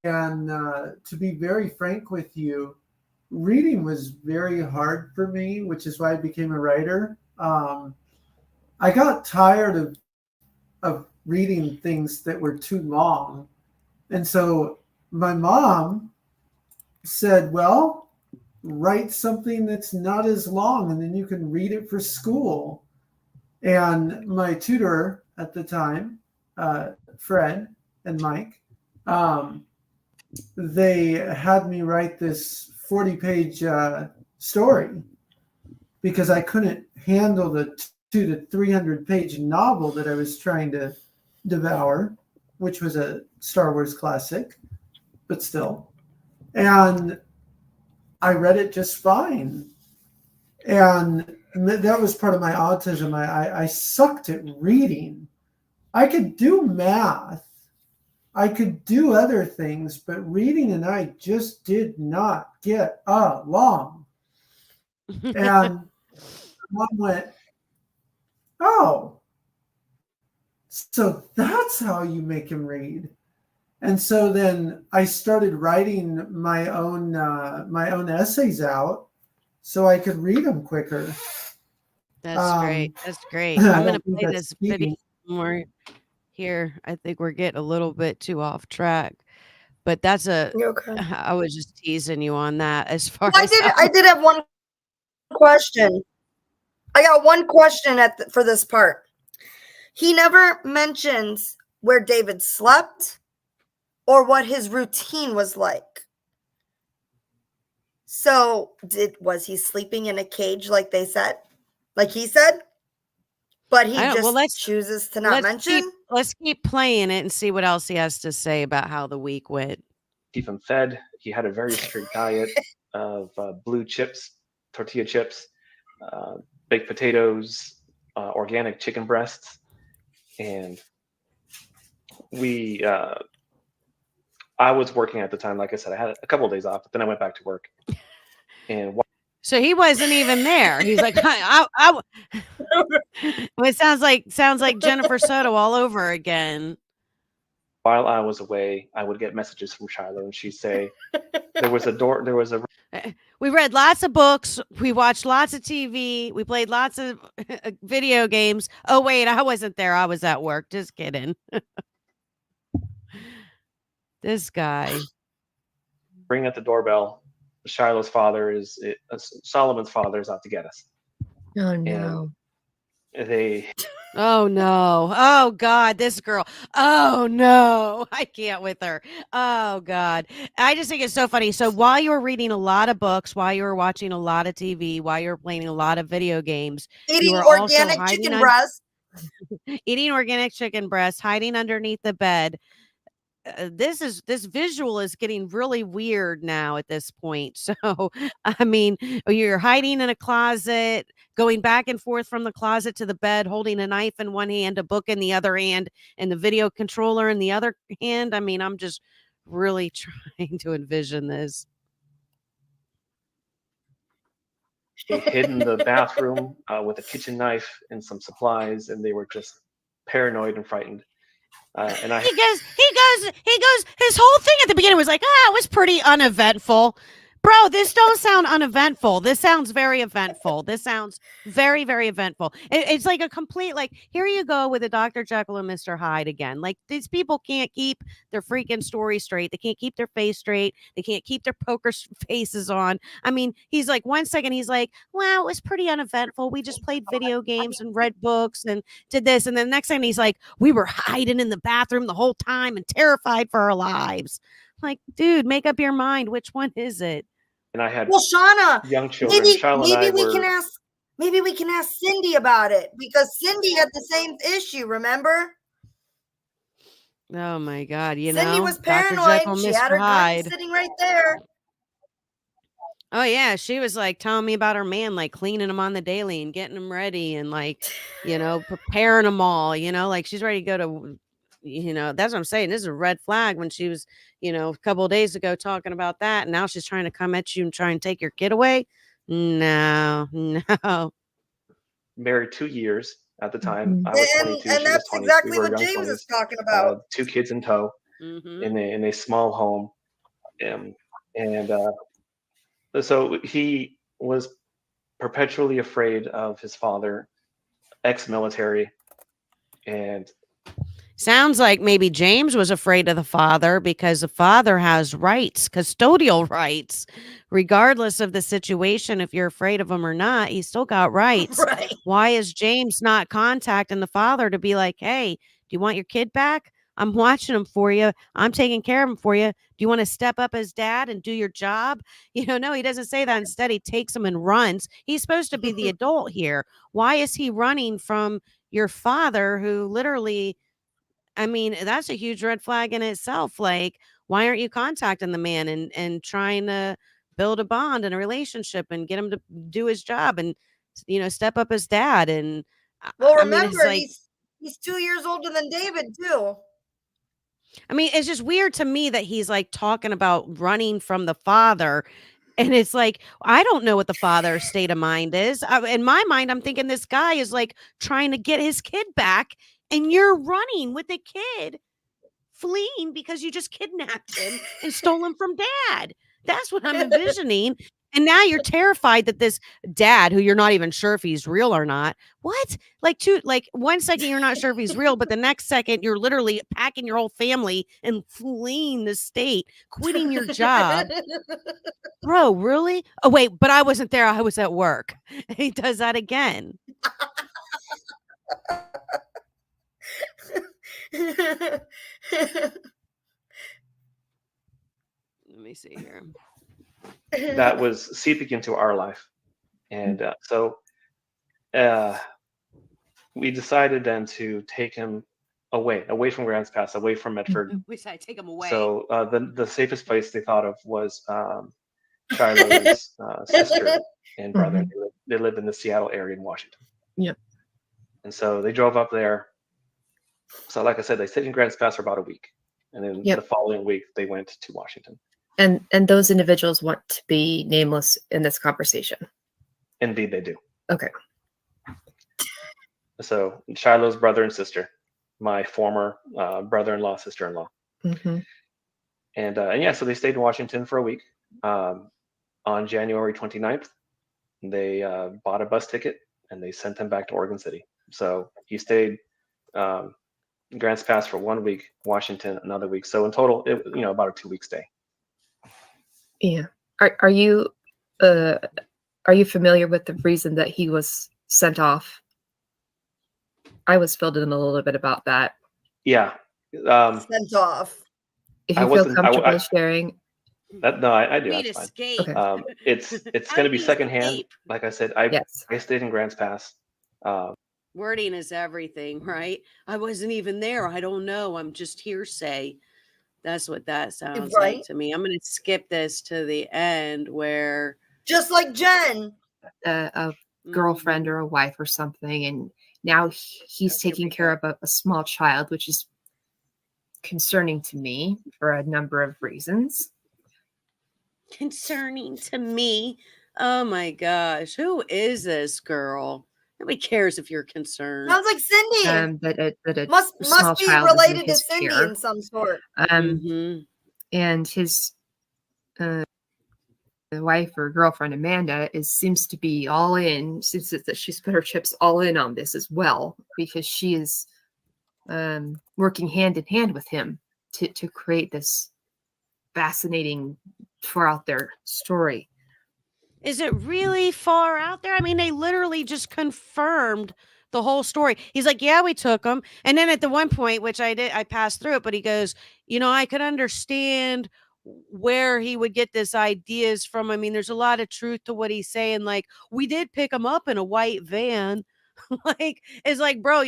And to be very frank with you, reading was very hard for me, which is why I became a writer. I got tired of reading things that were too long. And so my mom said, well, write something that's not as long and then you can read it for school. And my tutor at the time, Fred and Mike, they had me write this 40-page story because I couldn't handle the 200 to 300-page novel that I was trying to devour, which was a Star Wars classic, but still. And I read it just fine. And that was part of my autism. I sucked at reading. I could do math. I could do other things, but reading and I just did not get along. And mom went, oh, so that's how you make him read. And so then I started writing my own essays out so I could read them quicker. That's great. That's great. I'm going to play this video more here. I think we're getting a little bit too off track, but that's I was just teasing you on that as far as I did have one question. I got one question for this part. He never mentions where David slept or what his routine was like. So was he sleeping in a cage like they said? Like he said? But he just chooses to not mention? Let's keep playing it and see what else he has to say about how the week went. Keep him fed. He had a very strict diet of blue chips, tortilla chips, baked potatoes, organic chicken breasts. And I was working at the time. Like I said, I had a couple of days off, but then I went back to work. And so he wasn't even there. He's like, well, it sounds like Jennifer Soto all over again. While I was away, I would get messages from Shiloh, and she'd say, we read lots of books. We watched lots of TV. We played lots of video games. Oh, wait, I wasn't there. I was at work. Just kidding. This guy. Ring at the doorbell. Shiloh's father Solomon's father is out to get us. Oh, no. And oh no. Oh God, this girl. Oh no. I can't with her. Oh God. I just think it's so funny. So while you were reading a lot of books, while you were watching a lot of TV, while you were playing a lot of video games, eating organic chicken breast. Eating organic chicken breast, hiding underneath the bed. This visual is getting really weird now at this point. So, I mean, you're hiding in a closet, going back and forth from the closet to the bed, holding a knife in one hand, a book in the other hand, and the video controller in the other hand. I mean, I'm just really trying to envision this. She hid in the bathroom with a kitchen knife and some supplies, and they were just paranoid and frightened. And he goes. His whole thing at the beginning was like, it was pretty uneventful. Bro, this don't sound uneventful. This sounds very eventful. This sounds very, very eventful. It's like a complete, like, here you go with a Dr. Jekyll and Mr. Hyde again. Like, these people can't keep their freaking story straight. They can't keep their face straight. They can't keep their poker faces on. I mean, he's like, one second, he's like, wow, it was pretty uneventful. We just played video games and read books and did this. And then the next thing he's like, we were hiding in the bathroom the whole time and terrified for our lives. Like, dude, make up your mind. Which one is it? And I had Shauna, young children. Maybe we can ask Cindy about it because Cindy had the same issue. Remember? Oh my God! Cindy was paranoid. She had her gun sitting right there. Oh yeah, she was like telling me about her man, like cleaning him on the daily and getting him ready and like, preparing them all. Like she's ready to go to that's what I'm saying. This is a red flag when she was, a couple of days ago talking about that. And now she's trying to come at you and try and take your kid away. No, no. Married 2 years at the time. Mhm. I was And 22. and She was that's 20. exactly We were what young James 20s. is talking about. 2 kids in tow Mm-hmm. in a small home. And so he was perpetually afraid of his father, ex-military, and Sounds like maybe James was afraid of the father because the father has rights, custodial rights, regardless of the situation. If you're afraid of him or not, he's still got rights. Right. Why is James not contacting the father to be like, hey, do you want your kid back? I'm watching him for you. I'm taking care of him for you. Do you want to step up as dad and do your job? No, he doesn't say that. Instead, he takes him and runs. He's supposed to be the adult here. Why is he running from your father who literally, I mean, that's a huge red flag in itself. Like, why aren't you contacting the man and trying to build a bond and a relationship and get him to do his job and step up as dad? And Well, I mean, it's remember, like, he's 2 years older than David too. I mean, it's just weird to me that he's like talking about running from the father. And it's like, I don't know what the father's state of mind is. In my mind, I'm thinking this guy is like trying to get his kid back, and you're running with the kid, fleeing because you just kidnapped him and stole him from dad. That's what I'm envisioning. And now you're terrified that this dad, who you're not even sure if he's real or not, what? Like 1 second you're not sure if he's real, but the next second you're literally packing your whole family and fleeing the state, quitting your job. Bro, really? Oh, wait, but I wasn't there. I was at work. He does that again. Let me see here. that was seeping into our life. And so we decided then to take him away from Grants Pass, away from Medford. We said take him away. So the safest place they thought of was Shiloh's sister and brother. They live in the Seattle area in Washington. Yep. And so they drove up there. So like I said, they stayed in Grants Pass for about a week. And then the following week, they went to Washington. And those individuals want to be nameless in this conversation. Indeed, they do. Okay. So Shiloh's brother and sister, my former brother-in-law, sister-in-law. Mm-hmm. And yeah, so they stayed in Washington for a week. On January 29th, they bought a bus ticket and they sent him back to Oregon City. So he stayed Grants Pass for 1 week, Washington another week. So in total, about a 2-week stay. Yeah. Are you familiar with the reason that he was sent off? I was filled in a little bit about that. Yeah. Sent off. If you feel comfortable sharing. No, I do. That's escape. fine. Okay. It's going to be secondhand. Like I said, I stayed in Grants Pass. Wording is everything, right? I wasn't even there. I don't know. I'm just hearsay. That's what that sounds like to me. I'm going to skip this to the end where, just like Jen, a girlfriend or a wife or something, and now he's taking care of a small child, which is concerning to me for a number of reasons. Concerning to me? Oh my gosh. Who is this girl? Nobody cares if you're concerned. Sounds like Cindy. That a must small be child related to is in his Cindy care. in some sort. And his wife or girlfriend Amanda seems to be all in. Seems that she's put her chips all in on this as well, because she is working hand in hand with him to create this fascinating, far out there story. Is it really far out there? I mean, they literally just confirmed the whole story. He's like, yeah, we took him. And then at the one point, which I passed through it, but he goes, I could understand where he would get this ideas from. I mean, there's a lot of truth to what he's saying. Like, we did pick him up in a white van. Like, it's like, bro,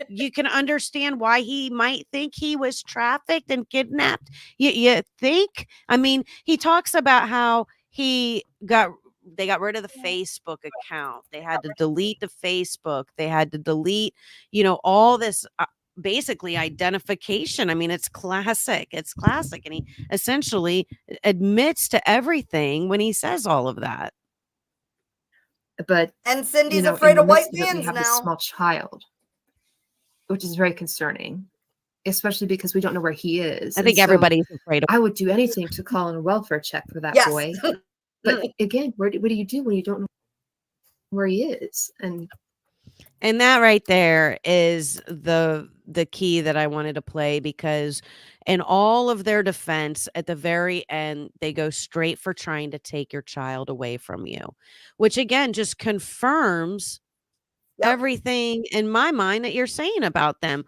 you can understand why he might think he was trafficked and kidnapped. You think? I mean, he talks about how they got rid of the Facebook account. They had to delete the Facebook. They had to delete, all this. basically identification. I mean, it's classic. It's classic. And he essentially admits to everything when he says all of that. But And Cindy's you know, afraid in the of white midst of it, we vans have this now. small child, which is very concerning, especially because we don't know where he is. I And think so everybody's afraid of. I would do anything to call in a welfare check for that Yes. boy. But again, what do you do when you don't know where he is? And that right there is the key that I wanted to play, because in all of their defense, at the very end, they go straight for trying to take your child away from you, which again just confirms everything in my mind that you're saying about them.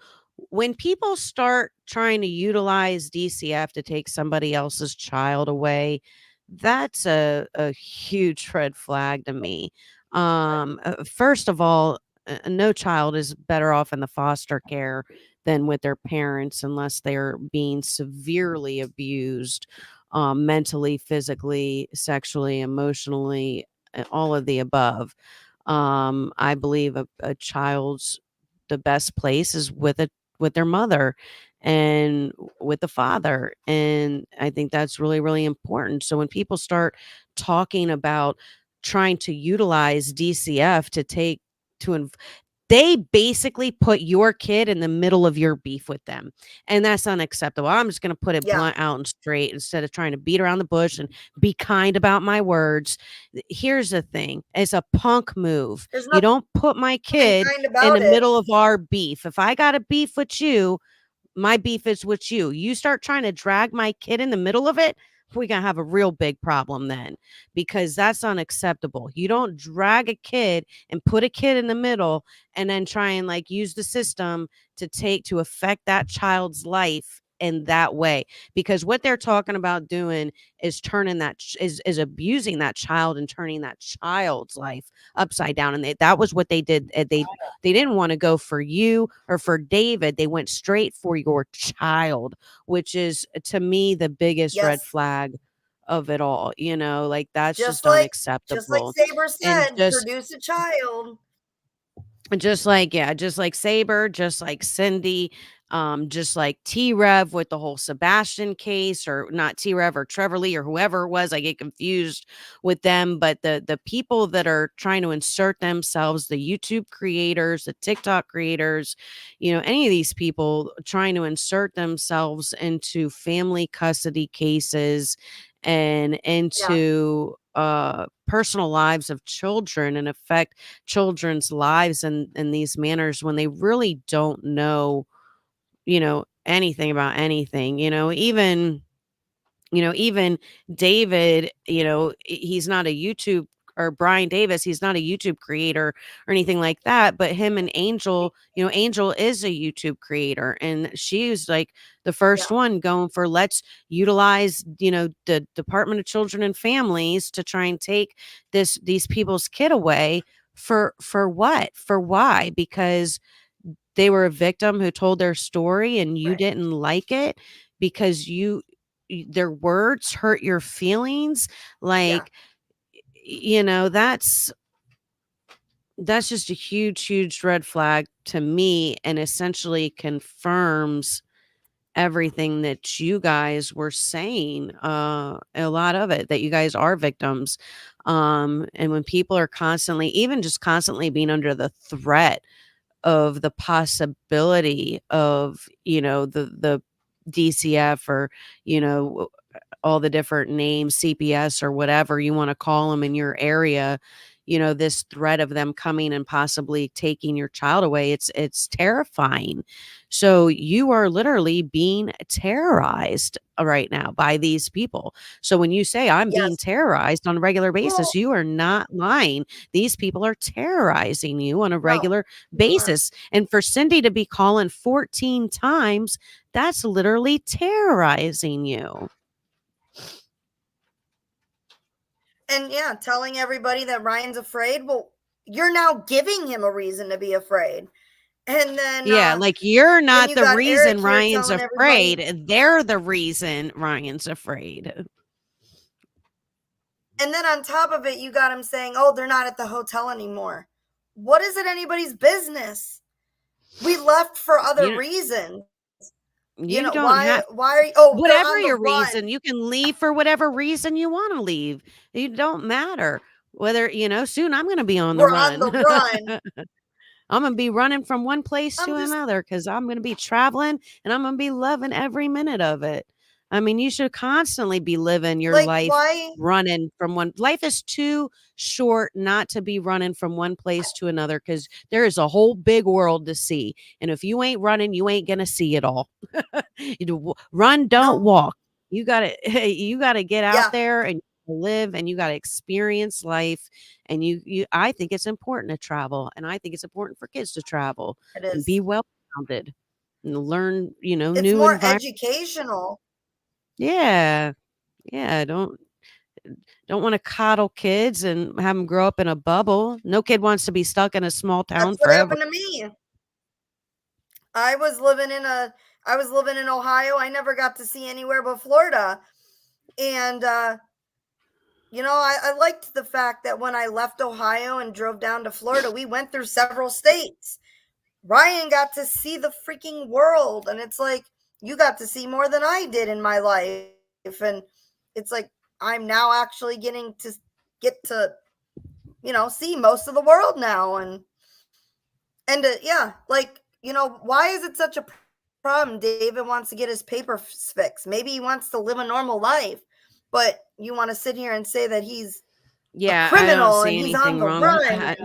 When people start trying to utilize DCF to take somebody else's child away, that's a huge red flag to me. First of all, no child is better off in the foster care than with their parents unless they're being severely abused, mentally, physically, sexually, emotionally, all of the above. I believe a child's the best place is with their mother and with the father, and I think that's really, really important. So when people start talking about trying to utilize DCF to take to they basically put your kid in the middle of your beef with them. And that's unacceptable. I'm just going to put it blunt out and straight instead of trying to beat around the bush and be kind about my words. Here's the thing. It's a punk move. You don't put my kid in the middle of our beef. If I got a beef with you, my beef is with you. You start trying to drag my kid in the middle of it, we're going to have a real big problem then, because that's unacceptable. You don't drag a kid and put a kid in the middle and then try and like use the system to affect that child's life in that way, because what they're talking about doing is turning is abusing that child and turning that child's life upside down. And that was what they did. They didn't want to go for you or for David. They went straight for your child, which is to me the biggest red flag of it all. You know, like that's just unacceptable. Just like Saber said, produce a child. Just like Saber, just like Cindy, just like T-Rev with the whole Sebastian case, or not T-Rev or Trevor Lee or whoever it was. I get confused with them, but the people that are trying to insert themselves, the YouTube creators, the TikTok creators, you know, any of these people trying to insert themselves into family custody cases and into personal lives of children and affect children's lives in these manners when they really don't know, you know, anything about anything. Even David, he's not a YouTube, or Brian Davis, he's not a YouTube creator or anything like that, but him and Angel, Angel is a YouTube creator, and she's like the first one going for, let's utilize, the Department of Children and Families to try and take these people's kid away. For what? For why? Because they were a victim who told their story and you didn't like it because their words hurt your feelings. Like, that's just a huge red flag to me, and essentially confirms everything that you guys were saying, a lot of it, that you guys are victims. And when people are constantly being under the threat of the possibility of, the DCF, or, all the different names, CPS or whatever you want to call them in your area, this threat of them coming and possibly taking your child away, it's terrifying. So you are literally being terrorized right now by these people. So when you say I'm being terrorized on a regular basis, you are not lying. These people are terrorizing you on a regular basis. And for Cindy to be calling 14 times, that's literally terrorizing you. And telling everybody that Ryan's afraid. Well, you're now giving him a reason to be afraid. And then like, you're not you the reason Ryan's afraid. They're the reason Ryan's afraid. And then on top of it, you got him saying, oh, they're not at the hotel anymore. What is it anybody's business? We left for other You- reasons. You don't why? have Why are you? Oh, they're whatever on the your run. reason. You can leave for whatever reason you want to leave. It don't matter whether soon I'm going to be on the We're on run. the run. I'm going to be running from one place I'm to just another because I'm going to be traveling and I'm going to be loving every minute of it. I mean, you should constantly be living your like, life why? running from one. Life is too short not to be running from one place to another because there is a whole big world to see. And if you ain't running, you ain't going to see it all. Run, don't No. walk. You got to you got to get out Yeah. there and live, and you got to experience life. And you I think it's important to travel, and I think it's important for kids to travel It and is. be well rounded and learn, It's new more environment. educational. Yeah. Yeah, don't want to coddle kids and have them grow up in a bubble. No kid wants to be stuck in a small town That's what forever. happened to me. I was living in Ohio. I never got to see anywhere but Florida. And I liked the fact that when I left Ohio and drove down to Florida, we went through several states. Ryan got to see the freaking world, and it's like you got to see more than I did in my life. And it's like I'm now actually getting to get to see most of the world now. And why is it such a problem? David wants to get his papers fixed. Maybe he wants to live a normal life, but you want to sit here and say that he's Yeah, a I don't criminal see and he's on anything the wrong with run. that.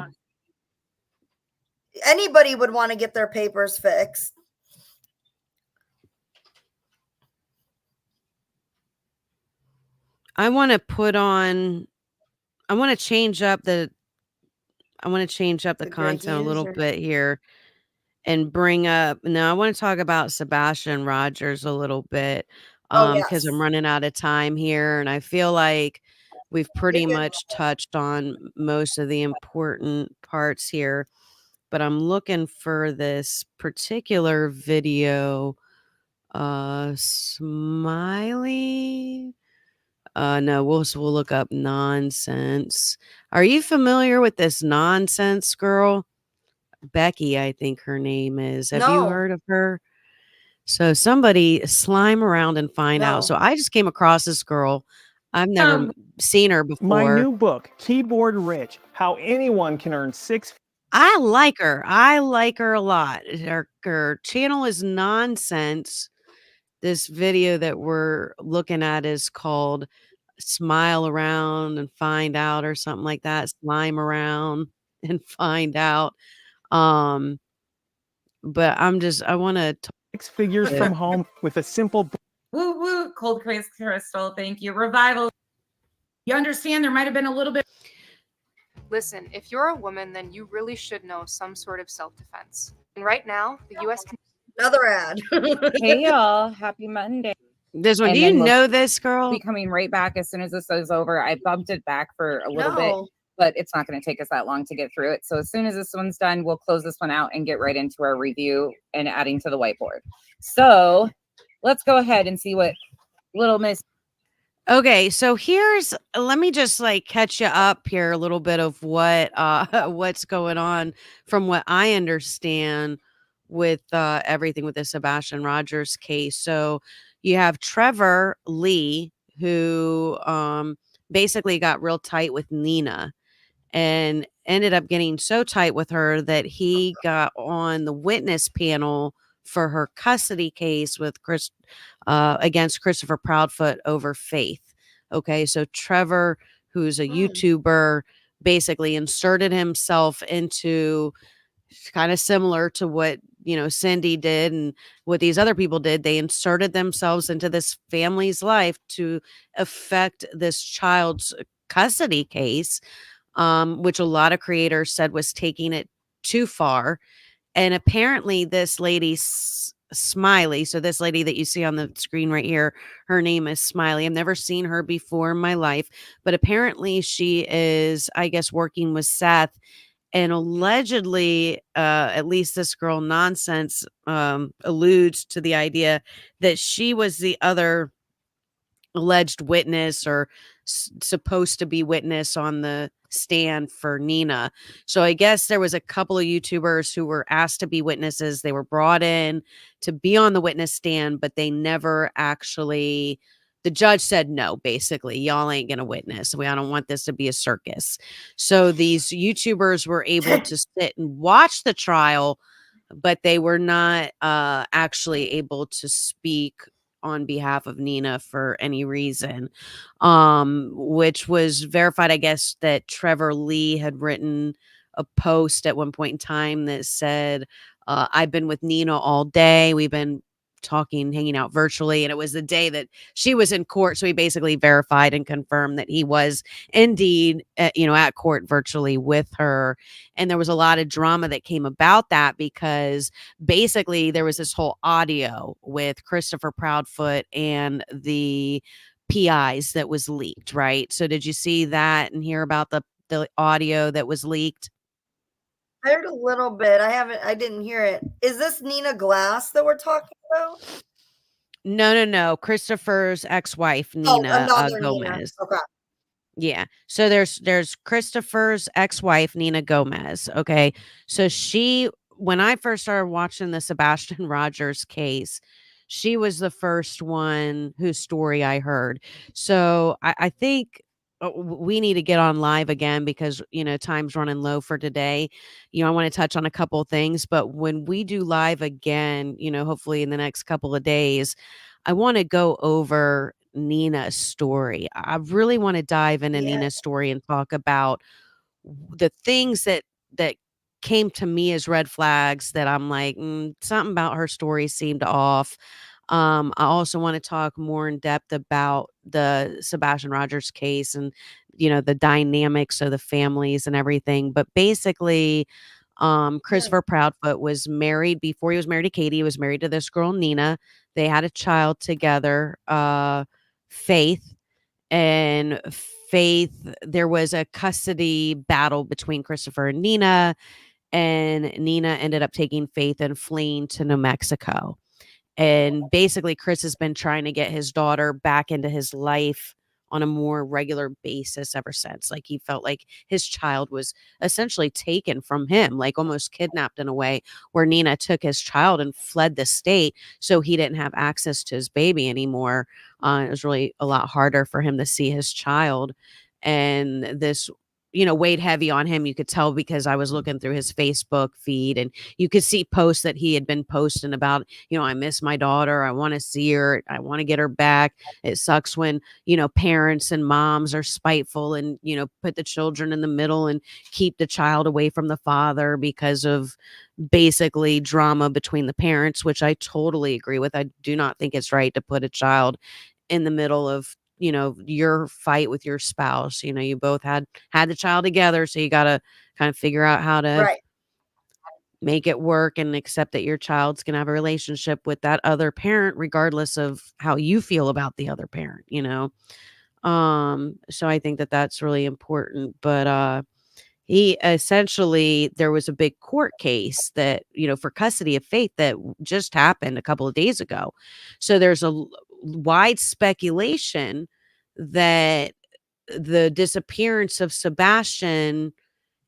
Anybody would want to get their papers fixed. I want to change up the The content a little user. bit here and bring up. Now I want to talk about Sebastian Rogers a little bit Oh because I'm yes. running out of time here, and I feel like we've pretty You're good. much touched on most of the important parts here. But I'm looking for this particular video. Smiley. No, we'll look up nonsense. Are you familiar with this nonsense girl? Becky, I think her name is. Have you No. heard of her? So somebody slime around and find out. So No. I just came across this girl. I've never seen her My before. new book, Keyboard Rich: How Anyone Can Earn Six. I like her. I like her a lot. Her channel is nonsense. This video that we're looking at is called Smile Around and Find Out or something like that. Slime around and find out. But I want to 6 figures from home with a simple. Woo woo, cold craze crystal. Thank you. Revival. You understand there might have been a little bit. Listen, if you're a woman, then you really should know some sort of self-defense. And right now, the U.S. Another ad. Hey y'all, happy Monday. This one, And do you then we'll know this girl? Be coming right back as soon as this is over. I bumped it back for a little bit, No. but it's not going to take us that long to get through it. So as soon as this one's done, we'll close this one out and get right into our review and adding to the whiteboard. So let's go ahead and see what little Miss. Okay, so let me just catch you up here a little bit of what what's going on from what I understand with everything with the Sebastian Rogers case. So you have Trevor Lee, who basically got real tight with Nina and ended up getting so tight with her that he got on the witness panel for her custody case with against Christopher Proudfoot over Faith. Okay, so Trevor, who's a YouTuber, basically inserted himself into kind of similar to what Cindy did and what these other people did. They inserted themselves into this family's life to affect this child's custody case, which a lot of creators said was taking it too far. And apparently this lady Smiley, so this lady that you see on the screen right here, her name is Smiley. I've never seen her before in my life, but apparently she is, I guess, working with Seth. And allegedly, at least this girl nonsense alludes to the idea that she was the other alleged witness or supposed to be witness on the stand for Nina. So I guess there was a couple of YouTubers who were asked to be witnesses. They were brought in to be on the witness stand, but they never actually, the judge said no, basically, y'all ain't gonna witness. I don't want this to be a circus. So these YouTubers were able to sit and watch the trial, but they were not actually able to speak on behalf of Nina for any reason, which was verified, I guess, that Trevor Lee had written a post at one point in time that said, I've been with Nina all day. We've been talking, hanging out virtually. And it was the day that she was in court. So he basically verified and confirmed that he was indeed, at court virtually with her. And there was a lot of drama that came about that because basically there was this whole audio with Christopher Proudfoot and the PIs that was leaked, right? So did you see that and hear about the audio that was leaked? I heard a little bit. I didn't hear it. Is this Nina Glass that we're talking about? No. Christopher's ex-wife, Oh, Nina another Nina. Gomez. Okay. Yeah. So there's Christopher's ex-wife, Nina Gomez. Okay. So when I first started watching the Sebastian Rogers case, she was the first one whose story I heard. So I think we need to get on live again because, time's running low for today. I want to touch on a couple of things, but when we do live again, hopefully in the next couple of days, I want to go over Nina's story. I really want to dive into Nina's story and talk about the things that came to me as red flags that I'm like, something about her story seemed off. I also want to talk more in depth about the Sebastian Rogers case and the dynamics of the families and everything. But basically, Christopher Proudfoot was married before he was married to Katie. He was married to this girl, Nina. They had a child together, Faith. And Faith, there was a custody battle between Christopher and Nina Nina ended up taking Faith and fleeing to New Mexico. And basically, Chris has been trying to get his daughter back into his life on a more regular basis ever since. Like, he felt like his child was essentially taken from him, like almost kidnapped in a way, where Nina took his child and fled the state so he didn't have access to his baby anymore. It was really a lot harder for him to see his child. And this weighed heavy on him. You could tell because I was looking through his Facebook feed and you could see posts that he had been posting about, I miss my daughter. I want to see her. I want to get her back. It sucks when, parents and moms are spiteful and, put the children in the middle and keep the child away from the father because of basically drama between the parents, which I totally agree with. I do not think it's right to put a child in the middle of your fight with your spouse. You both had the child together, so you got to kind of figure out how to make it work and accept that your child's gonna have a relationship with that other parent regardless of how you feel about the other parent. So I think that that's really important. But he essentially, there was a big court case that for custody of Faith that just happened a couple of days ago. So there's a wide speculation that the disappearance of Sebastian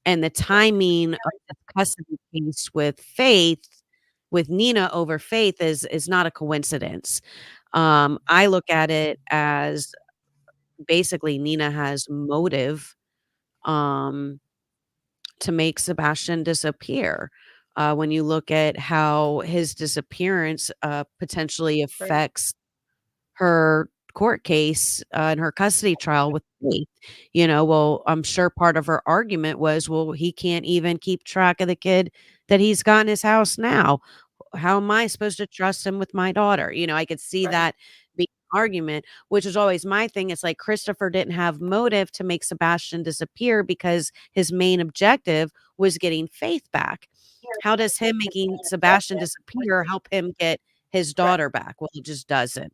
and the timing of the custody case with Nina over Faith is not a coincidence. I look at it as basically Nina has motive to make Sebastian disappear. When you look at how his disappearance potentially affects her court case and her custody trial with Faith. Well, I'm sure part of her argument was, well, he can't even keep track of the kid that he's got in his house now. How am I supposed to trust him with my daughter? I could see that being an argument, which is always my thing. It's like Christopher didn't have motive to make Sebastian disappear because his main objective was getting Faith back. How does him making Sebastian disappear help him get his daughter back? Well, it just doesn't.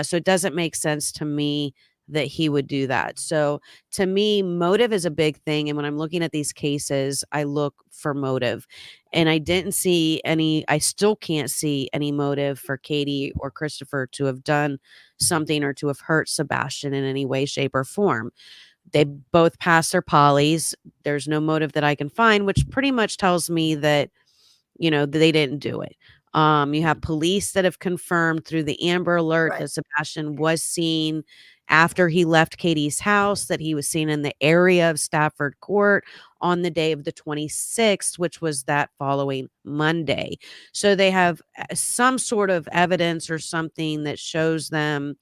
So it doesn't make sense to me that he would do that. So to me, motive is a big thing. And when I'm looking at these cases, I look for motive. And I didn't see any, I still can't see any motive for Katie or Christopher to have done something or to have hurt Sebastian in any way, shape, or form. They both passed their polys. There's no motive that I can find, which pretty much tells me that, they didn't do it. You have police that have confirmed through the Amber Alert Right. that Sebastian was seen after he left Katie's house, that he was seen in the area of Stafford Court on the day of the 26th, which was that following Monday. So they have some sort of evidence or something that shows them,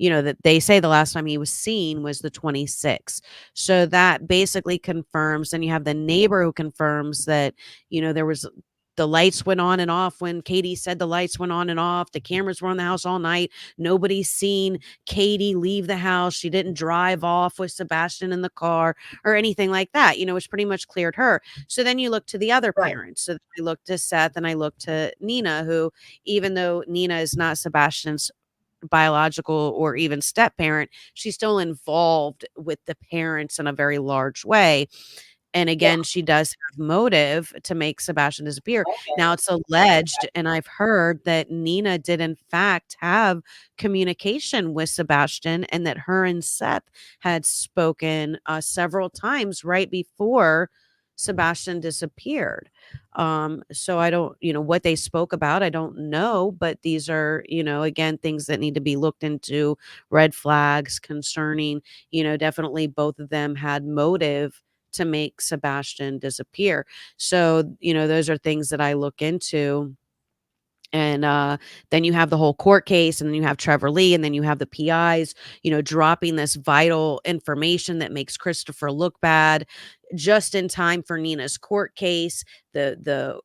that they say the last time he was seen was the 26th. So that basically confirms, and you have the neighbor who confirms that, there was the lights went on and off when Katie said the lights went on and off. The cameras were on the house all night. Nobody's seen Katie leave the house. She didn't drive off with Sebastian in the car or anything like that, which pretty much cleared her. So then you look to the other Right. parents. So I look to Seth and I look to Nina, who, even though Nina is not Sebastian's biological or even step parent, she's still involved with the parents in a very large way. And again, she does have motive to make Sebastian disappear. Now it's alleged, and I've heard that Nina did in fact have communication with Sebastian, and that her and Seth had spoken several times right before Sebastian disappeared. So I don't, what they spoke about, I don't know, but these are, again, things that need to be looked into, red flags concerning, definitely both of them had motive to make Sebastian disappear. So, those are things that I look into. And then you have the whole court case, and then you have Trevor Lee, and then you have the PIs, dropping this vital information that makes Christopher look bad just in time for Nina's court case. The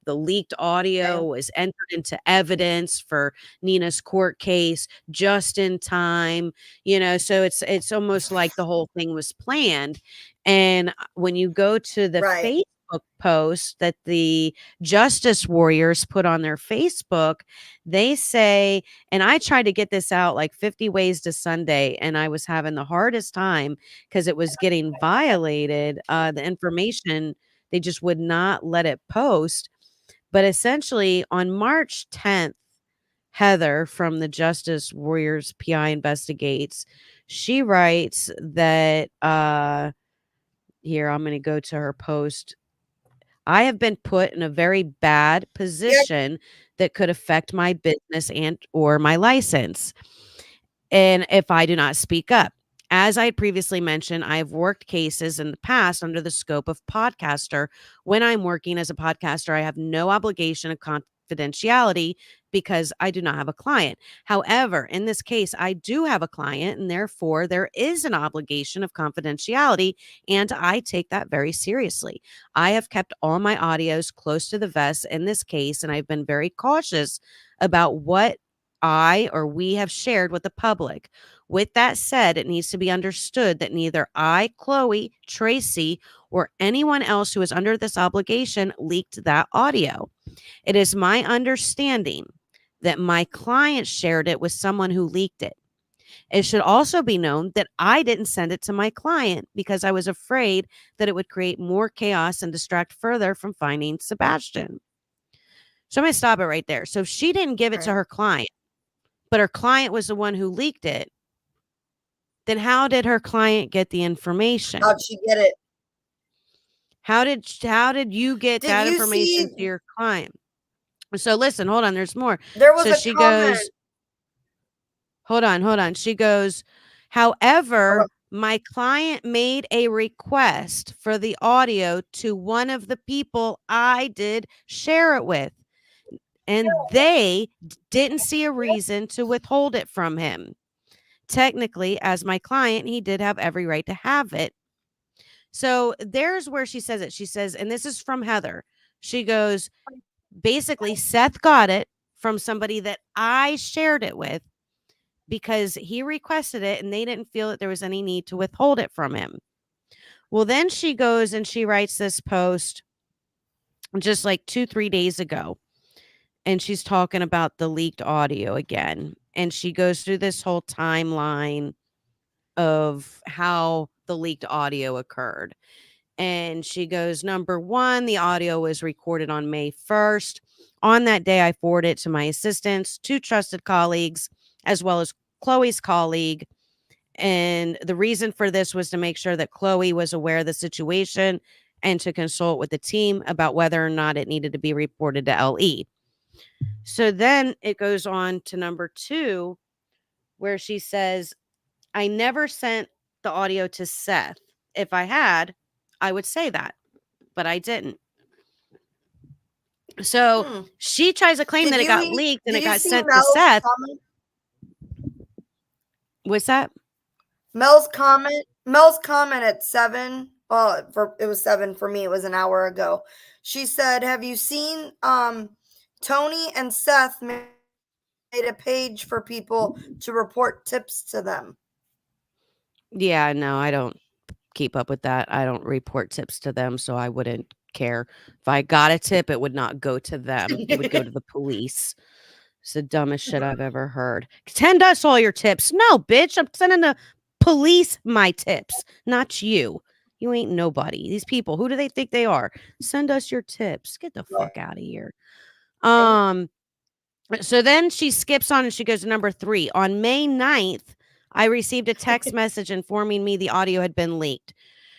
leaked audio was entered into evidence for Nina's court case just in time, so it's almost like the whole thing was planned. And when you go to the Right. Facebook post that the Justice Warriors put on their Facebook, they say, and I tried to get this out like 50 ways to Sunday, and I was having the hardest time because it was getting violated. The information, they just would not let it post. But essentially, on March 10th, Heather from the Justice Warriors PI Investigates, she writes that, here, I'm going to go to her post. I have been put in a very bad position that could affect my business and or my license, and if I do not speak up. As I had previously mentioned, I have worked cases in the past under the scope of podcaster. When I'm working as a podcaster, I have no obligation of confidentiality because I do not have a client. However, in this case, I do have a client, and therefore there is an obligation of confidentiality, and I take that very seriously. I have kept all my audios close to the vest in this case, and I've been very cautious about what I or we have shared with the public. With that said, it needs to be understood that neither I, Chloe, Tracy, or anyone else who is under this obligation leaked that audio. It is my understanding that my client shared it with someone who leaked it. It should also be known that I didn't send it to my client because I was afraid that it would create more chaos and distract further from finding Sebastian. So I'm going to stop it right there. So if she didn't give it to her client, but her client was the one who leaked it, then how did her client get the information? How'd she get it? How did you get Did that you information see? to your client? So listen, hold on, there's more. There was So a she comment. goes, hold on. She goes, however, my client made a request for the audio to one of the people I did share it with, and they didn't see a reason to withhold it from him. Technically, as my client, he did have every right to have it. So there's where she says it. She says, and this is from Heather. She goes, basically, Seth got it from somebody that I shared it with because he requested it and they didn't feel that there was any need to withhold it from him. Well, then she goes and she writes this post just like 2-3 days ago. And she's talking about the leaked audio again. And she goes through this whole timeline of how the leaked audio occurred. And she goes, number one, the audio was recorded on May 1st. On that day, I forwarded it to my assistants, 2 trusted colleagues, as well as Chloe's colleague. And the reason for this was to make sure that Chloe was aware of the situation and to consult with the team about whether or not it needed to be reported to LE. So then it goes on to number 2, where she says, I never sent the audio to Seth. If I had, I would say that, but I didn't. So she tries to claim that it got leaked and it got sent to Seth. What's that? Mel's comment at 7. Well, it was 7 for me. It was an hour ago. She said, "Have you seen Tony and Seth made a page for people to report tips to them?" Yeah, no, I don't keep up with that. I don't report tips to them, so I wouldn't care. If I got a tip, it would not go to them. It would go to the police. It's the dumbest shit I've ever heard. Send us all your tips. No, bitch. I'm sending the police my tips, not you. You ain't nobody. These people, who do they think they are? Send us your tips. Get the fuck out of here. So then she skips on and she goes to number 3. On May 9th, I received a text message informing me the audio had been leaked.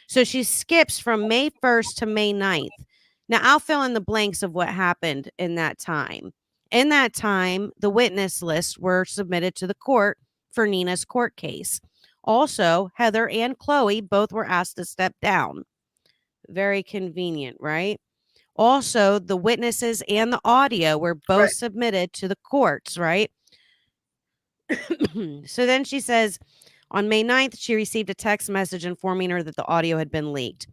So she skips from May 1st to May 9th. Now, I'll fill in the blanks of what happened in that time. In that time, the witness lists were submitted to the court for Nina's court case. Also, Heather and Chloe both were asked to step down. Very convenient, right? Also, the witnesses and the audio were both submitted to the courts, right? So then she says, on May 9th, she received a text message informing her that the audio had been leaked.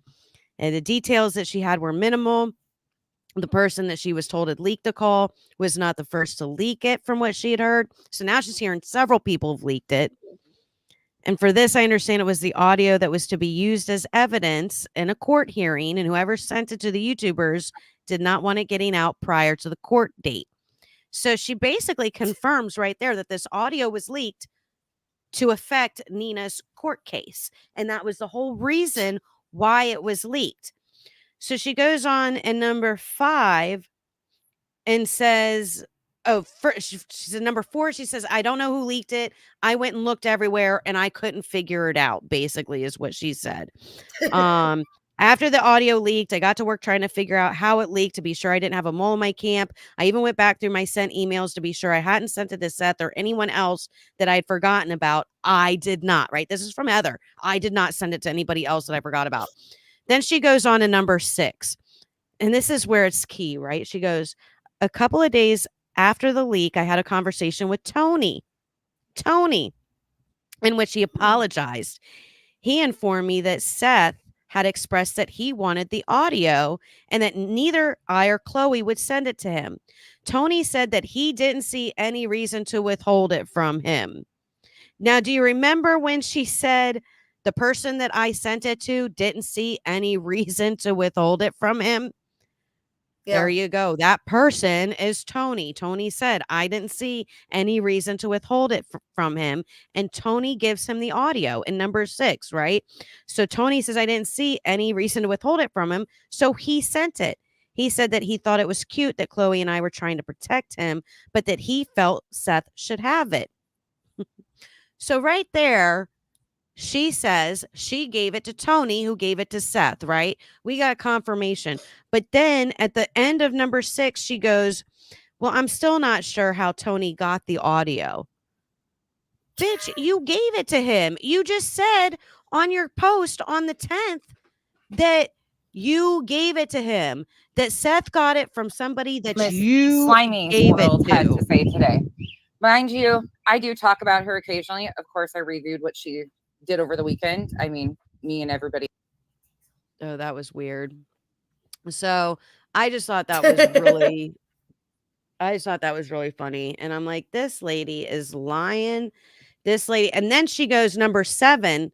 And the details that she had were minimal. The person that she was told had leaked the call was not the first to leak it from what she had heard. So now she's hearing several people have leaked it. And for this, I understand it was the audio that was to be used as evidence in a court hearing, and whoever sent it to the YouTubers did not want it getting out prior to the court date. So she basically confirms right there that this audio was leaked to affect Nina's court case. And that was the whole reason why it was leaked. So she goes on in number 5 and says, she said number 4, she says, I don't know who leaked it. I went and looked everywhere and I couldn't figure it out, basically is what she said. After the audio leaked, I got to work trying to figure out how it leaked to be sure I didn't have a mole in my camp. I even went back through my sent emails to be sure I hadn't sent it to Seth or anyone else that I'd forgotten about. I did not, right? This is from Heather. I did not send it to anybody else that I forgot about. Then she goes on to number 6. And this is where it's key, right? She goes, a couple of days after the leak, I had a conversation with Tony, in which he apologized. He informed me that Seth had expressed that he wanted the audio and that neither I or Chloe would send it to him. Tony said that he didn't see any reason to withhold it from him. Now, do you remember when she said the person that I sent it to didn't see any reason to withhold it from him? Yeah. There you go. That person is Tony. Tony said, I didn't see any reason to withhold it from him. And Tony gives him the audio in number 6, right? So Tony says, I didn't see any reason to withhold it from him. So he sent it. He said that he thought it was cute that Chloe and I were trying to protect him, but that he felt Seth should have it. So right there, she says she gave it to Tony, who gave it to Seth, right? We got confirmation. But then at the end of number 6, she goes, well, I'm still not sure how Tony got the audio. Bitch, you gave it to him. You just said on your post on the 10th that you gave it to him, that Seth got it from somebody that Miss you Slimy gave it World had to. to say today. Mind you, I do talk about her occasionally. Of course, I reviewed what she did over the weekend. I mean, me and everybody. Oh, that was weird. So I just thought that was really, funny. And I'm like, this lady is lying. This lady. And then she goes, number 7,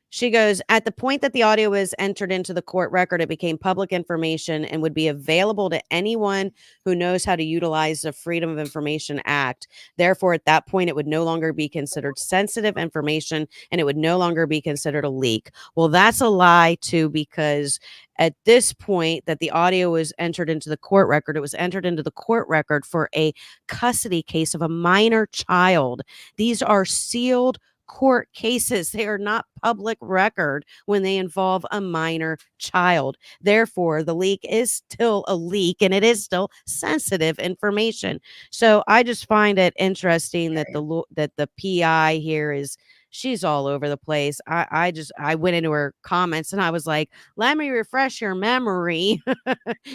She goes, at the point that the audio was entered into the court record, it became public information and would be available to anyone who knows how to utilize the Freedom of Information Act. Therefore, at that point, it would no longer be considered sensitive information and it would no longer be considered a leak. Well, that's a lie, too, because at this point that the audio was entered into the court record, it was entered into the court record for a custody case of a minor child. These are sealed court cases. They are not public record when they involve a minor child. Therefore, the leak is still a leak and it is still sensitive information. So I just find it interesting that the PI here is she's all over the place. I went into her comments and I was like, let me refresh your memory.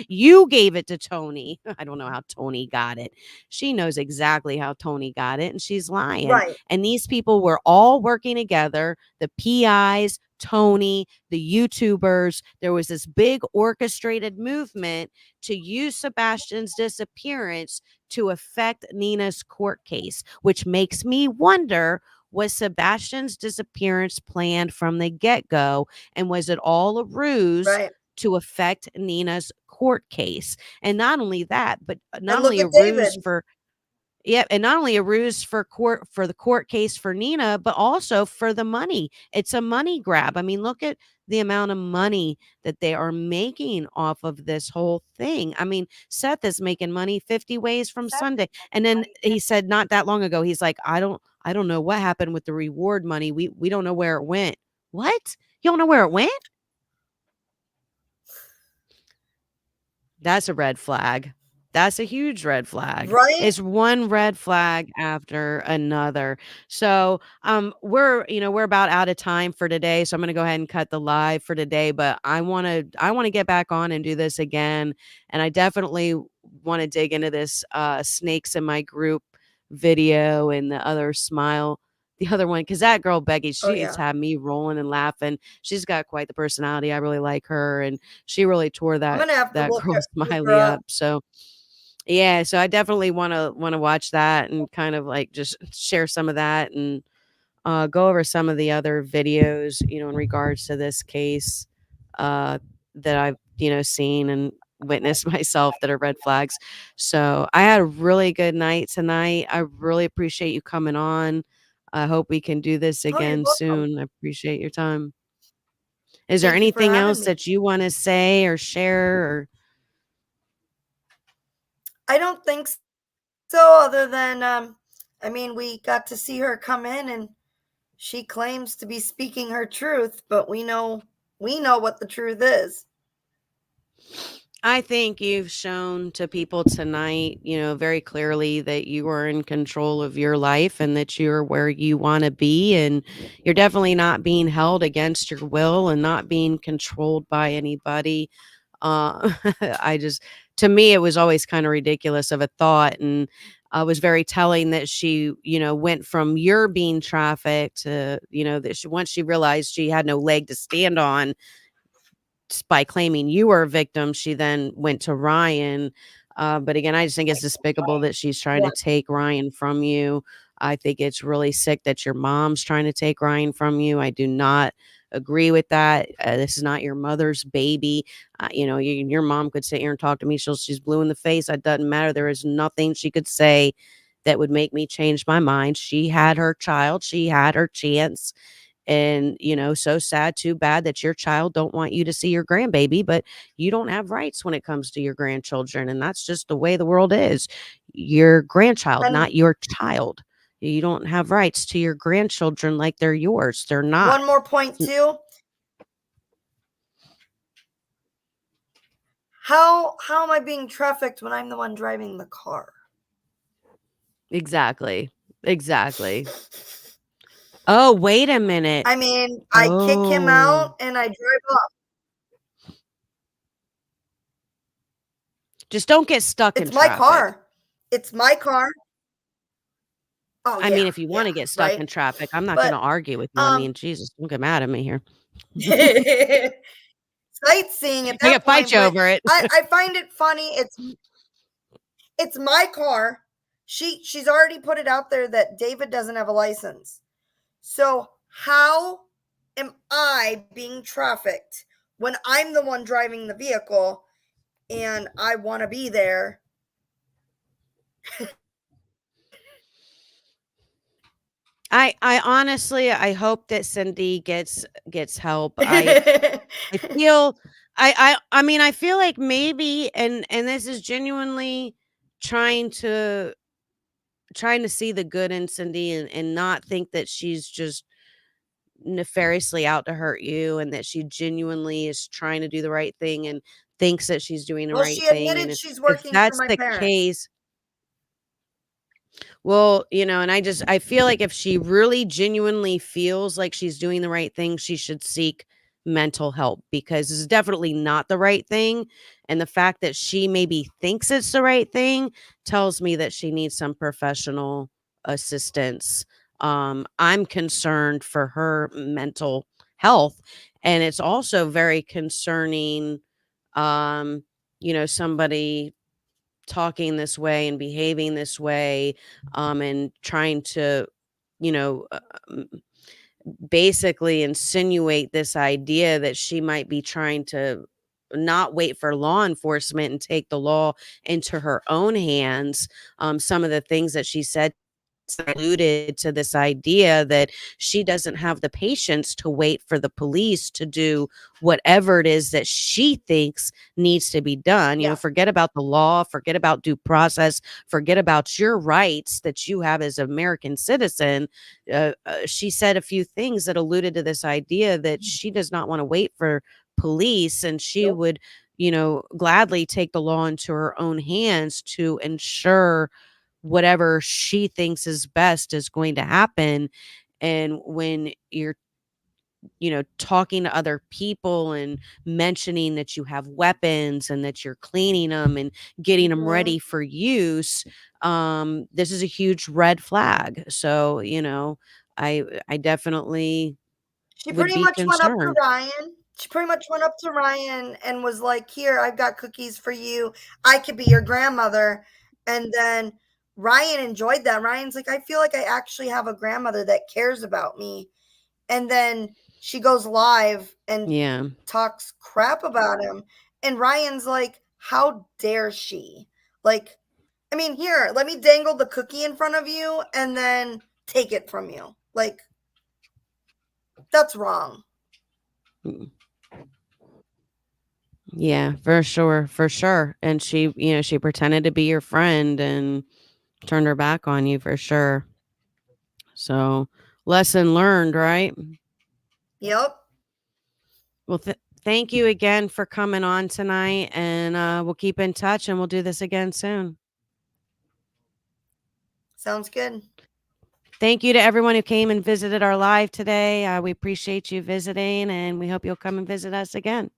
You gave it to Tony. I don't know how Tony got it. She knows exactly how Tony got it, and she's lying. Right. And these people were all working together, the PIs, Tony, the YouTubers. There was this big orchestrated movement to use Sebastian's disappearance to affect Nina's court case, which makes me wonder, was Sebastian's disappearance planned from the get-go, and was it all a ruse Right. to affect Nina's court case? And not only that, but not And look only a at ruse David. for and not only a ruse for the court case for Nina, but also for the money. It's a money grab. I mean, look at the amount of money that they are making off of this whole thing. I mean, Seth is making money 50 ways from Sunday. And then he said not that long ago, he's like, I don't know what happened with the reward money. We don't know where it went. What? You don't know where it went? That's a red flag. That's a huge red flag. Right? It's one red flag after another. So, we're about out of time for today. So I'm going to go ahead and cut the live for today, but I want to get back on and do this again. And I definitely want to dig into this, snakes in my group video and the other one, because that girl Becky, Oh, she's yeah. had me rolling and laughing. She's got quite the personality. I really like her, and she really tore I'm that gonna have to look girl her Smiley up. up. So yeah, so I definitely wanna watch that and kind of like just share some of that and go over some of the other videos, in regards to this case uh, that I've seen and witnessed myself that are red flags. So I had a really good night tonight. I really appreciate you coming on. I hope we can do this Oh, you're again welcome. soon. I appreciate your time. Is there Thank you for anything having else me. that you want to say or share? Or I don't think so, other than I mean, we got to see her come in and she claims to be speaking her truth, but we know what the truth is. I think you've shown to people tonight, very clearly that you are in control of your life and that you're where you want to be. And you're definitely not being held against your will and not being controlled by anybody. To me, it was always kind of ridiculous of a thought. And was very telling that she, went from your being trafficked to, that once she realized she had no leg to stand on, by claiming you were a victim, she then went to Ryan. But again, I just think it's despicable that she's trying Yeah. to take Ryan from you. I think it's really sick that your mom's trying to take Ryan from you. I do not agree with that. This is not your mother's baby. Your mom could sit here and talk to me. She's blue in the face. It doesn't matter. There is nothing she could say that would make me change my mind. She had her child. She had her chance. And so sad, too bad that your child don't want you to see your grandbaby, but you don't have rights when it comes to your grandchildren, and that's just the way the world is. Your grandchild, And not your child. You don't have rights to your grandchildren like they're yours. They're not. one more point too. How am I being trafficked when I'm the one driving the car? Exactly. Oh, wait a minute. I mean, I kick him Oh, out and I drive off. just don't get stuck in It's my traffic. car. It's my car. Oh I mean, yeah, if you want to yeah, get stuck in right. traffic, I'm not going to But argue with you. I mean, Jesus, don't get mad at me here. sightseeing at I that could fight point, you but over it. I find it funny. It's my car. She's already put it out there that David doesn't have a license. So how am I being trafficked when I'm the one driving the vehicle and I want to be there? I honestly, I hope that Cindy gets help. I feel I mean, I feel like maybe, and this is genuinely trying to see the good in Cindy, and not think that she's just nefariously out to hurt you, and that she genuinely is trying to do the right thing and thinks that she's doing the Well, right she thing. And admitted she's if working for that's my the parents. case, well, and I feel like if she really genuinely feels like she's doing the right thing, she should seek mental help, because it's definitely not the right thing. And the fact that she maybe thinks it's the right thing tells me that she needs some professional assistance. I'm concerned for her mental health. And it's also very concerning, somebody talking this way and behaving this way, and trying to, you know, uh, um, basically insinuate this idea that she might be trying to not wait for law enforcement and take the law into her own hands. Some of the things that she said alluded to this idea that she doesn't have the patience to wait for the police to do whatever it is that she thinks needs to be done. Yeah. Forget about the law, forget about due process, forget about your rights that you have as an American citizen. She said a few things that alluded to this idea that she does not want to wait for police, and she Nope. would, gladly take the law into her own hands to ensure whatever she thinks is best is going to happen. And when you're, talking to other people and mentioning that you have weapons and that you're cleaning them and getting them Mhm. ready for use, this is a huge red flag. So, I definitely She would pretty be much went up to concerned. Ryan. She pretty much went up to Ryan and was like, "Here, I've got cookies for you. I could be your grandmother." And then Ryan enjoyed that. Ryan's like, "I feel like I actually have a grandmother that cares about me." And then she goes live and Yeah. talks crap about him. And Ryan's like, "How dare she?" Like, I mean, here, let me dangle the cookie in front of you and then take it from you. Like, that's wrong. Yeah, for sure, for sure. And she pretended to be your friend and turned her back on you for sure. So, lesson learned, right? Yep. Well, thank you again for coming on tonight, and we'll keep in touch, and we'll do this again soon. Sounds good. Thank you to everyone who came and visited our live today. We appreciate you visiting, and we hope you'll come and visit us again.